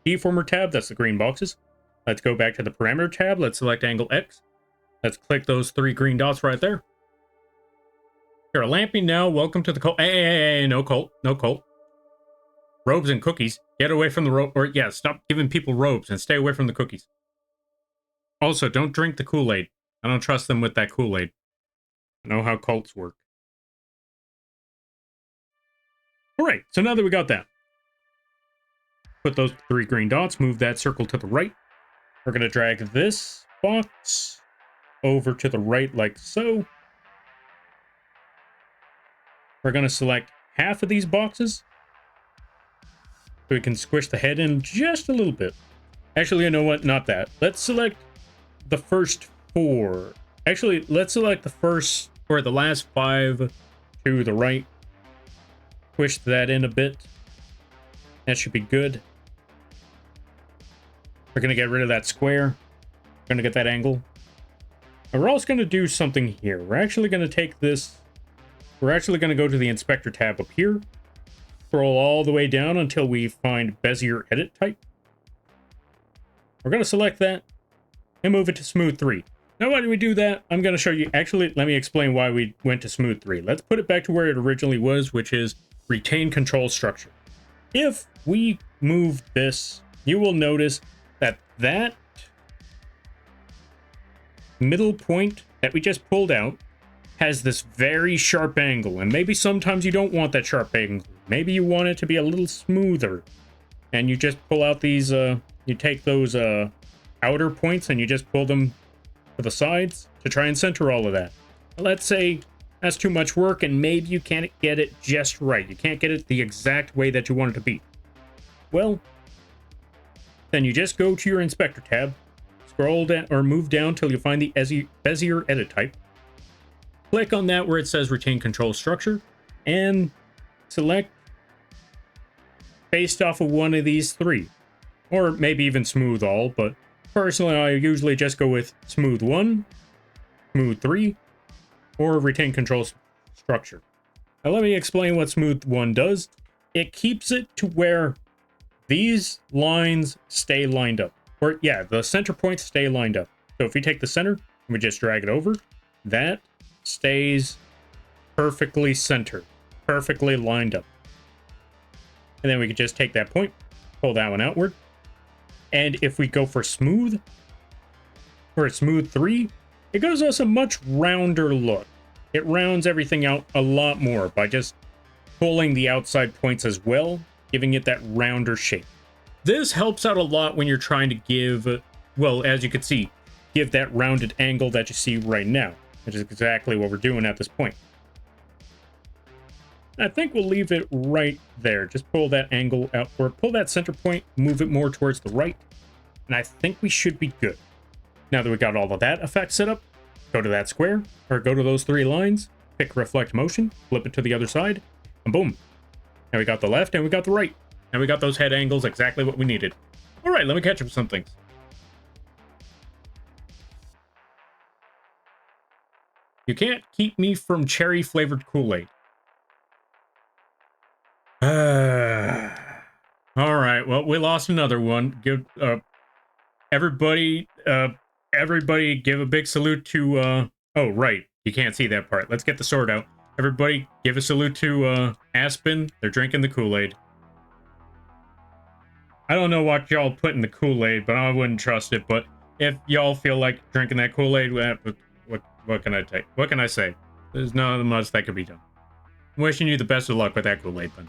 deformer tab, that's the green boxes. Let's go back to the parameter tab. Let's select angle X. Let's click those 3 green dots right there. You're a lampy now. Welcome to the cult. Hey, no cult. No cult. Robes and cookies. Get away from the robe. Or, yeah, stop giving people robes and stay away from the cookies. Also, don't drink the Kool-Aid. I don't trust them with that Kool-Aid. I know how cults work. All right, so now that we got that, put those 3 green dots, move that circle to the right. We're going to drag this box over to the right like so. We're going to select half of these boxes so we can squish the head in just a little bit. Actually, you know what? Not that. Let's select the first 4. Actually, let's select the first or the last 5 to the right. Squish that in a bit. That should be good. We're going to get rid of that square. We're going to get that angle. And we're also going to do something here. We're actually going to take this. We're actually going to go to the inspector tab up here. Scroll all the way down until we find Bezier edit type. We're going to select that and move it to smooth 3. Now, why do we do that? I'm going to show you. Actually, let me explain why we went to smooth 3. Let's put it back to where it originally was, which is retain control structure. If we move this, you will notice that middle point that we just pulled out has this very sharp angle, and maybe sometimes you don't want that sharp angle. Maybe you want it to be a little smoother, and you just pull out these you take those outer points and you just pull them to the sides to try and center all of that. Let's say that's too much work and maybe you can't get it just right. You can't get it the exact way that you want it to be. Well, then you just go to your inspector tab, scroll down or move down till you find the Bezier edit type. Click on that where it says retain control structure and select based off of one of these 3, or maybe even smooth all, but personally I usually just go with smooth 1, smooth 3, or retain control structure. Now let me explain what smooth 1 does. It keeps it to where these lines stay lined up. Or yeah, the center points stay lined up. So if we take the center and we just drag it over, that stays perfectly centered, perfectly lined up. And then we could just take that point, pull that one outward. And if we go for smooth, or smooth 3, it gives us a much rounder look. It rounds everything out a lot more by just pulling the outside points as well, giving it that rounder shape. This helps out a lot when you're trying to give, well, as you can see, give that rounded angle that you see right now, which is exactly what we're doing at this point. I think we'll leave it right there. Just pull that angle out, or pull that center point, move it more towards the right, and I think we should be good. Now that we got all of that effect set up, go to that square, or go to those 3 lines, pick reflect motion, flip it to the other side, and boom. Now we got the left and we got the right. And we got those head angles exactly what we needed. All right, let me catch up with some things. You can't keep me from cherry-flavored Kool-Aid. All right, well, we lost another one. Give everybody give a big salute to oh right, you can't see that part. Let's get the sword out. Everybody give a salute to Aspen. They're drinking the Kool-Aid. I don't know what y'all put in the Kool-Aid, but I wouldn't trust it. But if y'all feel like drinking that Kool-Aid, what can I take? What can I say? There's not much that could be done. I'm wishing you the best of luck with that Kool-Aid, then.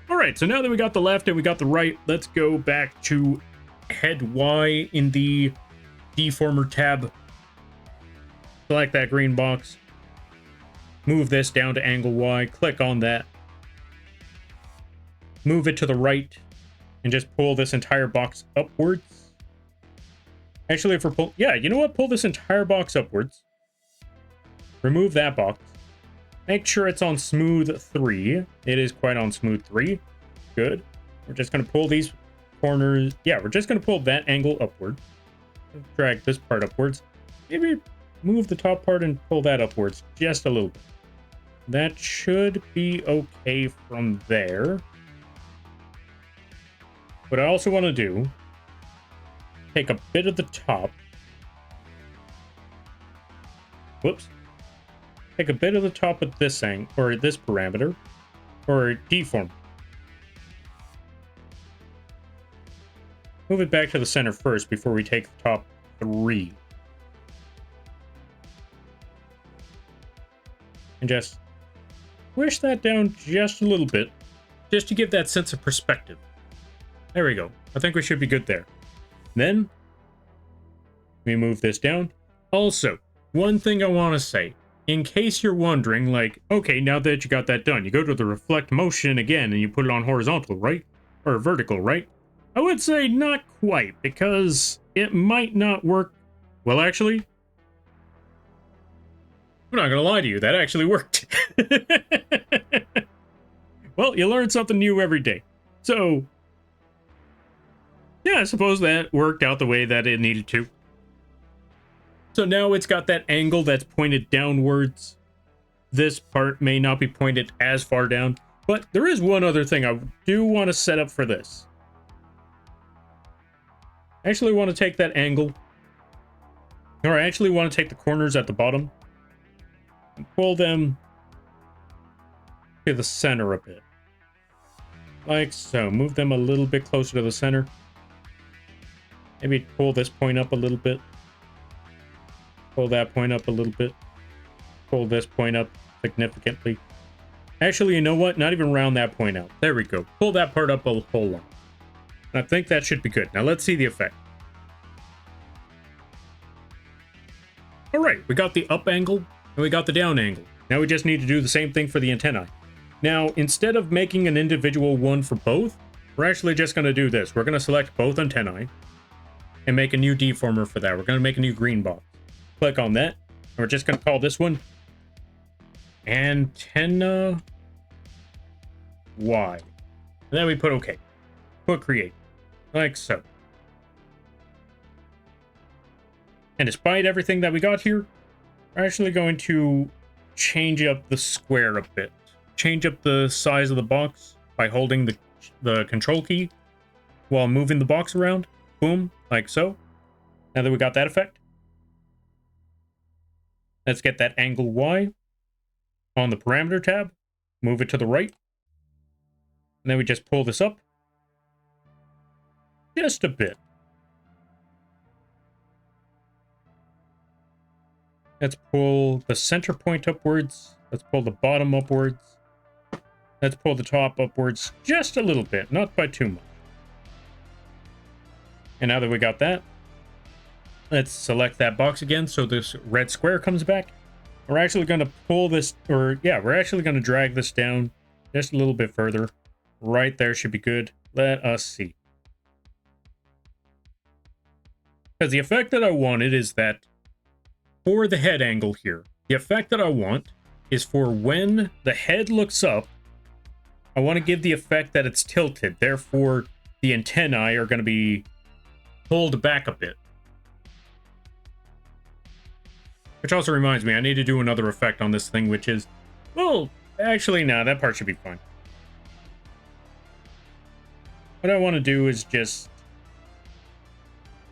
All right, so now that we got the left and we got the right, let's go back to head Y in the deformer tab. Select that green box. Move this down to angle Y. Click on that. Move it to the right and just pull this entire box upwards. Actually, if we're pull, yeah, you know what? Pull this entire box upwards. Remove that box. Make sure it's on smooth 3. It is quite on smooth 3. Good. We're just going to pull these corners. Yeah, we're just going to pull that angle upward. Drag this part upwards. Maybe move the top part and pull that upwards just a little bit. That should be okay from there. What I also want to do, take a bit of the top. Whoops. Take a bit of the top of this angle, or this parameter, or deform. Move it back to the center first before we take the top 3. And just squish that down just a little bit, just to give that sense of perspective. There we go. I think we should be good there. Then, we move this down. Also, one thing I want to say, in case you're wondering, like, okay, now that you got that done, you go to the reflect motion again and you put it on horizontal, right? Or vertical, right? I would say not quite, because it might not work. Well, actually, I'm not going to lie to you, that actually worked. Well, you learn something new every day. So, yeah, I suppose that worked out the way that it needed to. So now it's got that angle that's pointed downwards. This part may not be pointed as far down, but there is one other thing I do want to set up for this. I actually want to take that angle, or I actually want to take the corners at the bottom and pull them to the center a bit. Like so. Move them a little bit closer to the center. Maybe pull this point up a little bit. Pull that point up a little bit. Pull this point up significantly. Actually, you know what? Not even round that point out. There we go. Pull that part up a whole lot. And I think that should be good. Now let's see the effect. All right, we got the up angle and we got the down angle. Now we just need to do the same thing for the antennae. Now, instead of making an individual one for both, we're actually just going to do this. We're going to select both antennae and make a new deformer for that. We're going to make a new green box. Click on that. And we're just going to call this one Antenna Y. And then we put OK. Put create. Like so. And despite everything that we got here, we're actually going to change up the square a bit. Change up the size of the box by holding the control key while moving the box around. Boom, like so. Now that we got that effect, let's get that angle Y on the parameter tab, move it to the right, and then we just pull this up just a bit. Let's pull the center point upwards. Let's pull the bottom upwards. Let's pull the top upwards just a little bit, not by too much. And now that we got that, let's select that box again so this red square comes back. We're actually going to pull this, or yeah, we're actually going to drag this down just a little bit further. Right there should be good. Let us see. Because the effect that I wanted is that for the head angle here, the effect that I want is for when the head looks up, I want to give the effect that it's tilted. Therefore, the antennae are going to be pulled back a bit. Which also reminds me, I need to do another effect on this thing, which is, well, actually, nah, that part should be fine. What I want to do is just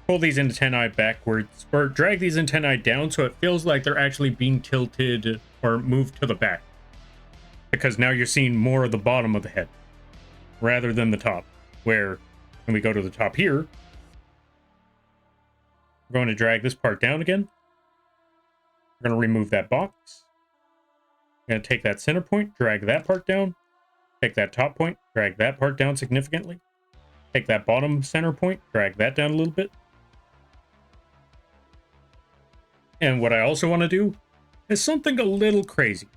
pull these antennae backwards, or drag these antennae down so it feels like they're actually being tilted or moved to the back. Because now you're seeing more of the bottom of the head, rather than the top, where when we go to the top here, we're going to drag this part down again. We're going to remove that box. We're going to take that center point, drag that part down. Take that top point, drag that part down significantly. Take that bottom center point, drag that down a little bit. And what I also want to do is something a little crazy.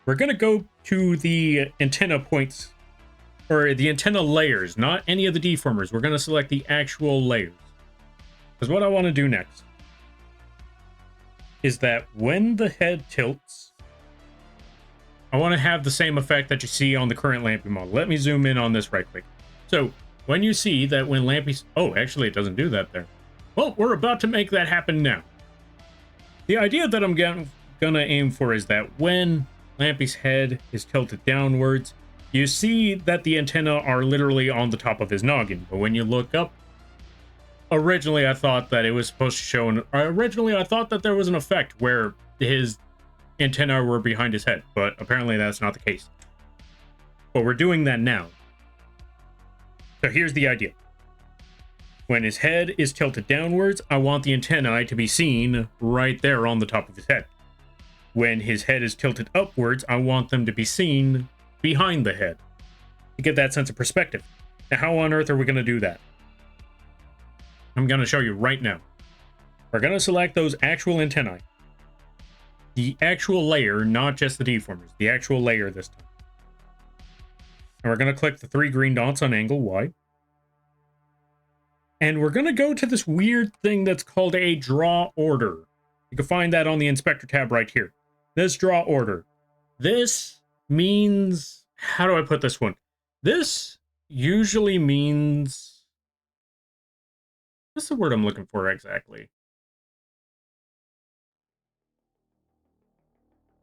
We're going to go to the antenna points, or the antenna layers, not any of the deformers. We're going to select the actual layers. Because what I want to do next is that when the head tilts, I want to have the same effect that you see on the current Lampy model. Let me zoom in on this right quick. So when you see that when Lampy's... Oh, actually, it doesn't do that there. Well, we're about to make that happen now. The idea that I'm going to aim for is that when Lampy's head is tilted downwards, you see that the antenna are literally on the top of his noggin. But when you look up, originally I thought that it was supposed to show... Originally I thought that there was an effect where his antennae were behind his head, but apparently that's not the case. But we're doing that now. So here's the idea. When his head is tilted downwards, I want the antennae to be seen right there on the top of his head. When his head is tilted upwards, I want them to be seen behind the head, to get that sense of perspective. Now, how on earth are we going to do that? I'm going to show you right now. We're going to select those actual antennae. The actual layer, not just the deformers. The actual layer this time. And we're going to click the 3 green dots on angle Y. And we're going to go to this weird thing that's called a draw order. You can find that on the inspector tab right here. This draw order. This means... How do I put this one? This usually means... What's the word I'm looking for exactly?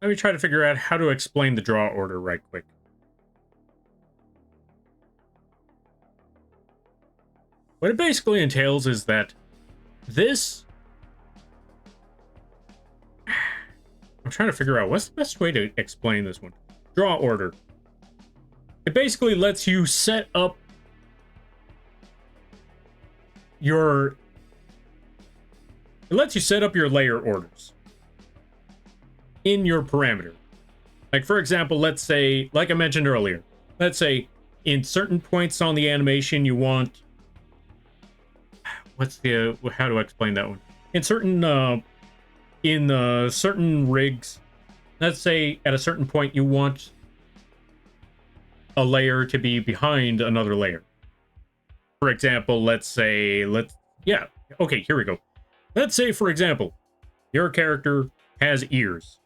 Let me try to figure out how to explain the draw order right quick. What it basically entails is that this... I'm trying to figure out what's the best way to explain this one. Draw order. It basically lets you set up your... It lets you set up your layer orders in your parameter. Like, for example, let's say, like I mentioned earlier, let's say in certain points on the animation you want... What's the... How do I explain that one? In certain... certain rigs, let's say at a certain point you want a layer to be behind another layer. For example, let's say, yeah, okay, here we go. Let's say, for example, your character has ears.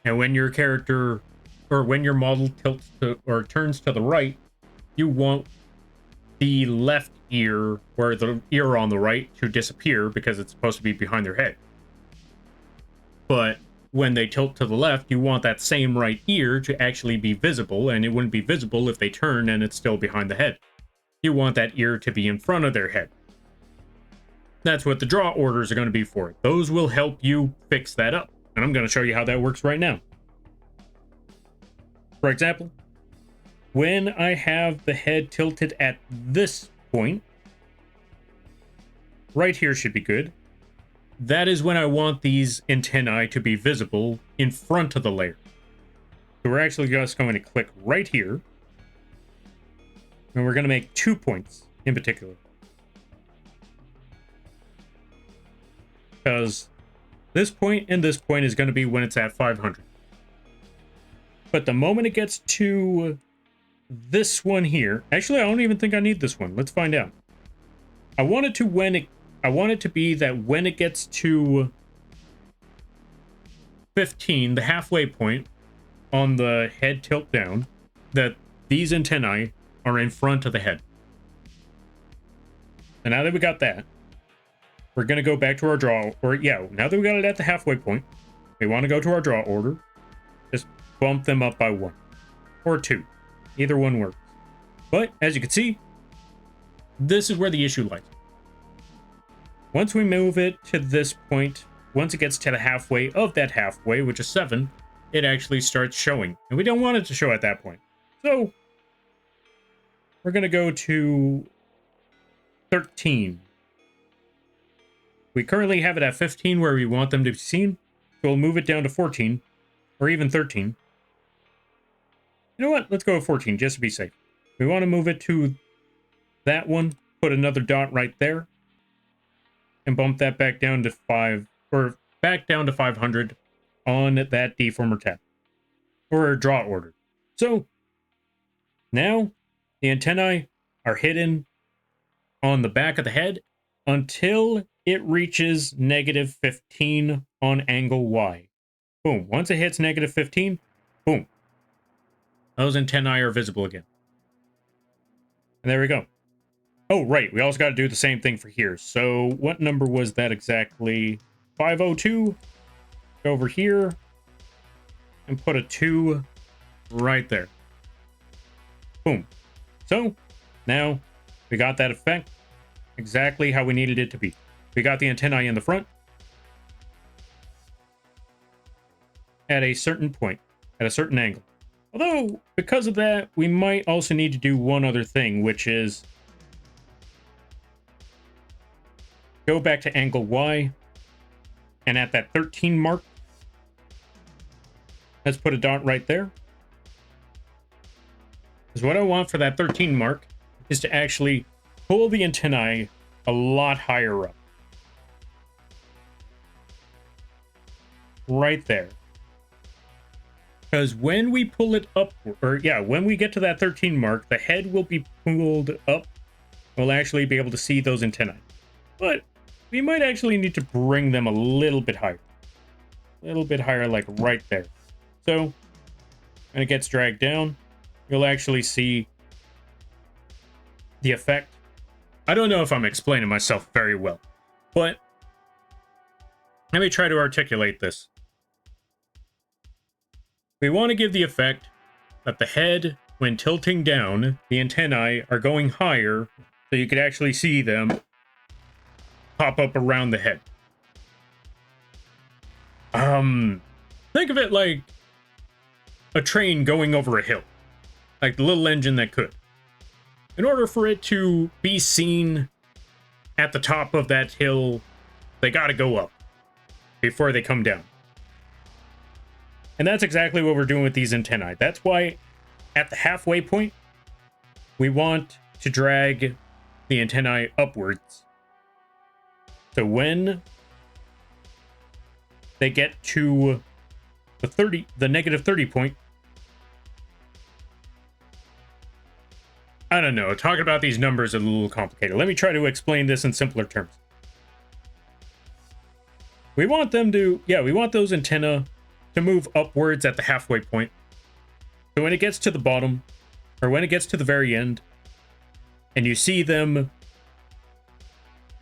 And when your character, or when your model tilts to, or turns to the right, you want the left ear, or the ear on the right, to disappear because it's supposed to be behind their head. But when they tilt to the left, you want that same right ear to actually be visible, and it wouldn't be visible if they turn and it's still behind the head. You want that ear to be in front of their head. That's what the draw orders are going to be for. Those will help you fix that up. And I'm going to show you how that works right now. For example, when I have the head tilted at this point, right here should be good. That is when I want these antennae to be visible in front of the layer. So we're actually just going to click right here. And we're going to make 2 points in particular. Because this point and this point is going to be when it's at 500. But the moment it gets to this one here... Actually, I don't even think I need this one. Let's find out. I want it to be that when it gets to 15, the halfway point on the head tilt down, that these antennae are in front of the head. And now that we got that, we're going to go back to our draw, or yeah, now that we got it at the halfway point, we want to go to our draw order. Just bump them up by 1 or 2. Either one works. But as you can see, this is where the issue lies. Once we move it to this point, once it gets to the halfway of that halfway, which is 7, it actually starts showing. And we don't want it to show at that point. So we're going to go to 13. We currently have it at 15 where we want them to be seen. So we'll move it down to 14 or even 13. You know what? Let's go with 14 just to be safe. We want to move it to that one, put another dot right there, and bump that back down to 5, or back down to 500 on that deformer tab, or draw order. So now the antennae are hidden on the back of the head until it reaches -15 on angle Y. Boom. Once it hits -15, boom. Those antennae are visible again. And there we go. Oh, right. We also got to do the same thing for here. So what number was that exactly? 502. Go over here and put a 2 right there. Boom. So now we got that effect exactly how we needed it to be. We got the antennae in the front at a certain point, at a certain angle. Although, because of that, we might also need to do one other thing, which is go back to angle Y, and at that 13 mark, let's put a dot right there. Because what I want for that 13 mark is to actually pull the antennae a lot higher up. Right there. Because when we pull it up, or yeah, when we get to that 13 mark, the head will be pulled up. We'll actually be able to see those antennae. But we might actually need to bring them a little bit higher. A little bit higher, like right there. So when it gets dragged down, you'll actually see the effect. I don't know if I'm explaining myself very well, but let me try to articulate this. We want to give the effect that the head, when tilting down, the antennae are going higher, so you could actually see them pop up around the head. Think of it like a train going over a hill, like the little engine that could. In order for it to be seen at the top of that hill, they gotta go up before they come down. And that's exactly what we're doing with these antennae. That's why at the halfway point, we want to drag the antennae upwards. So when they get to the -30 point, I don't know, talking about these numbers is a little complicated. Let me try to explain this in simpler terms. We want them to, we want those antennae to move upwards at the halfway point. So when it gets to the bottom, or when it gets to the very end, and you see them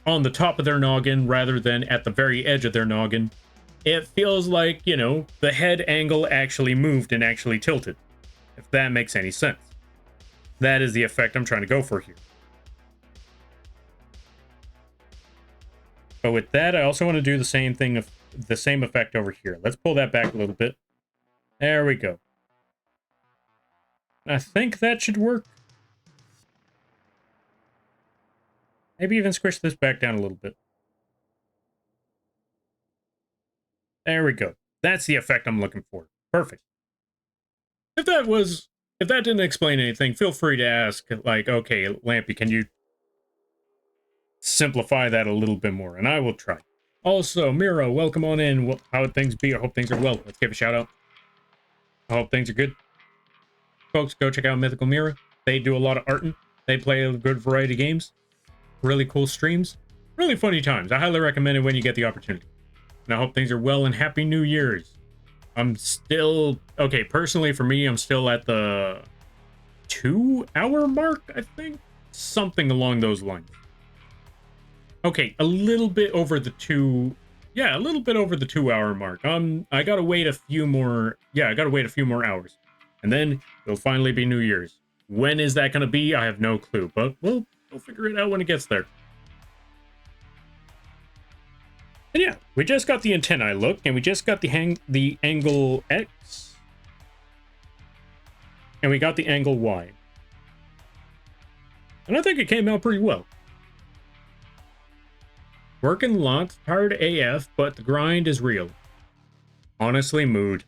on the top of their noggin rather than at the very edge of their noggin, it feels like, you know, the head angle actually moved and actually tilted, if that makes any sense. That is the effect I'm trying to go for here. But with that, I also want to do the same thing, the same effect over here. Let's pull that back a little bit. There we go. I think that should work. Maybe even squish this back down a little bit. There we go. That's the effect I'm looking for. Perfect. If that didn't explain anything, feel free to ask, like, okay, Lampy, can you simplify that a little bit more? And I will try. Also, Miro, welcome on in. How would things be? I hope things are well. Let's give a shout out. I hope things are good. Folks, go check out Mythical Mira. They do a lot of arting. They play a good variety of games. Really cool streams. Really funny times. I highly recommend it when you get the opportunity. And I hope things are well and Happy New Year's. I'm still... Okay, personally for me, I'm still at the 2-hour mark, I think? Something along those lines. Okay, a little bit over the a little bit over the 2 hour mark. I gotta wait a few more. Yeah, I gotta wait a few more hours, and then it'll finally be New Year's. When is that gonna be? I have no clue, but we'll figure it out when it gets there. And yeah, we just got the antennae look, and we just got the angle X, and we got the angle Y, and I think it came out pretty well. Working lots, tired AF, but the grind is real. Honestly, mood.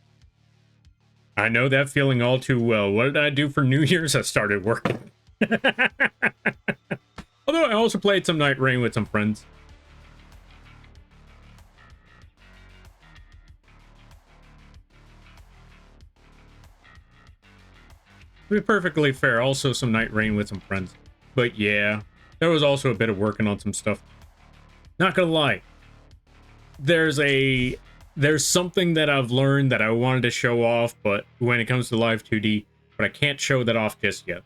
I know that feeling all too well. What did I do for New Year's? I started working. Although I also played some Night Rain with some friends. To be perfectly fair, also some Night Rain with some friends. But yeah, there was also a bit of working on some stuff. Not gonna lie, there's something that I've learned that I wanted to show off, but when it comes to Live2d, but I can't show that off just yet.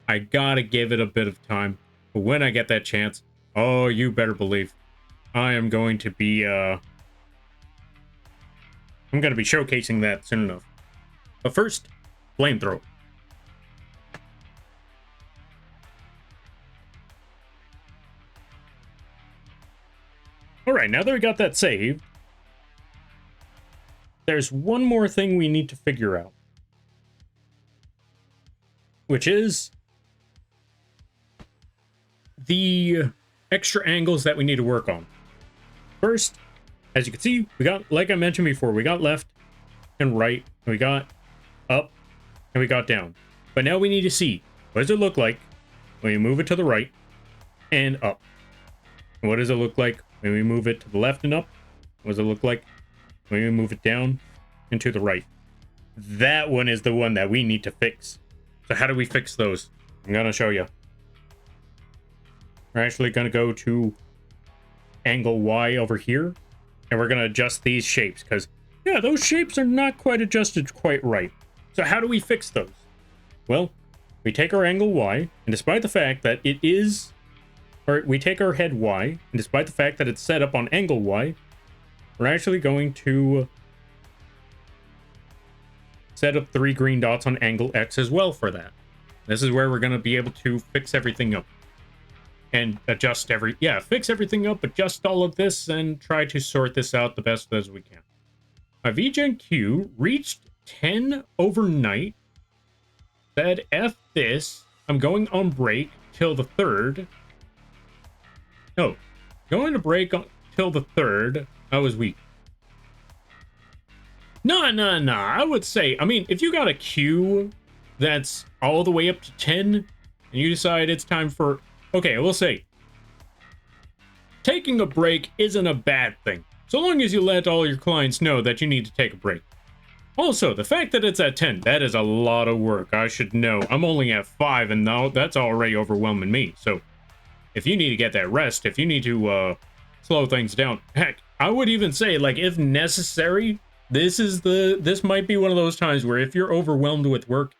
I gotta give it a bit of time, but when I get that chance, oh, you better believe I am going to be I'm gonna be showcasing that soon enough. But first, flamethrower. Alright, now that we got that saved, there's one more thing we need to figure out. Which is the extra angles that we need to work on. First, as you can see, we got, like I mentioned before, we got left and right, and we got up, and we got down. But now we need to see, what does it look like when we move it to the right and up? And what does it look like when we move it to the left and up? What does it look like when we move it down and to the right? That one is the one that we need to fix. So how do we fix those? I'm gonna show you. We're actually gonna go to angle Y over here, and we're gonna adjust these shapes, because yeah, those shapes are not quite adjusted quite right. So how do we fix those? Well, we take our angle Y, and despite the fact that it is, or we take our head Y, and despite the fact that it's set up on angle Y, we're actually going to set up 3 green dots on angle X as well for that. This is where we're going to be able to fix everything up. And adjust fix everything up, adjust all of this, and try to sort this out the best as we can. My vgen queue reached 10 overnight, said F this, I'm going on break till the 3rd. No, going to break till the 3rd. I was weak. Nah. I would say, I mean, if you got a queue that's all the way up to 10, and you decide it's time for... Okay, I will say, taking a break isn't a bad thing, so long as you let all your clients know that you need to take a break. Also, the fact that it's at 10, that is a lot of work. I should know. I'm only at 5, and now that's already overwhelming me. So, if you need to get that rest, if you need to slow things down, heck, I would even say, like, if necessary, this might be one of those times where if you're overwhelmed with work,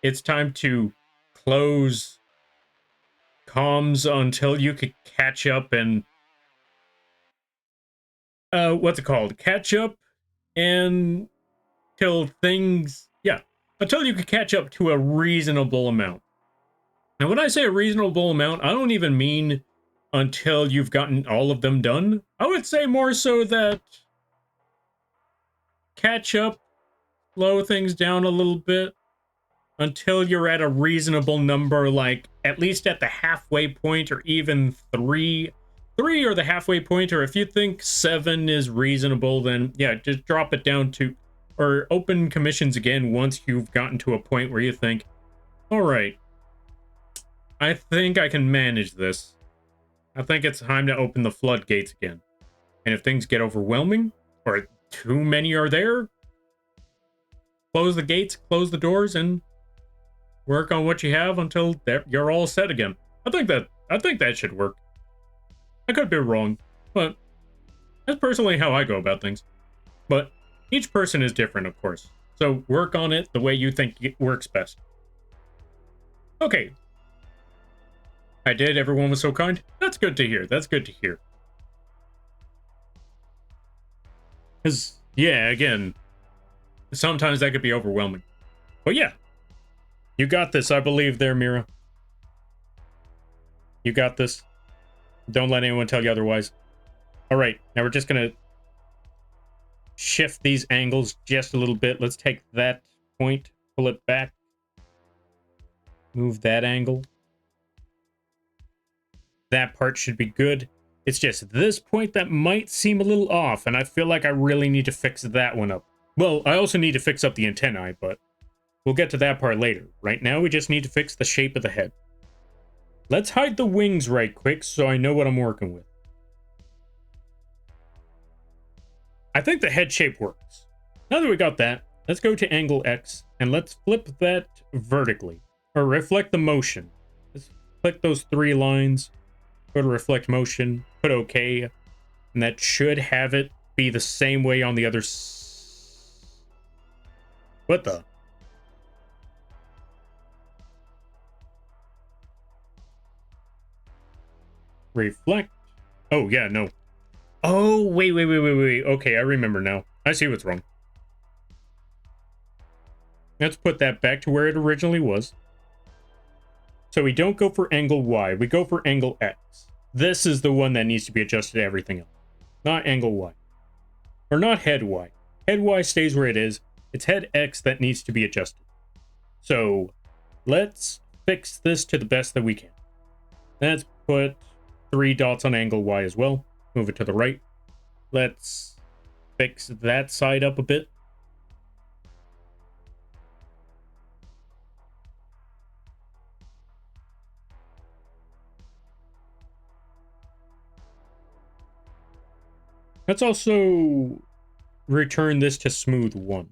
it's time to close comms until you could catch up and what's it called? Catch up and till things, yeah, until you could catch up to a reasonable amount. Now, when I say a reasonable amount, I don't even mean until you've gotten all of them done. I would say more so that catch up, slow things down a little bit until you're at a reasonable number, like at least at the halfway point, or even 3 or the halfway point, or if you think 7 is reasonable, then yeah, just drop it down to, or open commissions again once you've gotten to a point where you think, all right, I think I can manage this. I think it's time to open the floodgates again. And if things get overwhelming, or too many are there, close the gates, close the doors, and work on what you have until you're all set again. I think that should work. I could be wrong, but that's personally how I go about things. But each person is different, of course. So work on it the way you think it works best. Okay. I did. Everyone was so kind. That's good to hear. That's good to hear. Because, yeah, again, sometimes that could be overwhelming. But yeah, you got this, I believe there, Mira. You got this. Don't let anyone tell you otherwise. All right, now we're just going to shift these angles just a little bit. Let's take that point, pull it back, move that angle. That part should be good. It's just this point that might seem a little off, and I feel like I really need to fix that one up. Well, I also need to fix up the antennae, but we'll get to that part later. Right now, we just need to fix the shape of the head. Let's hide the wings right quick so I know what I'm working with. I think the head shape works. Now that we got that, let's go to angle X, and let's flip that vertically, or reflect the motion. Let's click those 3 lines. Go to reflect motion, put OK, and that should have it be the same way on the other What the? Reflect. Oh, yeah, no. Oh, wait. Okay, I remember now. I see what's wrong. Let's put that back to where it originally was. So we don't go for angle Y, we go for angle X. This is the one that needs to be adjusted to everything else. Not angle Y. Or not head Y. Head Y stays where it is. It's head X that needs to be adjusted. So let's fix this to the best that we can. Let's put 3 dots on angle Y as well. Move it to the right. Let's fix that side up a bit. Let's also return this to smooth 1.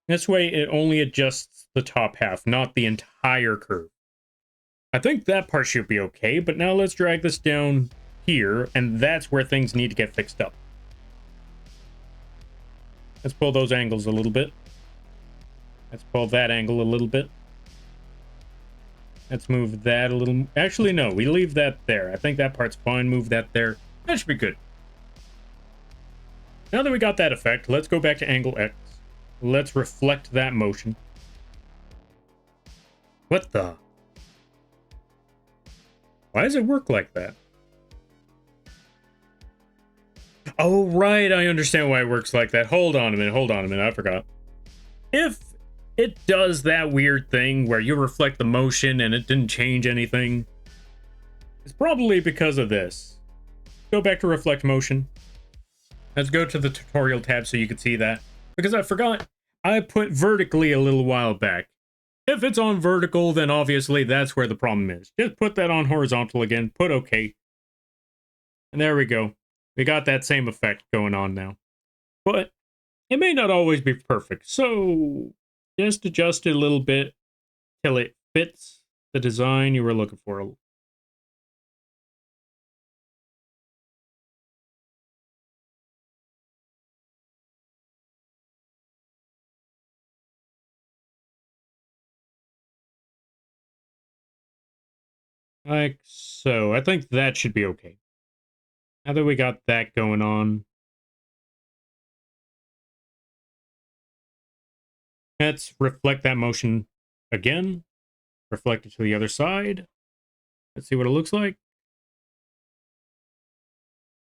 This way it only adjusts the top half, not the entire curve. I think that part should be okay, but now let's drag this down here, and that's where things need to get fixed up. Let's pull those angles a little bit. Let's pull that angle a little bit. Let's move that a little. Actually, no, we leave that there. I think that part's fine. Move that there. That should be good. Now that we got that effect, let's go back to angle X. Let's reflect that motion. What the? Why does it work like that? Oh, right, I understand why it works like that. Hold on a minute, I forgot. If it does that weird thing where you reflect the motion and it didn't change anything, it's probably because of this. Go back to reflect motion. Let's go to the tutorial tab so you can see that. Because I forgot, I put vertically a little while back. If it's on vertical, then obviously that's where the problem is. Just put that on horizontal again, put OK. And there we go. We got that same effect going on now. But it may not always be perfect, so just adjust it a little bit till it fits the design you were looking for. Like so. I think that should be okay. Now that we got that going on, let's reflect that motion again. Reflect it to the other side. Let's see what it looks like.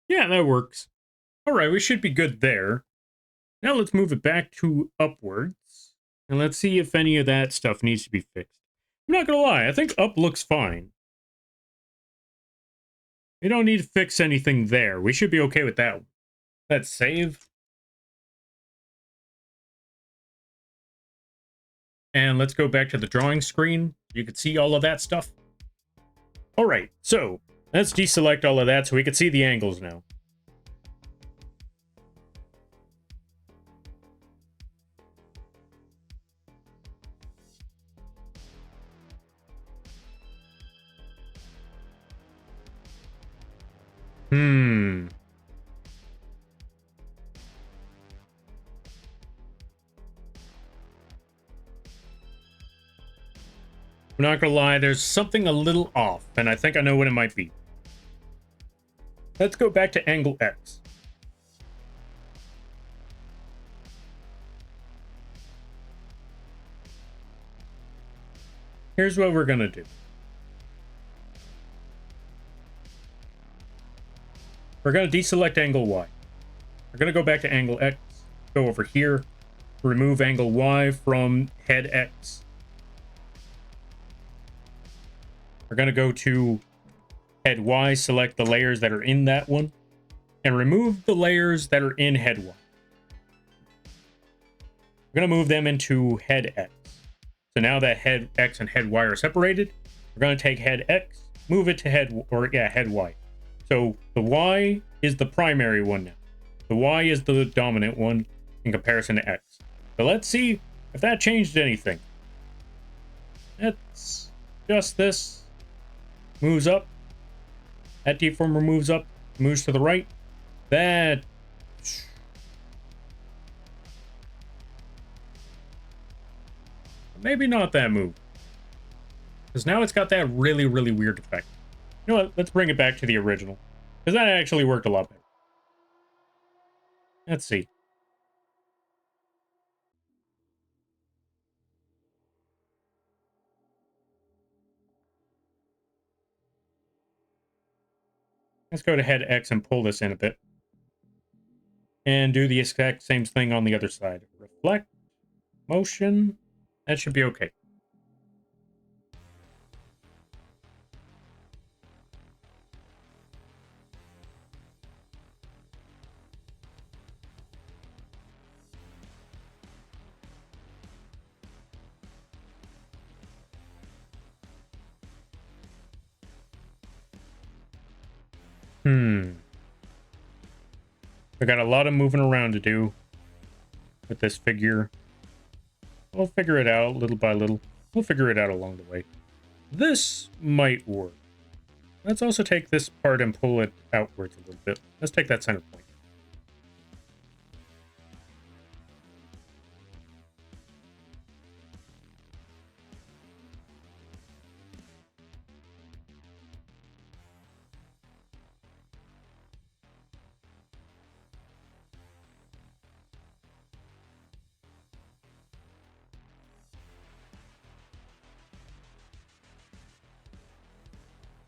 Yeah, that works. All right, we should be good there. Now let's move it back to upwards. And let's see if any of that stuff needs to be fixed. I'm not gonna lie, I think up looks fine. We don't need to fix anything there. We should be okay with that one. Let's save. And let's go back to the drawing screen. You can see all of that stuff. All right, so let's deselect all of that so we can see the angles now. I'm not gonna lie, there's something a little off, and I think I know what it might be. Let's go back to angle X. Here's what we're gonna do. We're gonna deselect angle Y. We're gonna go back to angle X, go over here, remove angle Y from head X. We're gonna go to head Y, select the layers that are in that one, and remove the layers that are in head Y. We're going to move them into head X. So now that head X and head Y are separated, we're going to take head X, move it to head Y. So the Y is the primary one now. The Y is the dominant one in comparison to X. So let's see if that changed anything. Let's adjust this. Moves up. That deformer moves up, moves to the right. That... maybe not that move. Because now it's got that really, really weird effect. You know what? Let's bring it back to the original. Because that actually worked a lot better. Let's see. Let's go to head X and pull this in a bit. And do the exact same thing on the other side. Reflect. Motion. That should be okay. I got a lot of moving around to do with this figure. We'll figure it out little by little. We'll figure it out along the way. This might work. Let's also take this part and pull it outwards a little bit. Let's take that center point.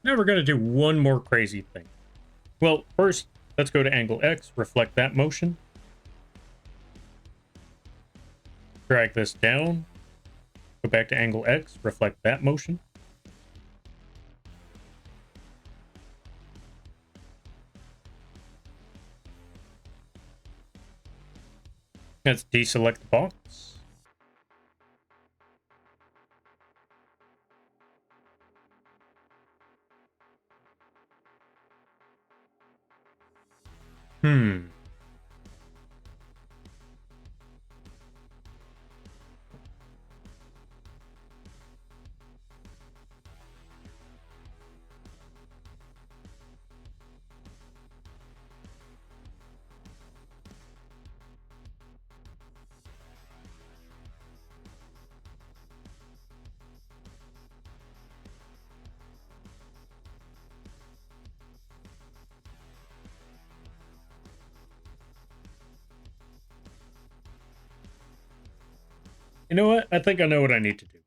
Now we're going to do one more crazy thing. Well, first, let's go to angle X, reflect that motion. Drag this down. Go back to angle X, reflect that motion. Let's deselect the box. You know what? I think I know what I need to do.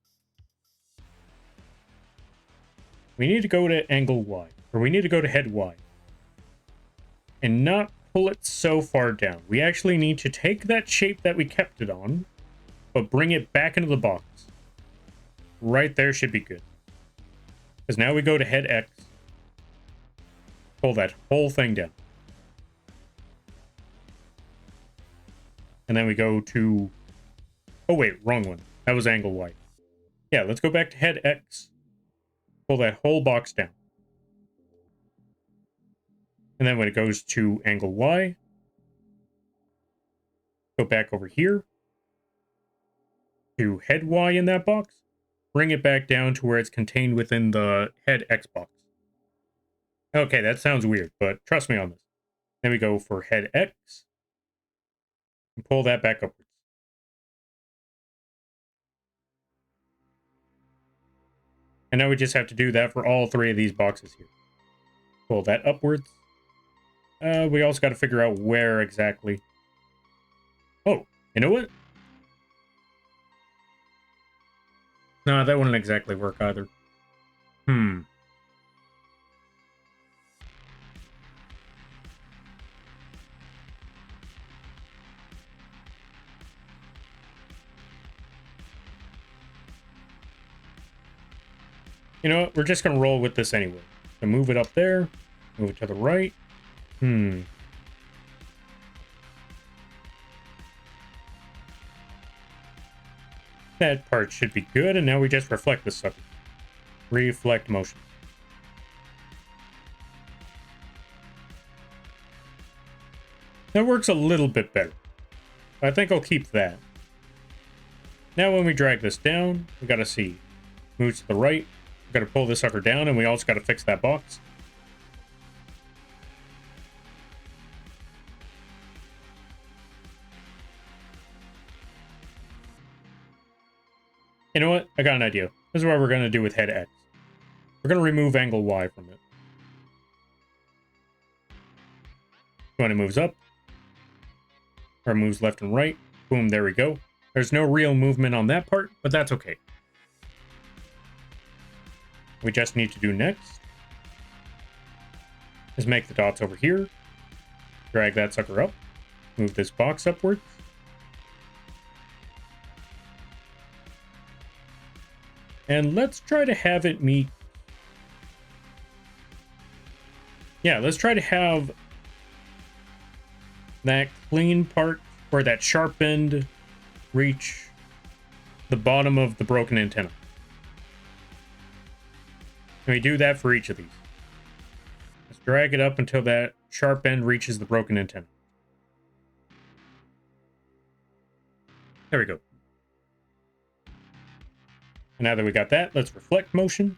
We need to go to angle Y, or we need to go to head Y. And not pull it so far down. We actually need to take that shape that we kept it on, but bring it back into the box. Right there should be good. Because now we go to head X. Pull that whole thing down. And then we go to... oh, wait, wrong one. That was angle Y. Yeah, let's go back to head X. Pull that whole box down. And then when it goes to angle Y, go back over here to head Y in that box. Bring it back down to where it's contained within the head X box. Okay, that sounds weird, but trust me on this. Then we go for head X. And pull that back upwards. And now we just have to do that for all three of these boxes here. Pull that upwards. We also got to figure out where exactly. Oh, you know what? No, that wouldn't exactly work either. Hmm. You know what? We're just going to roll with this anyway. So move it up there. Move it to the right. Hmm. That part should be good, and now we just reflect this sucker. Reflect motion. That works a little bit better. I think I'll keep that. Now when we drag this down, we gotta see. Move to the right. We gotta pull this sucker down, and we also gotta fix that box. You know what? I got an idea. This is what we're gonna do with head X. We're gonna remove angle Y from it. When it moves up, or moves left and right, boom, there we go. There's no real movement on that part, but that's okay. We just need to do next is make the dots over here, drag that sucker up, move this box upwards, and let's try to have it meet. Yeah, let's try to have that clean part or that sharp end reach the bottom of the broken antenna. And we do that for each of these. Let's drag it up until that sharp end reaches the broken antenna. There we go. And now that we got that, let's reflect motion.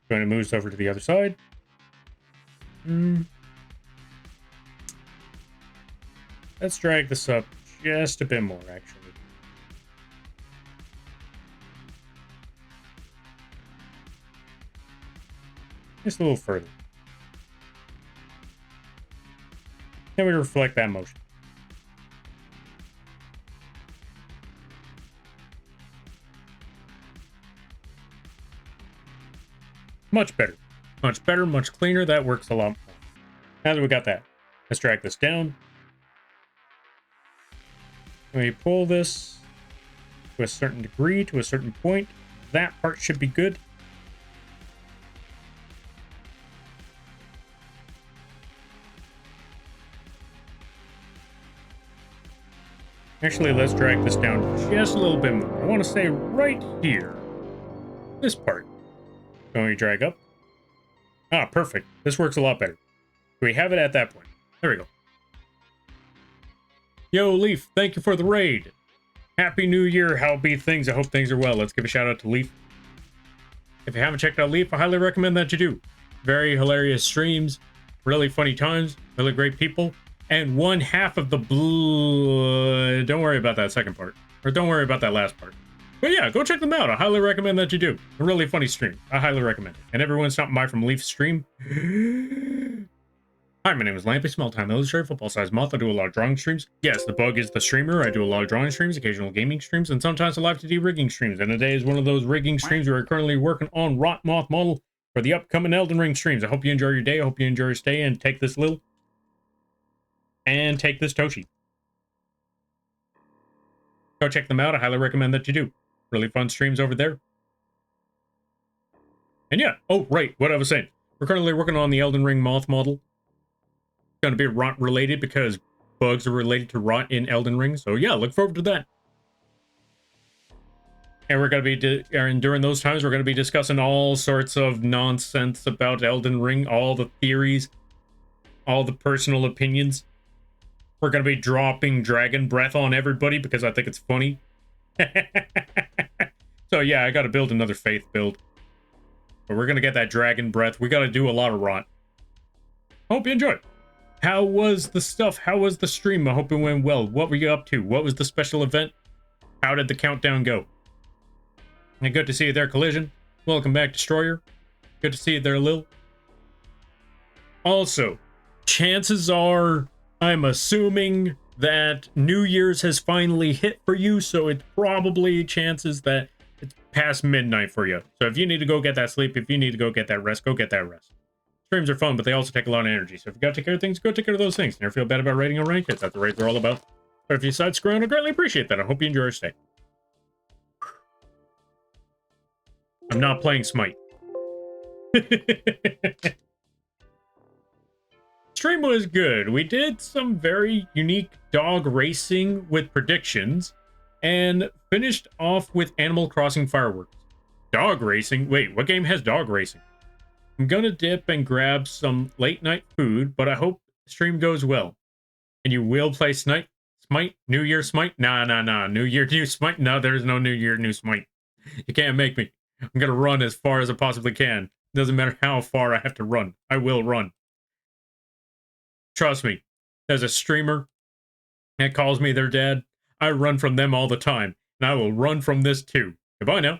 When it moves over to the other side. Let's drag this up just a bit more, actually. Just a little further. Then we reflect that motion. Much better. Much better, much cleaner. That works a lot more. Now that we got that, let's drag this down. And we pull this to a certain degree, to a certain point. That part should be good. Actually, let's drag this down just a little bit more. I want to say right here. This part. When we drag up. Ah, perfect. This works a lot better. We have it at that point. There we go. Yo, Leaf, thank you for the raid. Happy New Year. How be things? I hope things are well. Let's give a shout out to Leaf. If you haven't checked out Leaf, I highly recommend that you do. Very hilarious streams, really funny times, really great people, and one half of the blue. Don't worry about that second part. Or don't worry about that last part. But yeah, go check them out. I highly recommend that you do. A really funny stream. I highly recommend it. And everyone stopping by from Leaf's stream. Hi, my name is Lampy, small-time illustrator, football-sized moth. I do a lot of drawing streams. Yes, the bug is the streamer. I do a lot of drawing streams, occasional gaming streams, and sometimes a Live2d rigging streams. And today is one of those rigging streams where we're currently working on Rot Moth model for the upcoming Elden Ring streams. I hope you enjoy your day. I hope you enjoy your stay, and take this Lil. And take this Toshi. Go check them out. I highly recommend that you do. Really fun streams over there. And yeah, oh, right, what I was saying. We're currently working on the Elden Ring moth model. It's going to be rot related because bugs are related to rot in Elden Ring. So yeah, look forward to that. And we're going to be, and during those times, we're going to be discussing all sorts of nonsense about Elden Ring, all the theories, all the personal opinions. We're going to be dropping dragon breath on everybody because I think it's funny. So yeah, I got to build another faith build. But we're going to get that dragon breath. We got to do a lot of rot. Hope you enjoyed. How was the stuff? How was the stream? I hope it went well. What were you up to? What was the special event? How did the countdown go? And good to see you there, Collision. Welcome back, Destroyer. Good to see you there, Lil. Also, chances are, I'm assuming that New Year's has finally hit for you, so it's probably chances that it's past midnight for you. So if you need to go get that sleep, if you need to go get that rest, go get that rest. Streams are fun, but they also take a lot of energy. So if you gotta take care of things, go take care of those things. Never feel bad about raiding or rank. That's what the raids are all about. But if you side scrolling, I greatly appreciate that. I hope you enjoy your stay. I'm not playing Smite. Stream was good. We did some very unique dog racing with predictions and finished off with Animal Crossing fireworks. Dog racing? Wait, what game has dog racing? I'm gonna dip and grab some late night food, but I hope the stream goes well. And you will play Smite? New Year Smite? Nah. New Year, new Smite? No, there's no New Year, new Smite. You can't make me. I'm gonna run as far as I possibly can. Doesn't matter how far I have to run. I will run. Trust me, as a streamer that calls me their dad, I run from them all the time, and I will run from this too. Goodbye now.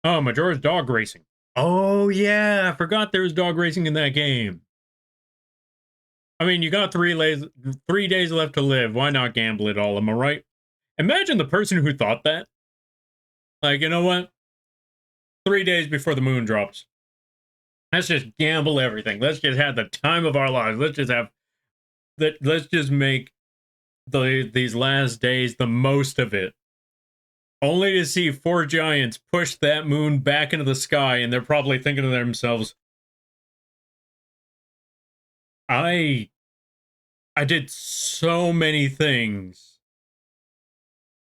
Oh, Majora's Dog Racing. Oh, yeah, I forgot there was dog racing in that game. I mean, you got 3 days left to live. Why not gamble it all, am I right? Imagine the person who thought that. Like, you know what? 3 days before the moon drops. Let's just gamble everything. Let's just have the time of our lives. Let's just have that. Let's just make these last days the most of it. Only to see 4 giants push that moon back into the sky, and they're probably thinking to themselves, I did so many things,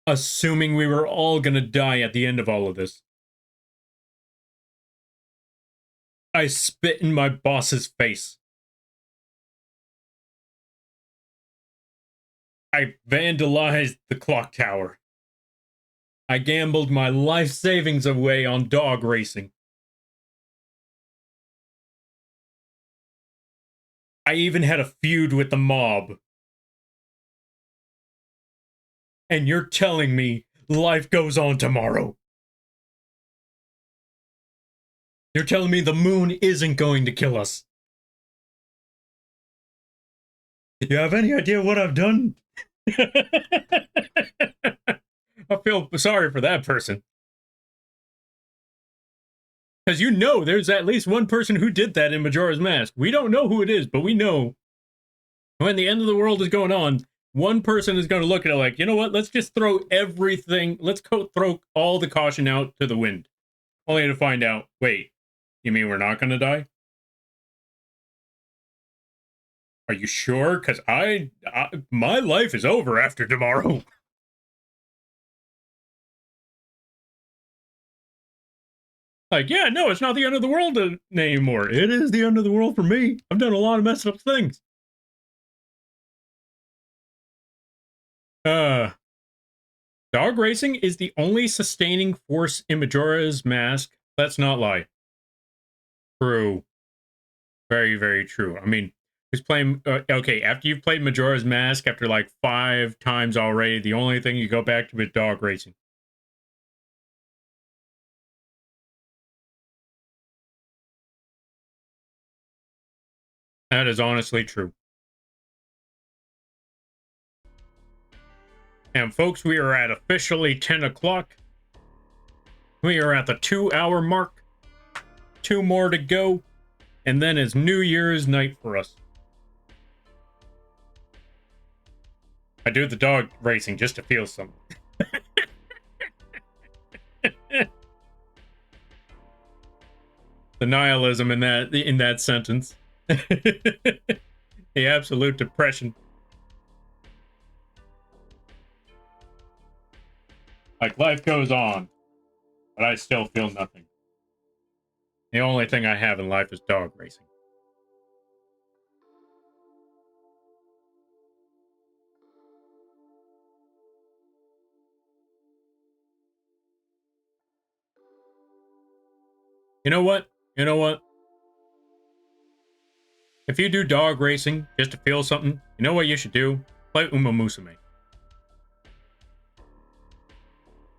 assuming we were all gonna die at the end of all of this. I spit in my boss's face. I vandalized the clock tower. I gambled my life savings away on dog racing. I even had a feud with the mob. And you're telling me life goes on tomorrow? You're telling me the moon isn't going to kill us? You have any idea what I've done? I feel sorry for that person. Because you know there's at least one person who did that in Majora's Mask. We don't know who it is, but we know when the end of the world is going on, one person is going to look at it like, you know what, let's just throw everything, let's throw all the caution out to the wind. Only to find out, wait, you mean we're not going to die? Are you sure? Because my life is over after tomorrow. Like, yeah, no, it's not the end of the world anymore. It is the end of the world for me. I've done a lot of messed up things. Dog racing is the only sustaining force in Majora's Mask. Let's not lie. True. Very, very true. I mean, who's playing... okay, after you've played Majora's Mask, after like 5 times already, the only thing you go back to is dog racing. That is honestly true. And folks, we are at officially 10 o'clock. We are at the 2-hour mark. 2 more to go. And then it's New Year's night for us. I do the dog racing just to feel something. The nihilism in that sentence. The absolute depression. Like, life goes on, but I still feel nothing. The only thing I have in life is dog racing. You know what? You know what? If you do dog racing just to feel something, you know what you should do? Play Uma Musume.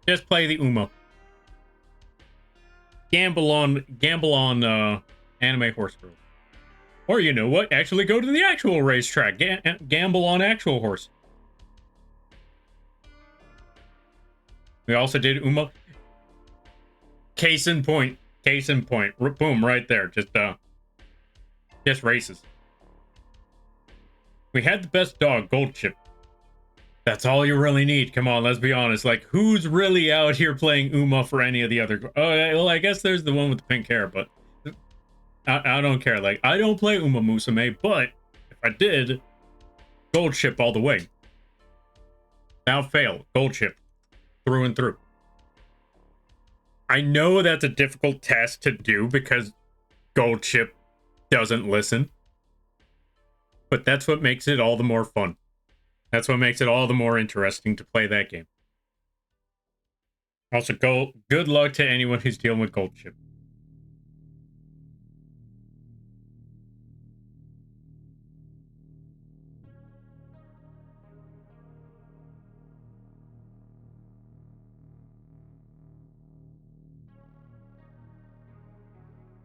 Just play the Uma. gamble on anime horse girls. Or you know what? Actually go to the actual racetrack. Gamble on actual horse. We also did Uma. Case in point. Case in point. Boom, right there. Just races. We had the best dog, Gold Chip. That's all you really need. Come on, let's be honest. Like, who's really out here playing Uma for any of the other... Oh, well, I guess there's the one with the pink hair, but... I don't care. Like, I don't play Uma Musume, but if I did, Gold Chip all the way. Without fail, Gold Chip. Through and through. I know that's a difficult task to do because Gold Chip doesn't listen. But that's what makes it all the more fun. That's what makes it all the more interesting to play that game. Also, good luck to anyone who's dealing with Gold Chip.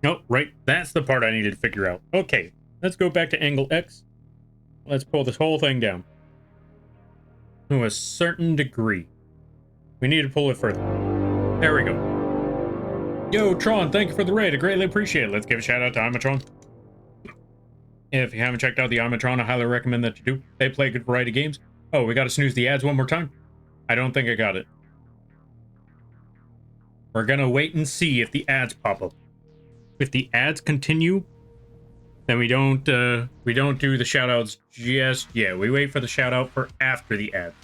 Oh, right. That's the part I needed to figure out. Okay, let's go back to angle X. Let's pull this whole thing down. To a certain degree. We need to pull it further. There we go. Yo, Tron, thank you for the raid. I greatly appreciate it. Let's give a shout out to Imatron. If you haven't checked out the Imatron, I highly recommend that you do. They play a good variety of games. Oh, we gotta snooze the ads one more time? I don't think I got it. We're gonna wait and see if the ads pop up. If the ads continue, then we don't do the shoutouts just yet. We wait for the shoutout for after the ads.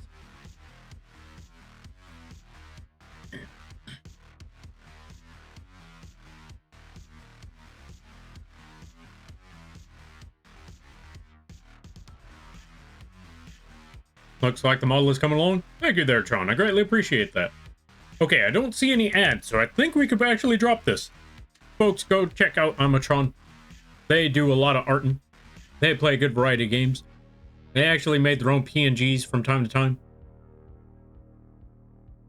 Looks like the model is coming along. Thank you there, Tron. I greatly appreciate that. Okay, I don't see any ads, so I think we could actually drop this. Folks, go check out Imatron. They do a lot of arting. They play a good variety of games. They actually made their own PNGs from time to time.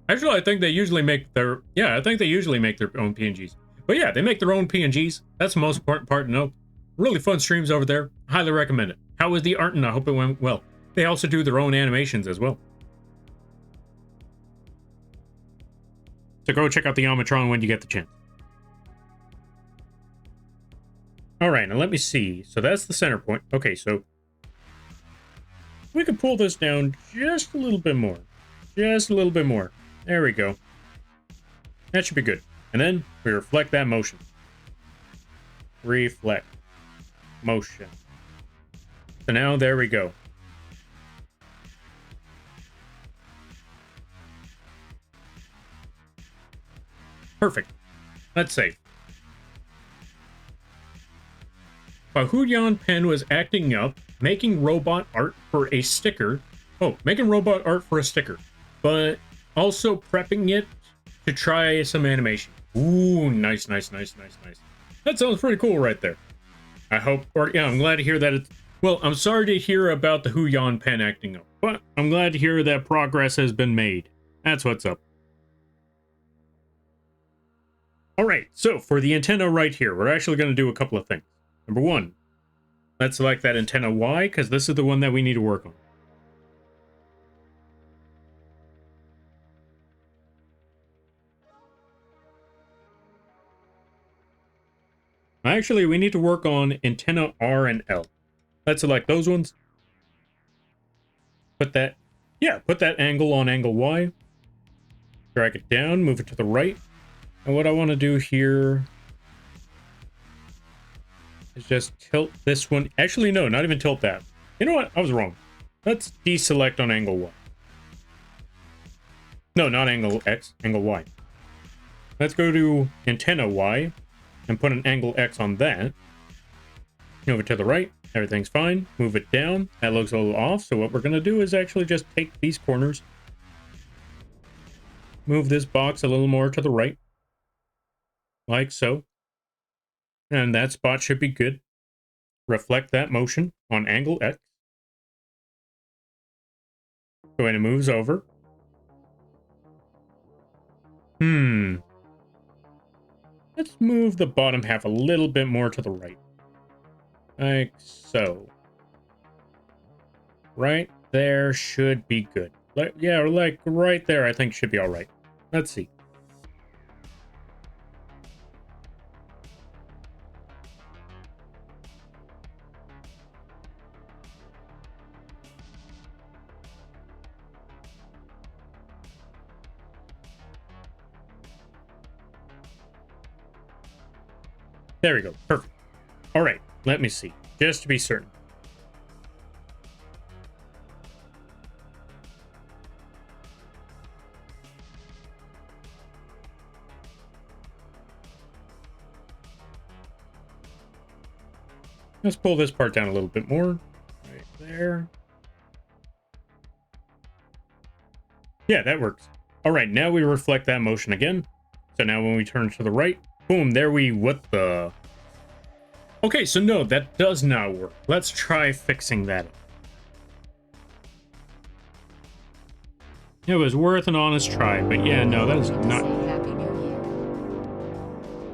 Actually, I think they usually make their... Yeah, I think they usually make their own PNGs. But yeah, they make their own PNGs. That's the most important part to know. Really fun streams over there. Highly recommend it. How was the arting? I hope it went well. They also do their own animations as well. So go check out the Imatron when you get the chance. Alright, now let me see. So that's the center point. Okay, so we could pull this down just a little bit more. Just a little bit more. There we go. That should be good. And then we reflect that motion. Reflect. Motion. So now there we go. Perfect. Let's save. While Huyan Pen was acting up, making robot art for a sticker. Oh, making robot art for a sticker. But also prepping it to try some animation. Ooh, nice, nice, nice, nice, nice. That sounds pretty cool right there. I hope, or yeah, I'm glad to hear that it's... Well, I'm sorry to hear about the Huyan Pen acting up, but I'm glad to hear that progress has been made. That's what's up. Alright, so for the antenna right here, we're actually going to do a couple of things. Number one, let's select that antenna Y, because this is the one that we need to work on. Actually, we need to work on antenna R and L. Let's select those ones. Put that angle on angle Y. Drag it down, move it to the right. And what I want to do here is just tilt this one. Actually, no, not even tilt that. You know what? I was wrong. Let's deselect on angle Y. No, not angle X, angle Y. Let's go to antenna Y and put an angle X on that. Move it to the right. Everything's fine. Move it down. That looks a little off. So what we're going to do is actually just take these corners. Move this box a little more to the right. Like so. And that spot should be good. Reflect that motion on angle X. So when it moves over. Let's Let's move the bottom half a little bit more to the right. Like so. Right there should be good. Yeah, like right there I think should be all right. Let's see. There we go. Perfect. All right. Let me see. Just to be certain. Let's pull this part down a little bit more. Right there. Yeah, that works. All right, now we reflect that motion again. So now when we turn to the right, boom, there we, what the? Okay, so no, that does not work. Let's try fixing that. It was worth an honest try, but yeah, no, that is not.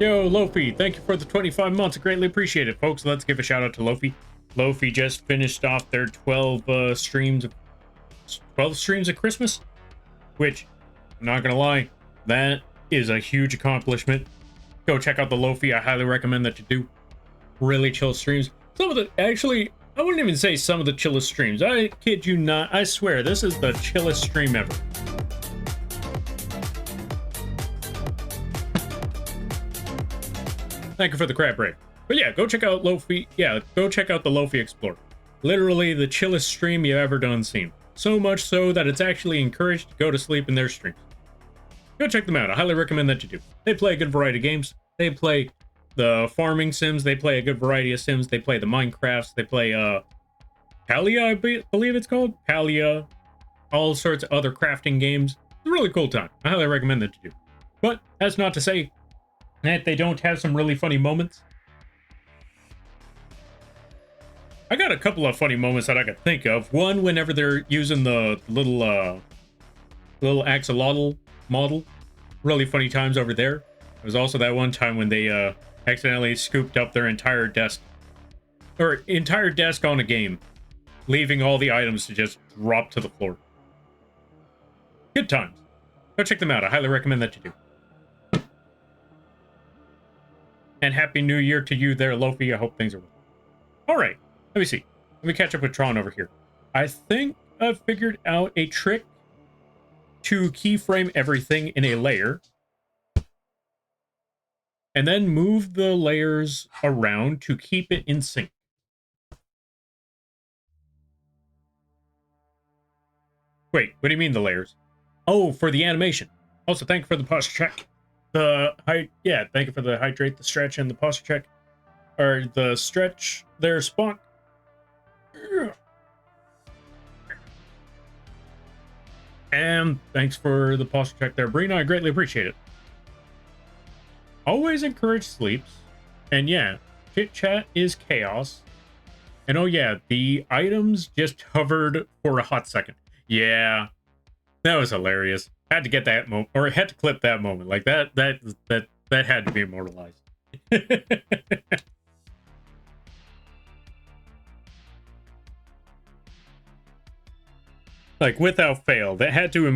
Yo, Lofi, thank you for the 25 months. I greatly appreciate it, folks. Let's give a shout out to Lofi. Lofi just finished off their 12 streams of Christmas, which, I'm not gonna lie, that is a huge accomplishment. Go check out the Lofi. I highly recommend that you do. Really chill streams. Some of the, actually, I wouldn't even say some of the chillest streams. I kid you not. I swear, this is the chillest stream ever. Thank you for the crab break. But yeah, go check out Lofi. Yeah, go check out the Lofi Explorer. Literally the chillest stream you've ever done seen. So much so that it's actually encouraged to go to sleep in their streams. Go check them out. I highly recommend that you do. They play a good variety of games. They play the farming sims. They play a good variety of sims. They play the Minecrafts. They play Palia, I believe it's called. Palia. All sorts of other crafting games. It's a really cool time. I highly recommend that you do. But that's not to say that they don't have some really funny moments. I got a couple of funny moments that I could think of. One, whenever they're using the little axolotl model. Really funny times over there. There was also that one time when they accidentally scooped up their entire desk on a game, leaving all the items to just drop to the floor. Good times. Go check them out. I highly recommend that you do. And Happy New Year to you there, Lofi. I hope things are well. All right. Let me see. Let me catch up with Tron over here. I think I've figured out a trick to keyframe everything in a layer. And then move the layers around to keep it in sync. Wait, what do you mean the layers? Oh, for the animation. Also, thank you for the posture check. Thank you for the hydrate, the stretch, and the posture check. Or the stretch there, Spawn. And thanks for the posture check there, Brina. I greatly appreciate it. Always encourage sleeps. And yeah, chit chat is chaos. And oh yeah, the items just hovered for a hot second. Yeah, that was hilarious. Had to get that moment, or had to clip that moment. Like that had to be immortalized. Like without fail, that had to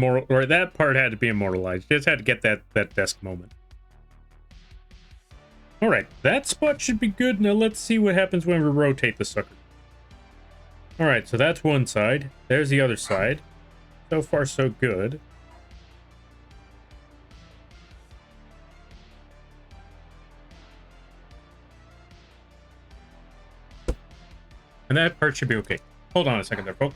that part had to be immortalized. Just had to get that desk moment. All right, that spot should be good. Now let's see what happens when we rotate the sucker. All right, so that's one side. There's the other side. So far, so good. And that part should be okay. Hold on a second there, folks.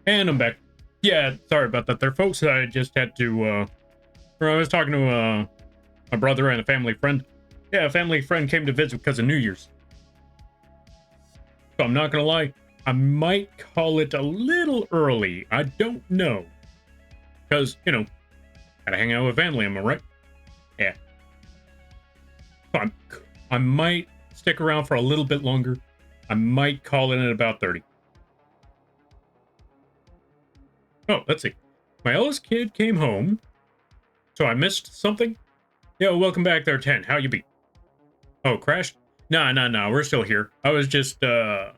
And I'm back. Yeah, sorry about that there, folks. I just had to, I was talking to, my brother and a family friend. Yeah, a family friend came to visit because of New Year's. So I'm not gonna lie, I might call it a little early. I don't know. Because, you know, gotta hang out with family, am I right? Yeah. So I might stick around for a little bit longer. I might call it at about 30. Oh, let's see. My eldest kid came home. So I missed something? Yo, welcome back there, 10. How you be? Oh, crashed? No. We're still here. I was just, brother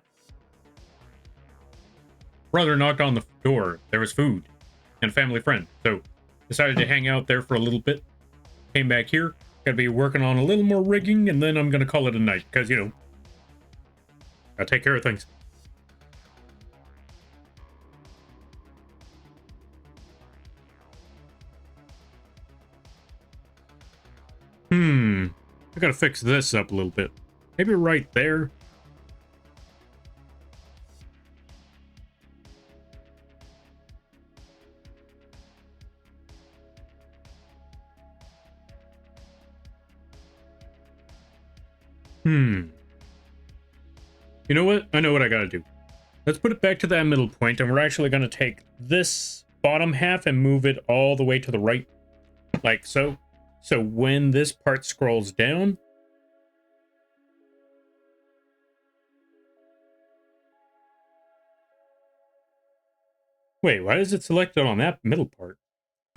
knocked on the door. There was food and a family friend. So decided to hang out there for a little bit. Came back here. Gotta be working on a little more rigging, and then I'm gonna call it a night. Because, you know, gotta take care of things. I gotta fix this up a little bit. Maybe right there. You know what? I know what I gotta do. Let's put it back to that middle point, and we're actually gonna take this bottom half and move it all the way to the right. Like so. So when this part scrolls down, wait, why is it selected on that middle part?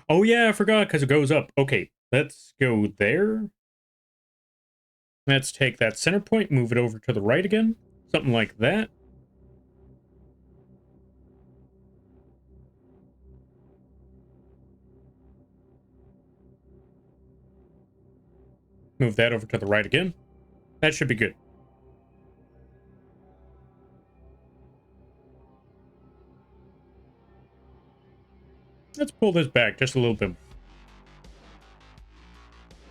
Oh yeah, I forgot, because it goes up. Okay, let's go there. Let's take that center point, move it over to the right again. Something like that. Move that over to the right again. That should be good. Let's pull this back just a little bit.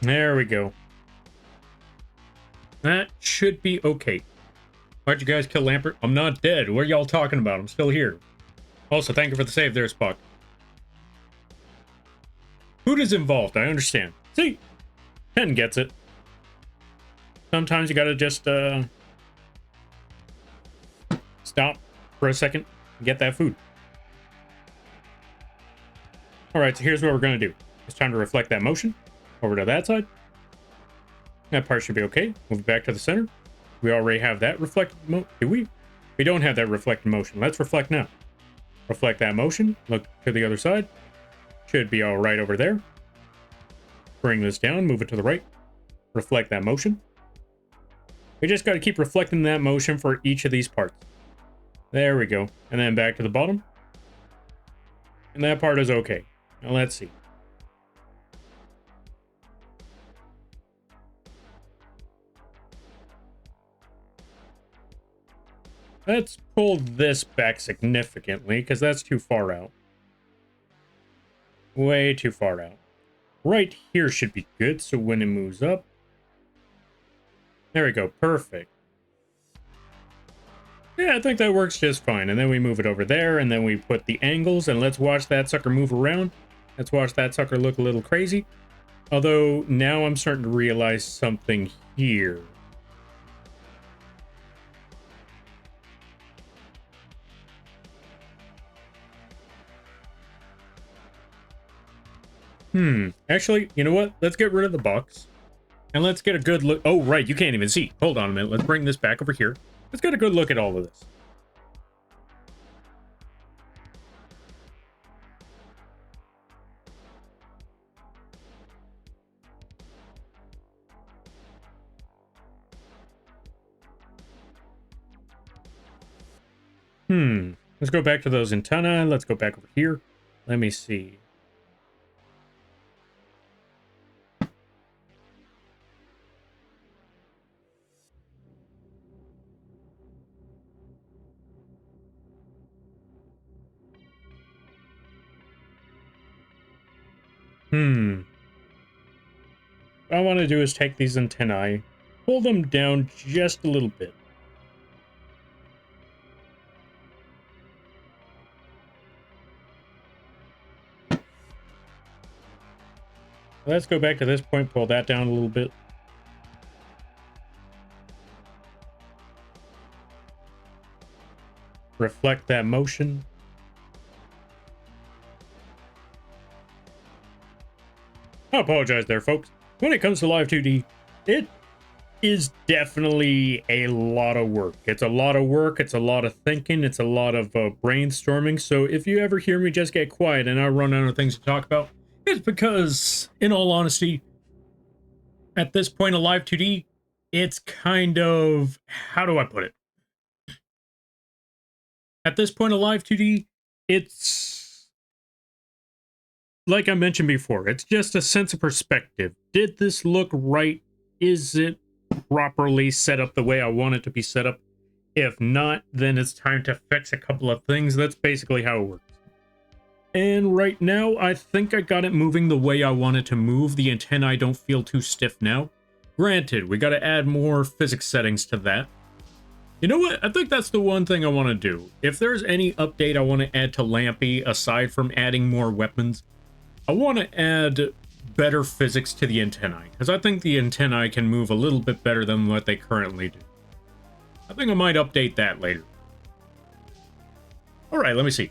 There we go. That should be okay. Why'd you guys kill Lampert? I'm not dead. What are y'all talking about? I'm still here. Also, thank you for the save there, Spock. Food is involved, I understand. See? Ken gets it. Sometimes you gotta just, stop for a second and get that food. Alright, so here's what we're gonna do. It's time to reflect that motion over to that side. That part should be okay. Move it back to the center. We already have that reflected do we? We don't have that reflected motion. Let's reflect now. Reflect that motion. Look to the other side. Should be all right over there. Bring this down. Move it to the right. Reflect that motion. We just got to keep reflecting that motion for each of these parts. There we go. And then back to the bottom. And that part is okay. Now let's see. Let's pull this back significantly, because that's too far out. Way too far out. Right here should be good, so when it moves up... There we go, perfect. Yeah, I think that works just fine. And then we move it over there, and then we put the angles, and let's watch that sucker move around. Let's watch that sucker look a little crazy. Although, now I'm starting to realize something here. Actually, you know what? Let's get rid of the box. And let's get a good look. Oh, right, you can't even see. Hold on a minute. Let's bring this back over here. Let's get a good look at all of this. Let's go back to those antennae. Let's go back over here. Let me see. What I want to do is take these antennae, pull them down just a little bit. Let's go back to this point, pull that down a little bit. Reflect that motion. I apologize there, folks. When it comes to Live2d, it is definitely a lot of work. It's a lot of work, it's a lot of thinking, it's a lot of brainstorming. So if you ever hear me just get quiet and I run out of things to talk about, it's because, in all honesty, at this point of Live2d, it's kind of, how do I put it? At this point of Live2d, it's, like I mentioned before, it's just a sense of perspective. Did this look right? Is it properly set up the way I want it to be set up? If not, then it's time to fix a couple of things. That's basically how it works. And right now, I think I got it moving the way I want it to move. The antennae don't feel too stiff now. Granted, we got to add more physics settings to that. You know what? I think that's the one thing I want to do. If there's any update I want to add to Lampy, aside from adding more weapons, I want to add better physics to the antennae, because I think the antennae can move a little bit better than what they currently do. I think I might update that later. Alright, let me see.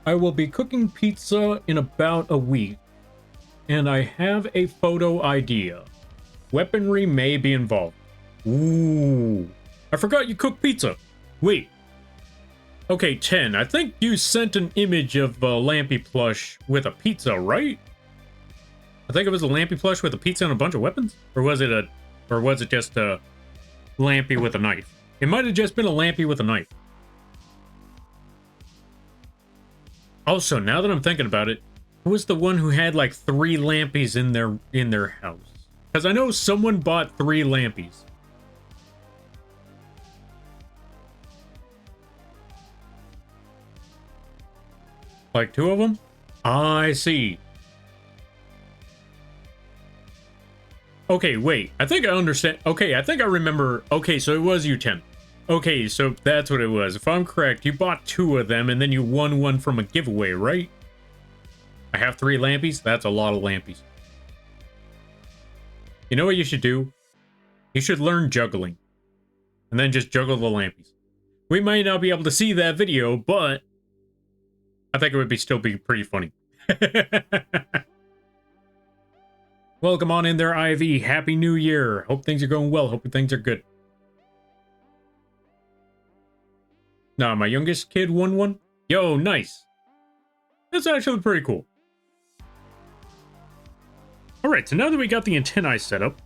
I will be cooking pizza in about a week, and I have a photo idea. Weaponry may be involved. Ooh, I forgot you cook pizza. Wait. Okay, 10. I think you sent an image of a Lampy plush with a pizza, right? I think it was a Lampy plush with a pizza and a bunch of weapons? Or was it just a Lampy with a knife? It might have just been a Lampy with a knife. Also, now that I'm thinking about it, who was the one who had like 3 Lampies in their house? Because I know someone bought 3 Lampies. Like 2 of them? I see. Okay, wait. I think I understand. Okay, I think I remember. Okay, so it was you 10. Okay, so that's what it was. If I'm correct, you bought 2 of them and then you won one from a giveaway, right? I have 3 Lampies? That's a lot of Lampies. You know what you should do? You should learn juggling. And then just juggle the Lampies. We might not be able to see that video, but I think it would still be pretty funny. Welcome on in there, Ivy. Happy New Year. Hope things are going well. Hope things are good. Nah, my youngest kid won one. Yo, nice. That's actually pretty cool. Alright, so now that we got the antennae set up,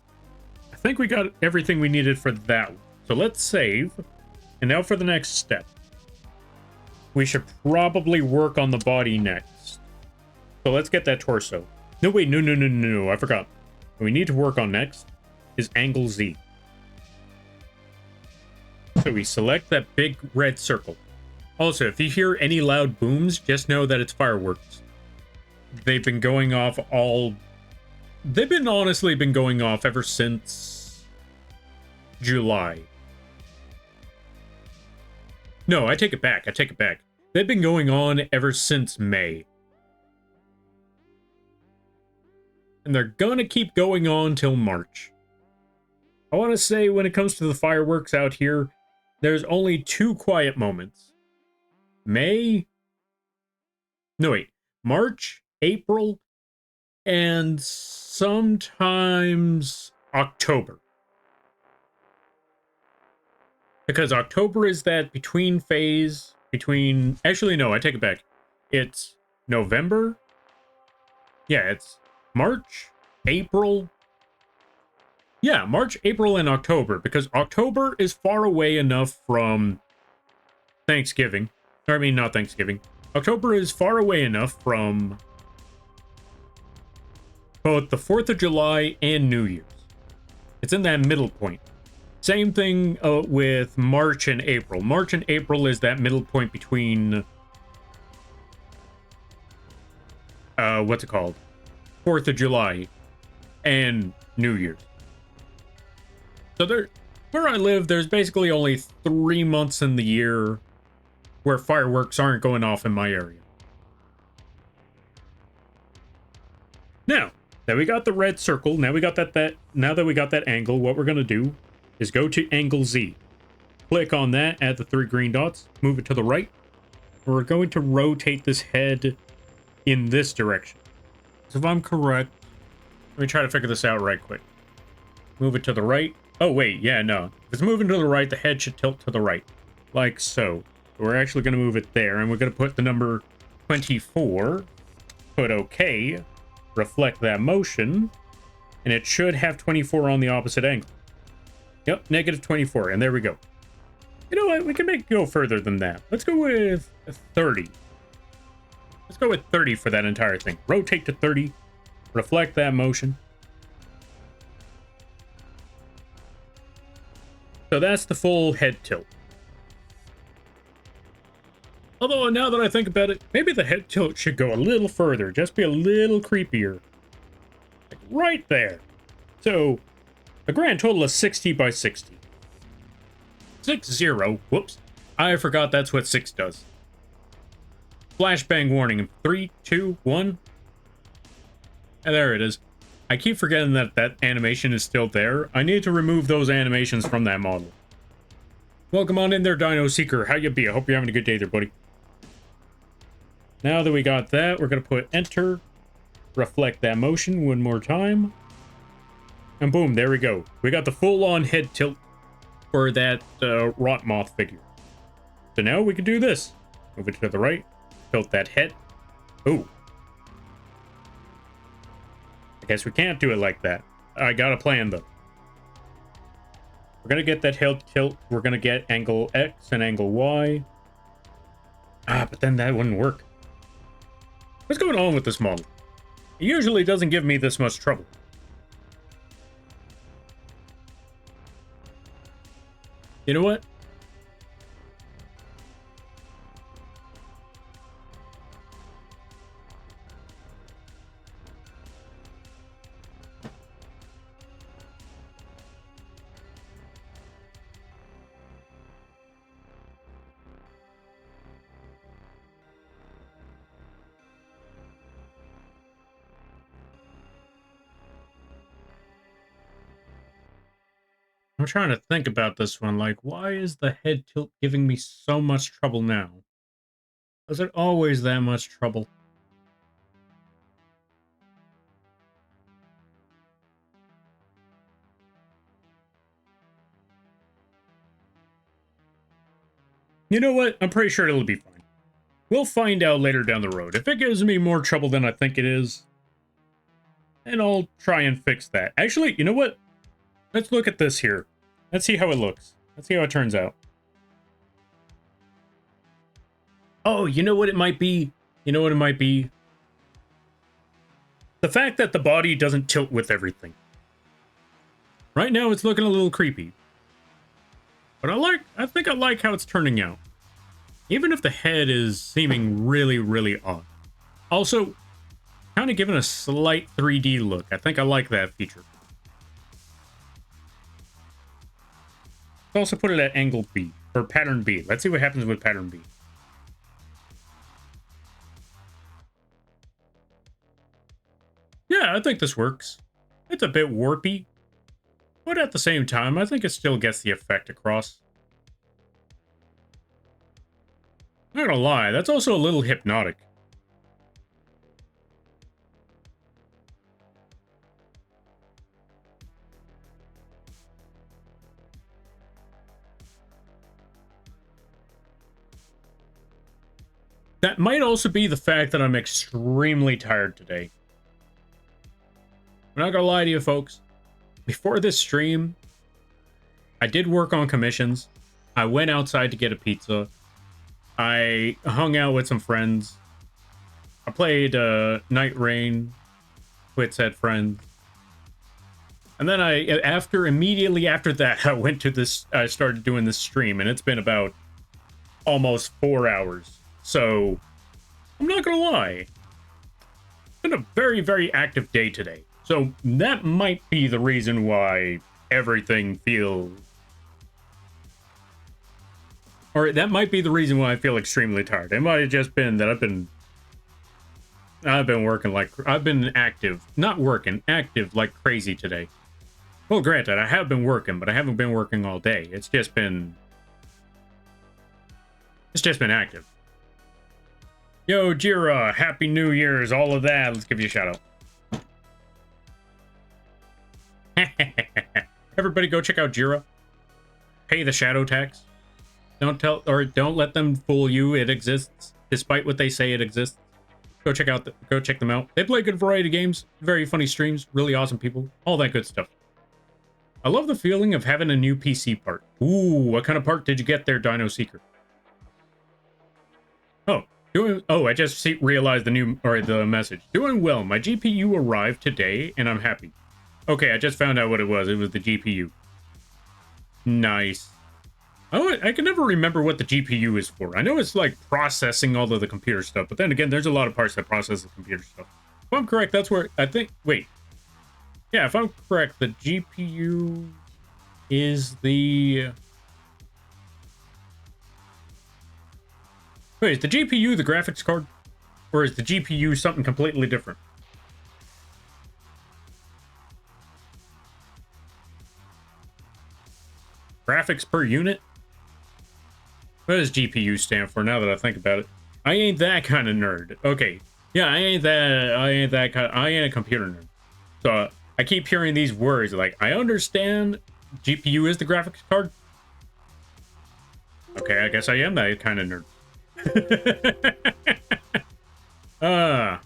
I think we got everything we needed for that one. So let's save. And now for the next step. We should probably work on the body next. So let's get that torso. No, wait, no, I forgot. What we need to work on next is angle Z. So we select that big red circle. Also, if you hear any loud booms, just know that it's fireworks. They've been going off They've been honestly been going off ever since July. No, I take it back. They've been going on ever since May. And they're gonna keep going on till March. I want to say when it comes to the fireworks out here, there's only 2 quiet moments. March, April, and sometimes October. Because October is that between phase, actually no, I take it back. It's November. Yeah, it's March, April. Yeah, March, April, and October, because October is far away enough from Thanksgiving. I mean, not Thanksgiving. October is far away enough from both the 4th of July and New Year's. It's in that middle point. Same thing with March and April. March and April is that middle point between... what's it called? 4th of July and New Year's. So where I live, there's basically only 3 months in the year where fireworks aren't going off in my area. Now we got the red circle. Now we got now that we got that angle, what we're going to do is go to angle Z. Click on that, add the 3 green dots, move it to the right. We're going to rotate this head in this direction. So if I'm correct, let me try to figure this out right quick. Move it to the right. Oh, wait, yeah, no. If it's moving to the right, the head should tilt to the right. Like so. We're actually going to move it there, and we're going to put the number 24. Put OK. Reflect that motion. And it should have 24 on the opposite angle. Yep, negative 24, and there we go. You know what? We can make it go further than that. Let's go with 30. Let's go with 30 for that entire thing. Rotate to 30. Reflect that motion. So that's the full head tilt. Although now that I think about it, maybe the head tilt should go a little further. Just be a little creepier. Like right there. So a grand total of 60 by 60. 60. Whoops. I forgot that's what 6 does. Flashbang warning in 3, 2, 1. And there it is. I keep forgetting that that animation is still there. I need to remove those animations from that model. Welcome on in there, Dino Seeker. How you be? I hope you're having a good day there, buddy. Now that we got that, we're going to put enter. Reflect that motion one more time. And boom, there we go. We got the full-on head tilt for that rot moth figure. So now we can do this. Move it to the right. Tilt that head. Ooh. I guess we can't do it like that. I got a plan, though. We're going to get that head tilt. We're going to get angle X and angle Y. Ah, but then that wouldn't work. What's going on with this model? It usually doesn't give me this much trouble. You know what? I'm trying to think about this one. Like, why is the head tilt giving me so much trouble now? Was it always that much trouble? You know what? I'm pretty sure it'll be fine. We'll find out later down the road. If it gives me more trouble than I think it is, then I'll try and fix that. Actually, you know what? Let's look at this here. Let's see how it looks. Let's see how it turns out. Oh, you know what it might be? You know what it might be? The fact that the body doesn't tilt with everything. Right now, it's looking a little creepy. But I think I like how it's turning out. Even if the head is seeming really, really odd. Also, kind of giving a slight 3D look. I think I like that feature. Also put it at angle B, or pattern B. Let's see what happens with pattern B. Yeah, I think this works. It's a bit warpy, but at the same time, I think it still gets the effect across. Not gonna lie, that's also a little hypnotic. That might also be the fact that I'm extremely tired today. I'm not gonna lie to you folks. Before this stream, I did work on commissions. I went outside to get a pizza. I hung out with some friends. I played Night Rain with said friends. And then immediately after that, I started doing this stream, and it's been about almost 4 hours. So, I'm not gonna lie. It's been a very, very active day today. So, that might be the reason why everything feels... Or that might be the reason why I feel extremely tired. It might have just been that I've been I've been active. Not working, active like crazy today. Well, granted, I have been working, but I haven't been working all day. It's just been active. Yo, Jira, Happy New Year's, all of that. Let's give you a shout out. Everybody go check out Jira. Pay the shadow tax. Don't let them fool you. It exists, despite what they say it exists. Go check them out. They play a good variety of games, very funny streams, really awesome people, all that good stuff. I love the feeling of having a new PC part. Ooh, what kind of part did you get there, Dino Seeker? I just realized the message. Doing well. My GPU arrived today, and I'm happy. Okay, I just found out what it was. It was the GPU. Nice. Oh, I can never remember what the GPU is for. I know it's like processing all of the computer stuff, but then again, there's a lot of parts that process the computer stuff. If I'm correct, that's where I think. Wait. Yeah, if I'm correct, the GPU is the. Wait, is the GPU the graphics card? Or is the GPU something completely different? Graphics per unit? What does GPU stand for now that I think about it? I ain't that kind of nerd. Okay. Yeah, I ain't a computer nerd. So I keep hearing these words like, I understand GPU is the graphics card. Okay, I guess I am that kind of nerd. I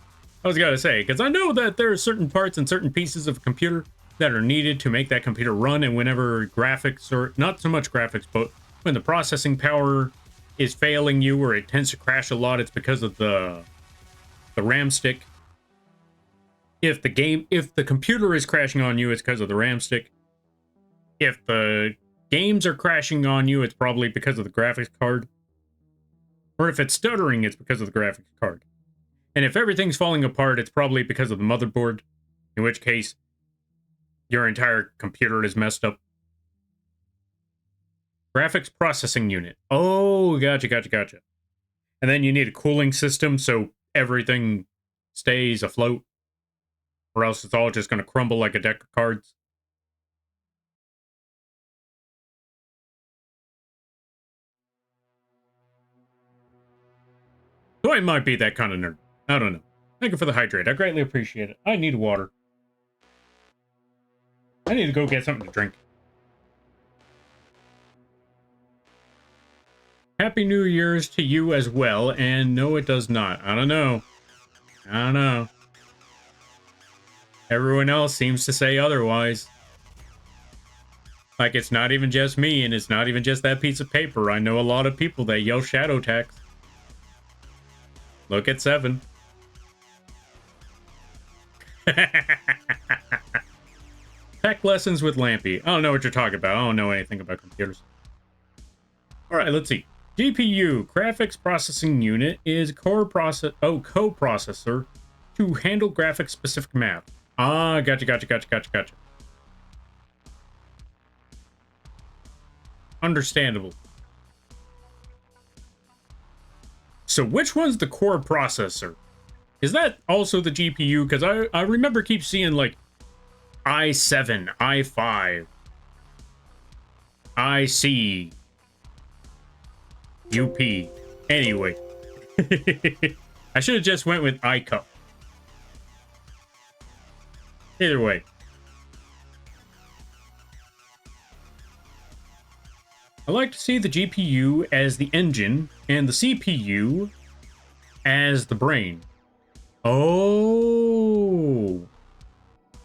was gonna say, because I know that there are certain parts and certain pieces of a computer that are needed to make that computer run, and whenever graphics, or not so much graphics, but when the processing power is failing you or it tends to crash a lot, it's because of the RAM stick. If the computer is crashing on you, it's because of the RAM stick. If the games are crashing on you, it's probably because of the graphics card. Or if it's stuttering, it's because of the graphics card. And if everything's falling apart, it's probably because of the motherboard, in which case your entire computer is messed up. Graphics processing unit. Oh, gotcha. And then you need a cooling system so everything stays afloat, or else it's all just going to crumble like a deck of cards. So I might be that kind of nerd. I don't know. Thank you for the hydrate. I greatly appreciate it. I need water. I need to go get something to drink. Happy New Year's to you as well, and no, it does not. I don't know. Everyone else seems to say otherwise. Like, it's not even just me, and it's not even just that piece of paper. I know a lot of people that yell shadow tax. Look at 7. Tech lessons with Lampy. I don't know what you're talking about. I don't know anything about computers. Alright, let's see. GPU, graphics processing unit, is coprocessor to handle graphics specific math. Ah, gotcha. Understandable. So which one's the core processor? Is that also the GPU? Because I remember keep seeing like i7, i5, IC, UP. Anyway. I should have just went with iCup. Either way. I like to see the GPU as the engine and the CPU as the brain. Oh.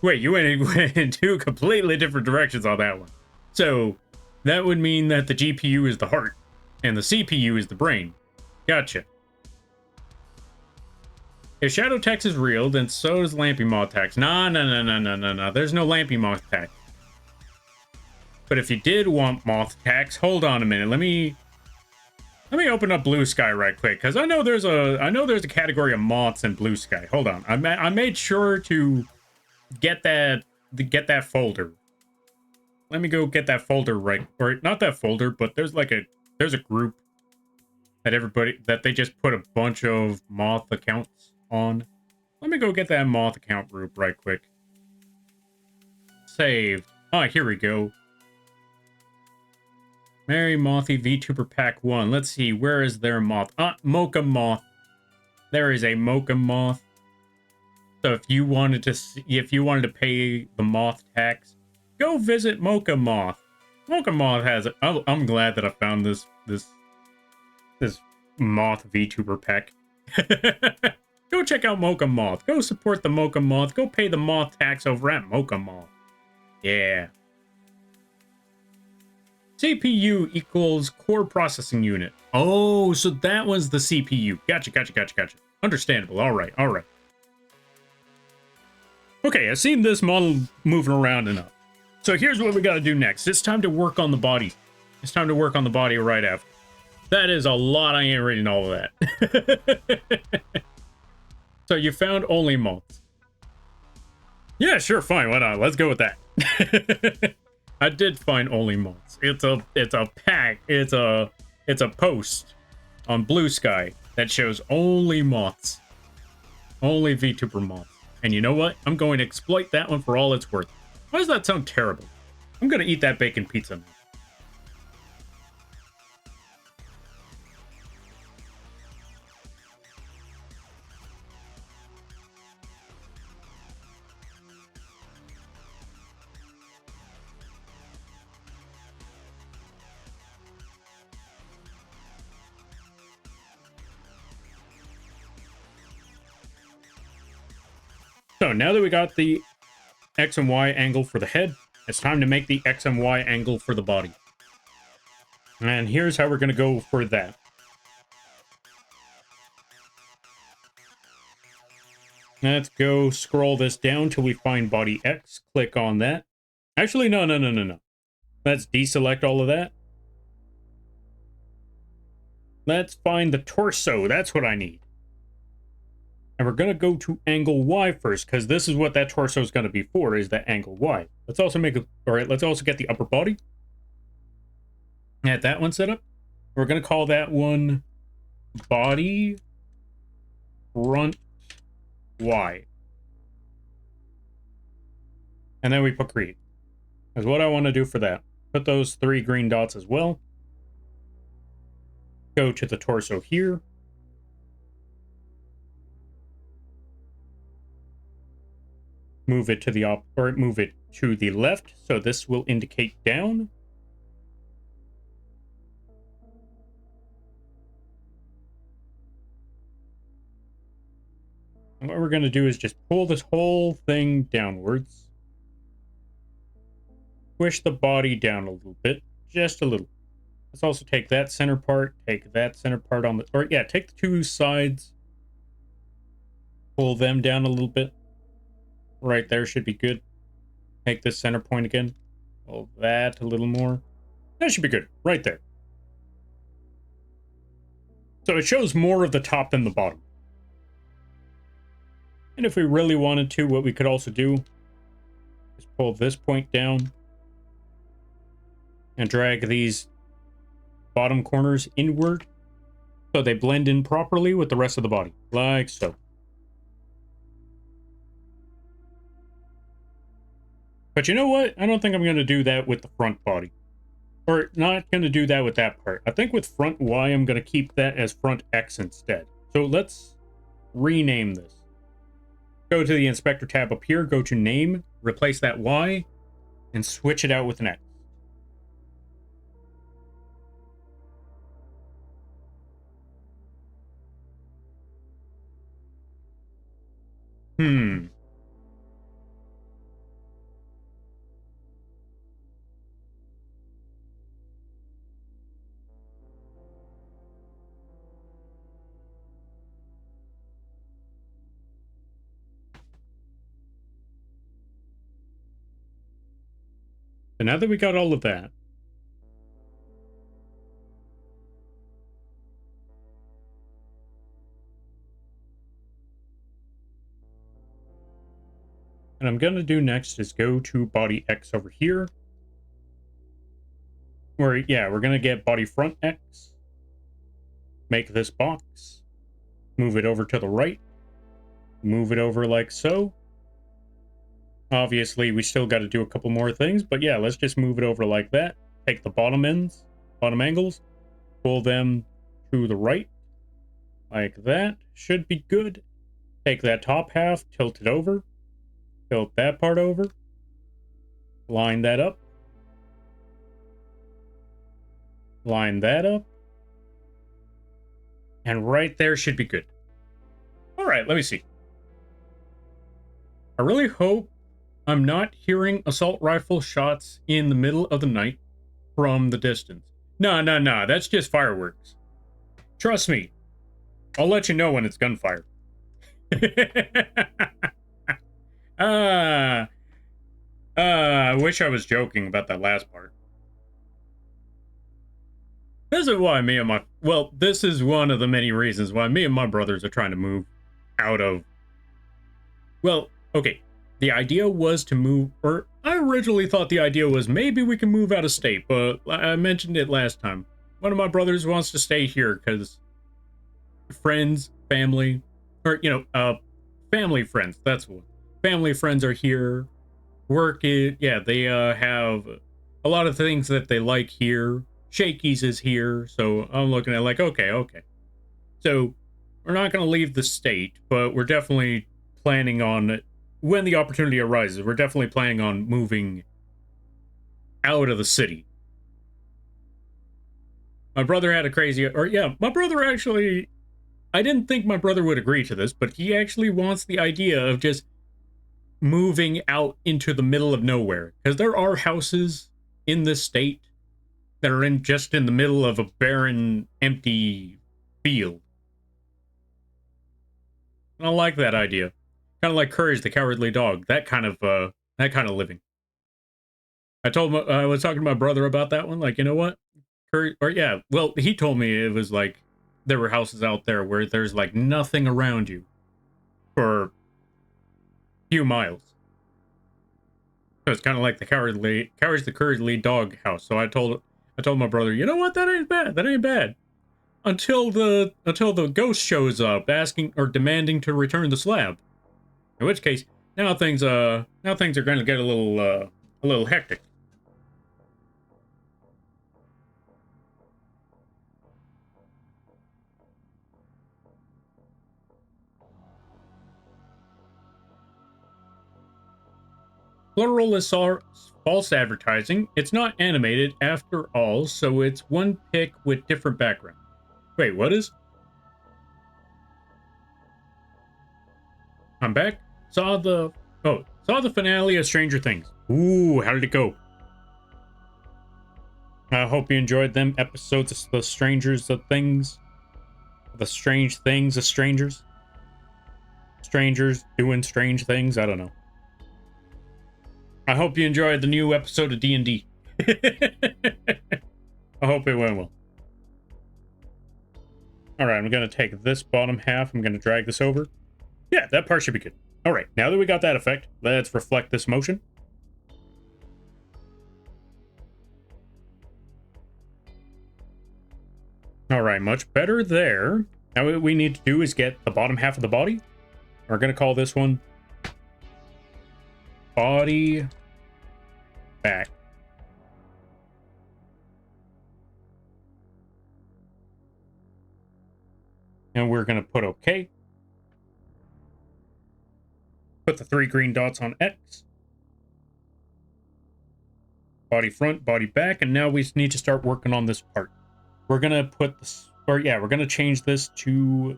Wait, you went in two completely different directions on that one. So that would mean that the GPU is the heart and the CPU is the brain. Gotcha. If Shadow Tax is real, then so is Lampy Moth Tax. No. There's no Lampy Moth Tax. But if you did want Moth Tax, hold on a minute. Let me open up Blue Sky right quick, because I know there's a category of moths in Blue Sky. Hold on. I made sure to get that folder. Let me go get that folder right, or not that folder, but there's a group that they just put a bunch of moth accounts on. Let me go get that moth account group right quick. Saved. Ah, here we go. Mary Mothy VTuber Pack 1. Let's see, where is their moth? Ah, Mocha Moth. There is a Mocha Moth. So if you wanted to pay the moth tax, go visit Mocha Moth. Mocha Moth has it. I'm glad that I found this moth VTuber pack. Go check out Mocha Moth. Go support the Mocha Moth. Go pay the moth tax over at Mocha Moth. Yeah. CPU equals core processing unit. Oh, so that was the CPU. Gotcha. Understandable. All right. Okay, I've seen this model moving around enough. So here's what we got to do next. It's time to work on the body. It's time to work on the body right after. That is a lot. I ain't reading all of that. So you found only moths. Yeah, sure, fine. Why not? Let's go with that. I did find only moths. It's a pack. It's a post on Blue Sky that shows only moths. Only VTuber moths. And you know what? I'm going to exploit that one for all it's worth. Why does that sound terrible? I'm going to eat that bacon pizza now. So now that we got the X and Y angle for the head, it's time to make the X and Y angle for the body. And here's how we're going to go for that. Let's go scroll this down till we find body X. Click on that. Actually, no. Let's deselect all of that. Let's find the torso. That's what I need. And we're going to go to angle Y first, because this is what that torso is going to be for, is that angle Y. Let's also make a... Alright, let's also get the upper body. Get that one set up. We're going to call that one body front Y. And then we put create. That's what I want to do for that. Put those 3 green dots as well. Go to the torso here. Move it to the move it to the left, so this will indicate down. And what we're going to do is just pull this whole thing downwards. Push the body down a little bit, just a little. Let's also take that center part, take that center part on the, or yeah, take the 2 sides, pull them down a little bit. Right there should be good. Take this center point again. Pull that a little more. That should be good. Right there. So it shows more of the top than the bottom. And if we really wanted to, what we could also do is pull this point down and drag these bottom corners inward so they blend in properly with the rest of the body. Like so. But you know what? I don't think I'm going to do that with the front body. Or not going to do that with that part. I think with front Y, I'm going to keep that as front X instead. So let's rename this. Go to the inspector tab up here, go to name, replace that Y, and switch it out with an X. So now that we got all of that, what I'm going to do next is go to body X over here. We're going to get body front X. Make this box. Move it over to the right. move it over like so. Obviously, we still got to do a couple more things, but yeah, let's just move it over like that. Take the bottom angles, pull them to the right, like that. Should be good. Take that top half, tilt it over, tilt that part over, line that up, line that up, and right there should be good. All right, let me see. I really hope I'm not hearing assault rifle shots in the middle of the night from the distance. No, that's just fireworks. Trust me, I'll let you know when it's gunfire. I wish I was joking about that last part. This is why this is one of the many reasons why me and my brothers are trying to move out of, well, okay. The idea was to move, or I originally thought the idea was maybe we can move out of state, but I mentioned it last time. One of my brothers wants to stay here because friends, family, or, family friends, that's what. Family friends are here. They have a lot of things that they like here. Shakey's is here, so I'm looking at like, okay. So we're not going to leave the state, but we're definitely planning on, when the opportunity arises, we're definitely planning on moving out of the city. My brother had my brother actually, I didn't think my brother would agree to this, but he actually wants the idea of just moving out into the middle of nowhere. Because there are houses in this state that are just in the middle of a barren, empty field. And I like that idea. Kind of like Courage the Cowardly Dog. That kind of living. I was talking to my brother about that one. Like, you know what? He told me it was like there were houses out there where there's like nothing around you for a few miles. So it's kind of like the Courage the Cowardly Dog house. So I told my brother, you know what? That ain't bad. Until the ghost shows up asking or demanding to return the slab. In which case, now things are going to get a little hectic. Plural is false advertising. It's not animated after all, so it's one pic with different background. Wait, what is? I'm back. Saw the finale of Stranger Things. Ooh, how did it go? I hope you enjoyed them episodes of The Strangers of Things. The Strange Things of Strangers. Strangers doing strange things. I don't know. I hope you enjoyed the new episode of D&D. I hope it went well. Alright, I'm going to take this bottom half. I'm going to drag this over. Yeah, that part should be good. Alright, now that we got that effect, let's reflect this motion. Alright, much better there. Now what we need to do is get the bottom half of the body. We're going to call this one Body Back. And we're going to put OK. Put the 3 green dots on X. Body front, body back, and now we need to start working on this part. We're going to put this, we're going to change this to,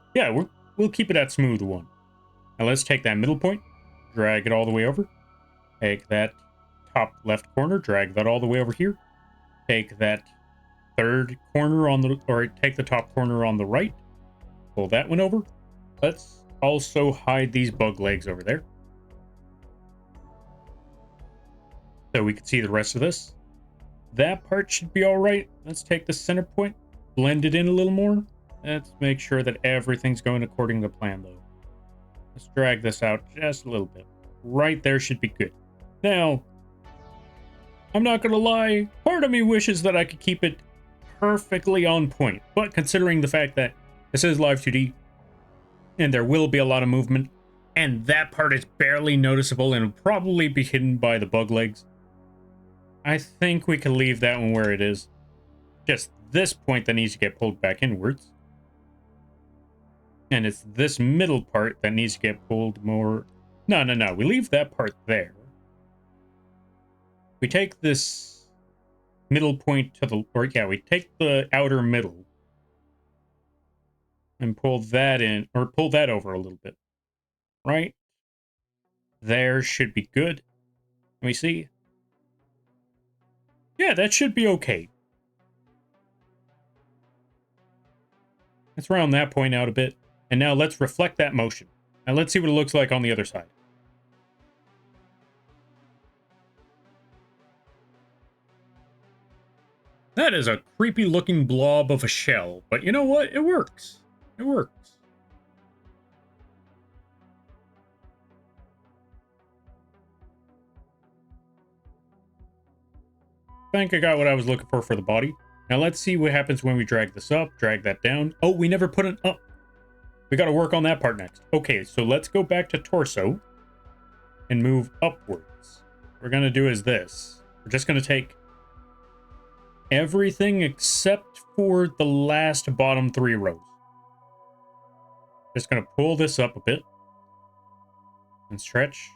we'll keep it at smooth 1. Now let's take that middle point, drag it all the way over. Take that top left corner, drag that all the way over here. Take that third corner take the top corner on the right. Pull that one over. Let's also hide these bug legs over there, so we can see the rest of this. That part should be all right. Let's take the center point, blend it in a little more. Let's make sure that everything's going according to plan, though. Let's drag this out just a little bit. Right there should be good. Now, I'm not going to lie, part of me wishes that I could keep it perfectly on point, but considering the fact that this is Live2d, and there will be a lot of movement, And that part is barely noticeable and will probably be hidden by the bug legs. I think we can leave that one where it is. Just this point that needs to get pulled back inwards. And it's this middle part that needs to get pulled more... No. We leave that part there. We take this middle point to the... Or, yeah, we take the outer middle. And pull that in, or pull that over a little bit. Right? There should be good. Let me see. Yeah, that should be okay. Let's round that point out a bit. And now let's reflect that motion. Now let's see what it looks like on the other side. That is a creepy looking blob of a shell, but you know what? It works. It works. I think I got what I was looking for the body. Now let's see what happens when we drag this up, drag that down. Oh, we never put it up. We got to work on that part next. Okay, so let's go back to torso and move upwards. What we're going to do is this. We're just going to take everything except for the last bottom 3 rows. Just going to pull this up a bit and stretch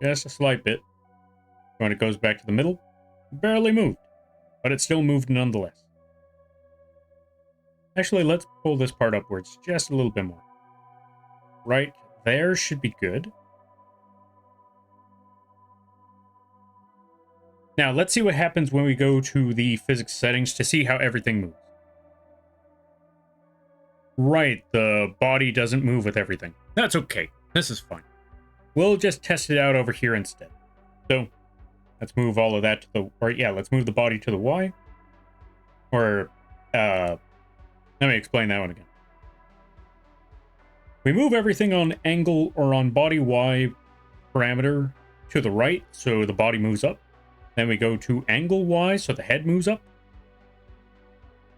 just a slight bit. When it goes back to the middle, barely moved, but it still moved nonetheless. Actually, let's pull this part upwards just a little bit more. Right there should be good. Now, let's see what happens when we go to the physics settings to see how everything moves. Right, the body doesn't move with everything. That's okay. This is fine. We'll just test it out over here instead. So, let's move all of that to the... Or, yeah, let's move the body to the Y. Or, let me explain that one again. We move everything on angle or on body Y parameter to the right, so the body moves up. Then we go to angle Y, so the head moves up.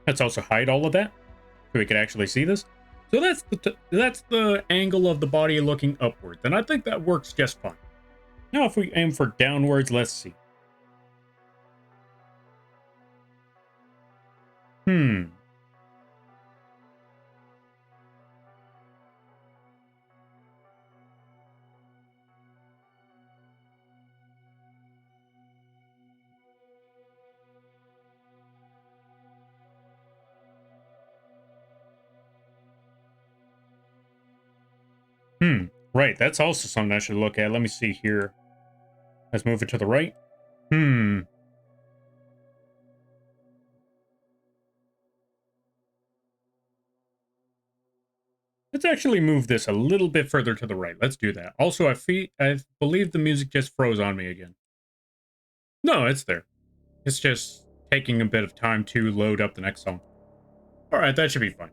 Let's also hide all of that, so we can actually see this. So that's the angle of the body looking upwards, and I think that works just fine. Now if we aim for downwards, let's see. Right, that's also something I should look at. Let me see here. Let's move it to the right. Let's actually move this a little bit further to the right. Let's do that. Also, I believe the music just froze on me again. No, it's there. It's just taking a bit of time to load up the next song. All right, that should be fine.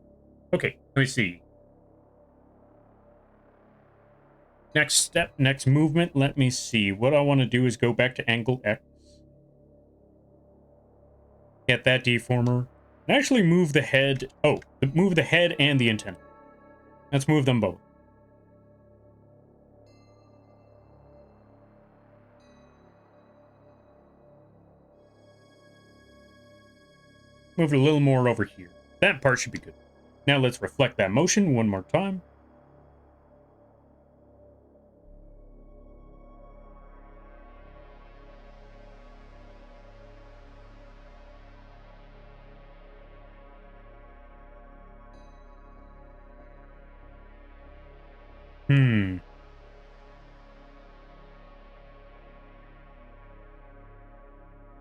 Okay, let me see. Next step, next movement. Let me see. What I want to do is go back to angle X. Get that deformer. And actually move the head. Oh, move the head and the antenna. Let's move them both. Move it a little more over here. That part should be good. Now let's reflect that motion one more time.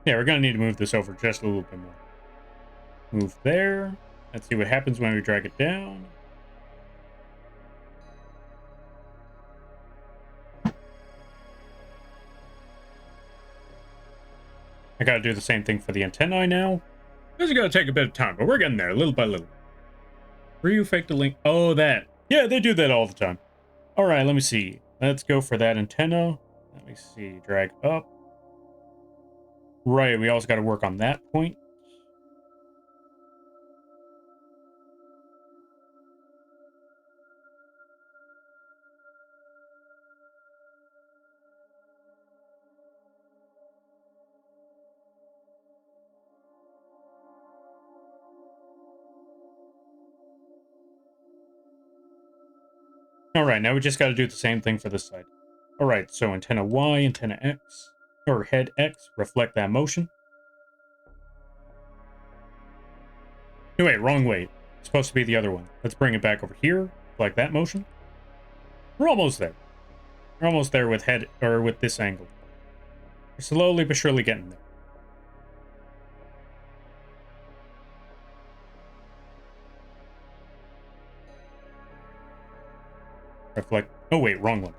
Yeah, we're going to need to move this over just a little bit more. Move there. Let's see what happens when we drag it down. I got to do the same thing for the antennae now. This is going to take a bit of time, but we're getting there little by little. Where you fake the link? Oh, that. Yeah, they do that all the time. All right, let me see. Let's go for that antenna. Let me see. Drag up. Right, we also got to work on that point. All right, now we just got to do the same thing for this side. All right, so antenna Y, antenna X, or head X, reflect that motion. No, wait, wrong way. It's supposed to be the other one. Let's bring it back over here, like that motion. We're almost there. We're almost there with head, or with this angle. We're slowly but surely getting there. Reflect. Oh, wait, wrong one.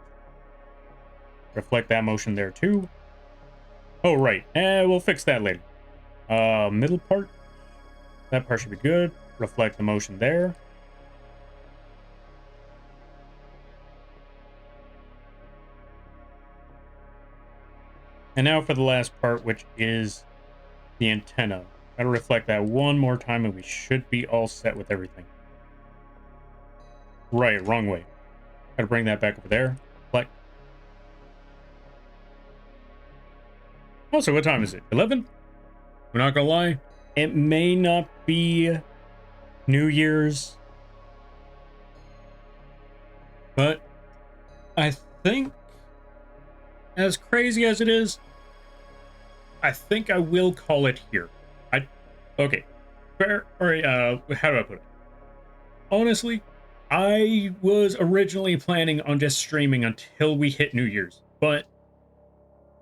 Reflect that motion there, too. Oh, right. We'll fix that later. Middle part. That part should be good. Reflect the motion there. And now for the last part, which is the antenna. Gotta reflect that one more time, and we should be all set with everything. Right, wrong way. Gotta bring that back over there. Reflect. Also, what time is it? 11? We're not gonna lie. It may not be New Year's, but I think, as crazy as it is, I think I will call it here. Okay. Fair, or, how do I put it? Honestly, I was originally planning on just streaming until we hit New Year's, but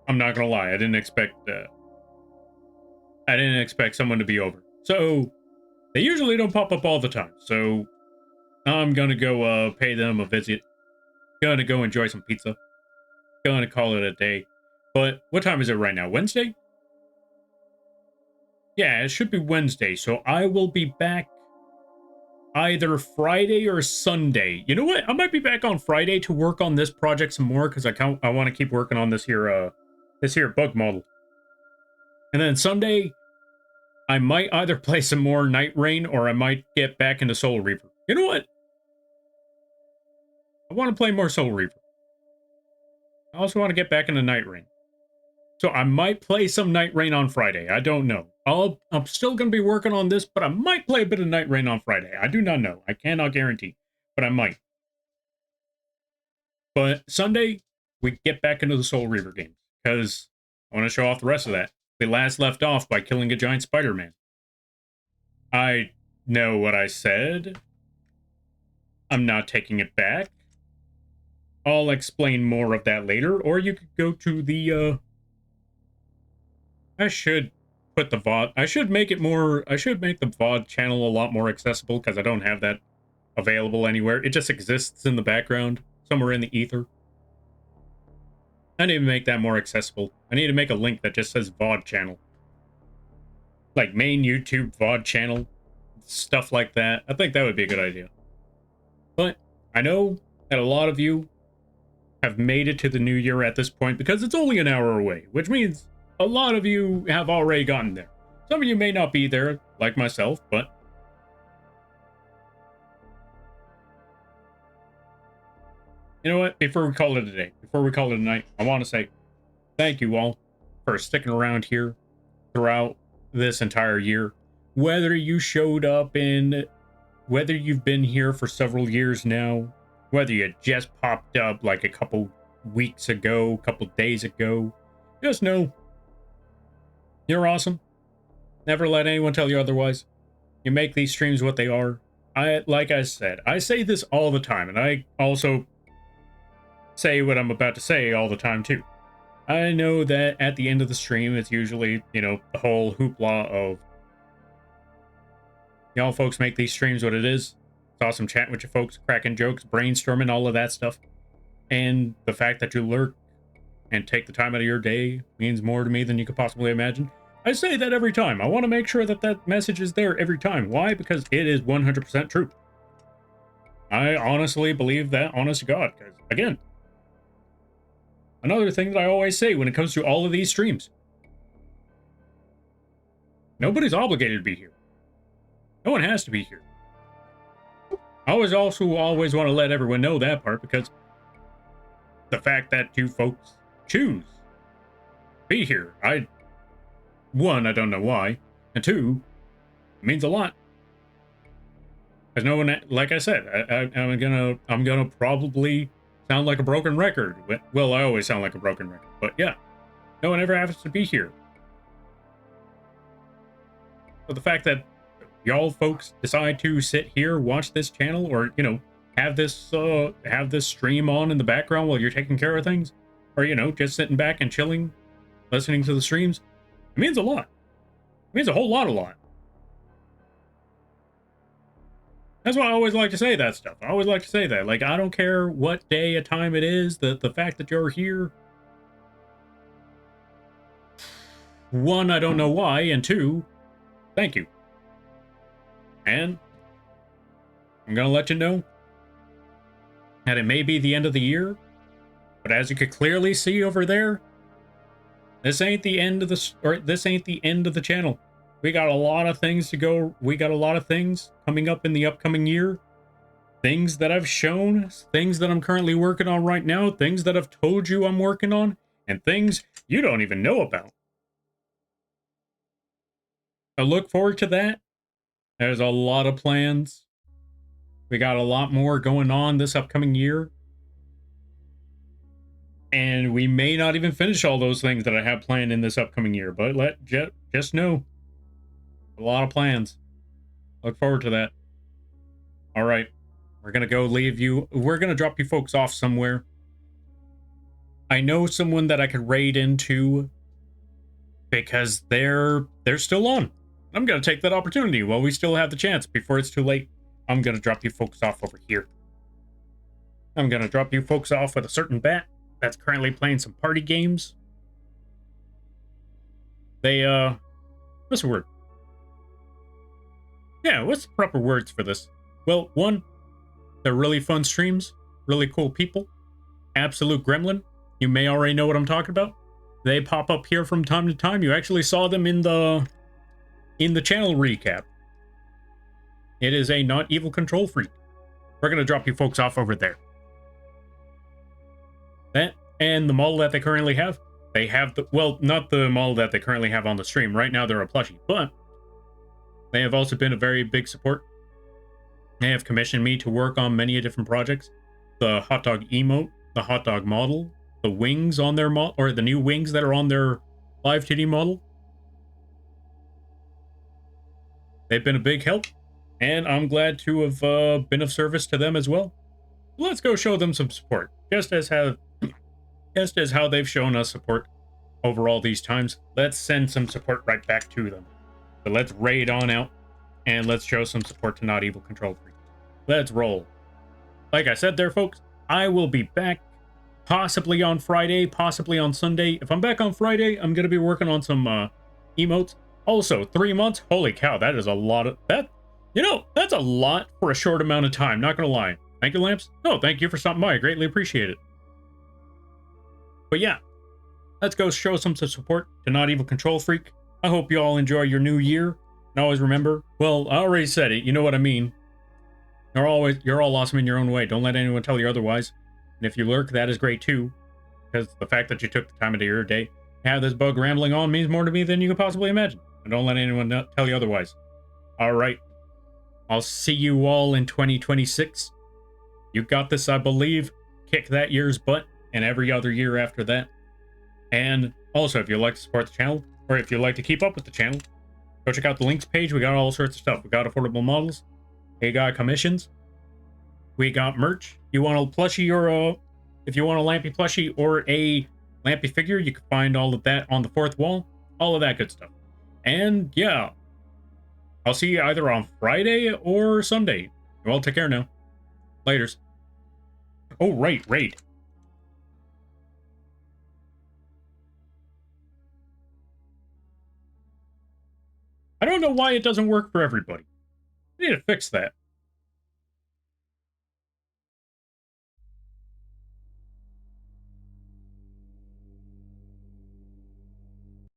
I'm not gonna lie, I didn't expect someone to be over. So they usually don't pop up all the time. So I'm gonna go pay them a visit. Gonna go enjoy some pizza. Gonna call it a day. But what time is it right now? Wednesday? Yeah, it should be Wednesday. So I will be back either Friday or Sunday. You know what? I might be back on Friday to work on this project some more because I want to keep working on this here bug model. And then Sunday, I might either play some more Night Rain or I might get back into Soul Reaver. You know what? I want to play more Soul Reaver. I also want to get back into Night Rain. So I might play some Night Rain on Friday. I don't know. I'm still going to be working on this, but I might play a bit of Night Rain on Friday. I do not know. I cannot guarantee, but I might. But Sunday, we get back into the Soul Reaver games because I want to show off the rest of that. We last left off by killing a giant Spider-Man. I know what I said. I'm not taking it back. I'll explain more of that later, or you could go to the, I should put the VOD, I should make the VOD channel a lot more accessible, because I don't have that available anywhere. It just exists in the background, somewhere in the ether. I need to make that more accessible. I need to make a link that just says VOD channel. Like main YouTube VOD channel, stuff like that. I think that would be a good idea. But I know that a lot of you have made it to the new year at this point because it's only an hour away, which means a lot of you have already gotten there. Some of you may not be there, like myself, but you know what? Before we call it a day, before we call it a night, I want to say thank you all for sticking around here throughout this entire year. Whether you showed up whether you've been here for several years now, whether you just popped up like a couple weeks ago, a couple days ago, just know you're awesome. Never let anyone tell you otherwise. You make these streams what they are. Like I said, I say this all the time, and I also say what I'm about to say all the time too. I know that at the end of the stream, it's usually, you know, the whole hoopla of y'all folks make these streams what it is. It's awesome chatting with you folks, cracking jokes, brainstorming, all of that stuff. And the fact that you lurk and take the time out of your day means more to me than you could possibly imagine. I say that every time. I want to make sure that that message is there every time. Why? Because it is 100% true. I honestly believe that, honest to God. Because, again, another thing that I always say when it comes to all of these streams, nobody's obligated to be here. No one has to be here. I always want to let everyone know that part, because the fact that you folks choose to be here, one, I don't know why, and two, it means a lot. Because no one, like I said, I'm gonna probably sound like a broken record. Well, I always sound like a broken record, but yeah, no one ever has to be here. But the fact that y'all folks decide to sit here, watch this channel, or have this stream on in the background while you're taking care of things, or just sitting back and chilling, listening to the streams, it means a lot. It means a whole lot. That's why I always like to say that stuff. I always like to say that. Like, I don't care what day or time it is, the fact that you're here. One, I don't know why, and two, thank you. And I'm gonna let you know that it may be the end of the year, but as you could clearly see over there, this ain't the end of the channel. We got a lot of things to go. We got a lot of things coming up in the upcoming year. Things that I've shown, things that I'm currently working on right now, things that I've told you I'm working on, and things you don't even know about. I look forward to that. There's a lot of plans. We got a lot more going on this upcoming year. And we may not even finish all those things that I have planned in this upcoming year, but just know. A lot of plans. Look forward to that. All right. We're going to go leave you. We're going to drop you folks off somewhere. I know someone that I could raid into because they're still on. I'm going to take that opportunity while we still have the chance before it's too late. I'm going to drop you folks off over here. I'm going to drop you folks off with a certain bat that's currently playing some party games. They, what's the word? Yeah, what's the proper words for this? Well, one, they're really fun streams, really cool people. Absolute gremlin. You may already know what I'm talking about. They pop up here from time to time. You actually saw them in the channel recap. It is a not evil control freak. We're gonna drop you folks off over there. That and the model that they currently have. They have not the model that they currently have on the stream. Right now they're a plushie, but they have also been a very big support. They have commissioned me to work on many different projects. The hot dog emote, the hot dog model, the wings on their model, or the new wings that are on their Live2d model. They've been a big help, and I'm glad to have been of service to them as well. Let's go show them some support, just as how they've shown us support over all these times. Let's send some support right back to them. So let's raid on out, and let's show some support to Not Evil Control Freak. Let's roll. Like I said there, folks, I will be back possibly on Friday, possibly on Sunday. If I'm back on Friday, I'm going to be working on some emotes. Also, 3 months? Holy cow, that is a lot of... that's a lot for a short amount of time, not going to lie. Thank you, Lamps. No, thank you for stopping by. I greatly appreciate it. But yeah, let's go show some support to Not Evil Control Freak. I hope you all enjoy your new year. And always remember, well, I already said it. You know what I mean. You're all awesome in your own way. Don't let anyone tell you otherwise. And if you lurk, that is great too. Because the fact that you took the time of your day to have this bug rambling on means more to me than you could possibly imagine. And don't let anyone tell you otherwise. All right. I'll see you all in 2026. You got this, I believe. Kick that year's butt and every other year after that. And also, if you'd like to support the channel, or if you'd like to keep up with the channel, go check out the links page. We got all sorts of stuff. We got affordable models. We got commissions. We got merch. You want a plushie or if you want a Lampy plushie or a Lampy figure, you can find all of that on the fourth wall. All of that good stuff. And yeah, I'll see you either on Friday or Sunday. Well, take care now. Laters. Oh, right, raid. I don't know why it doesn't work for everybody. I need to fix that.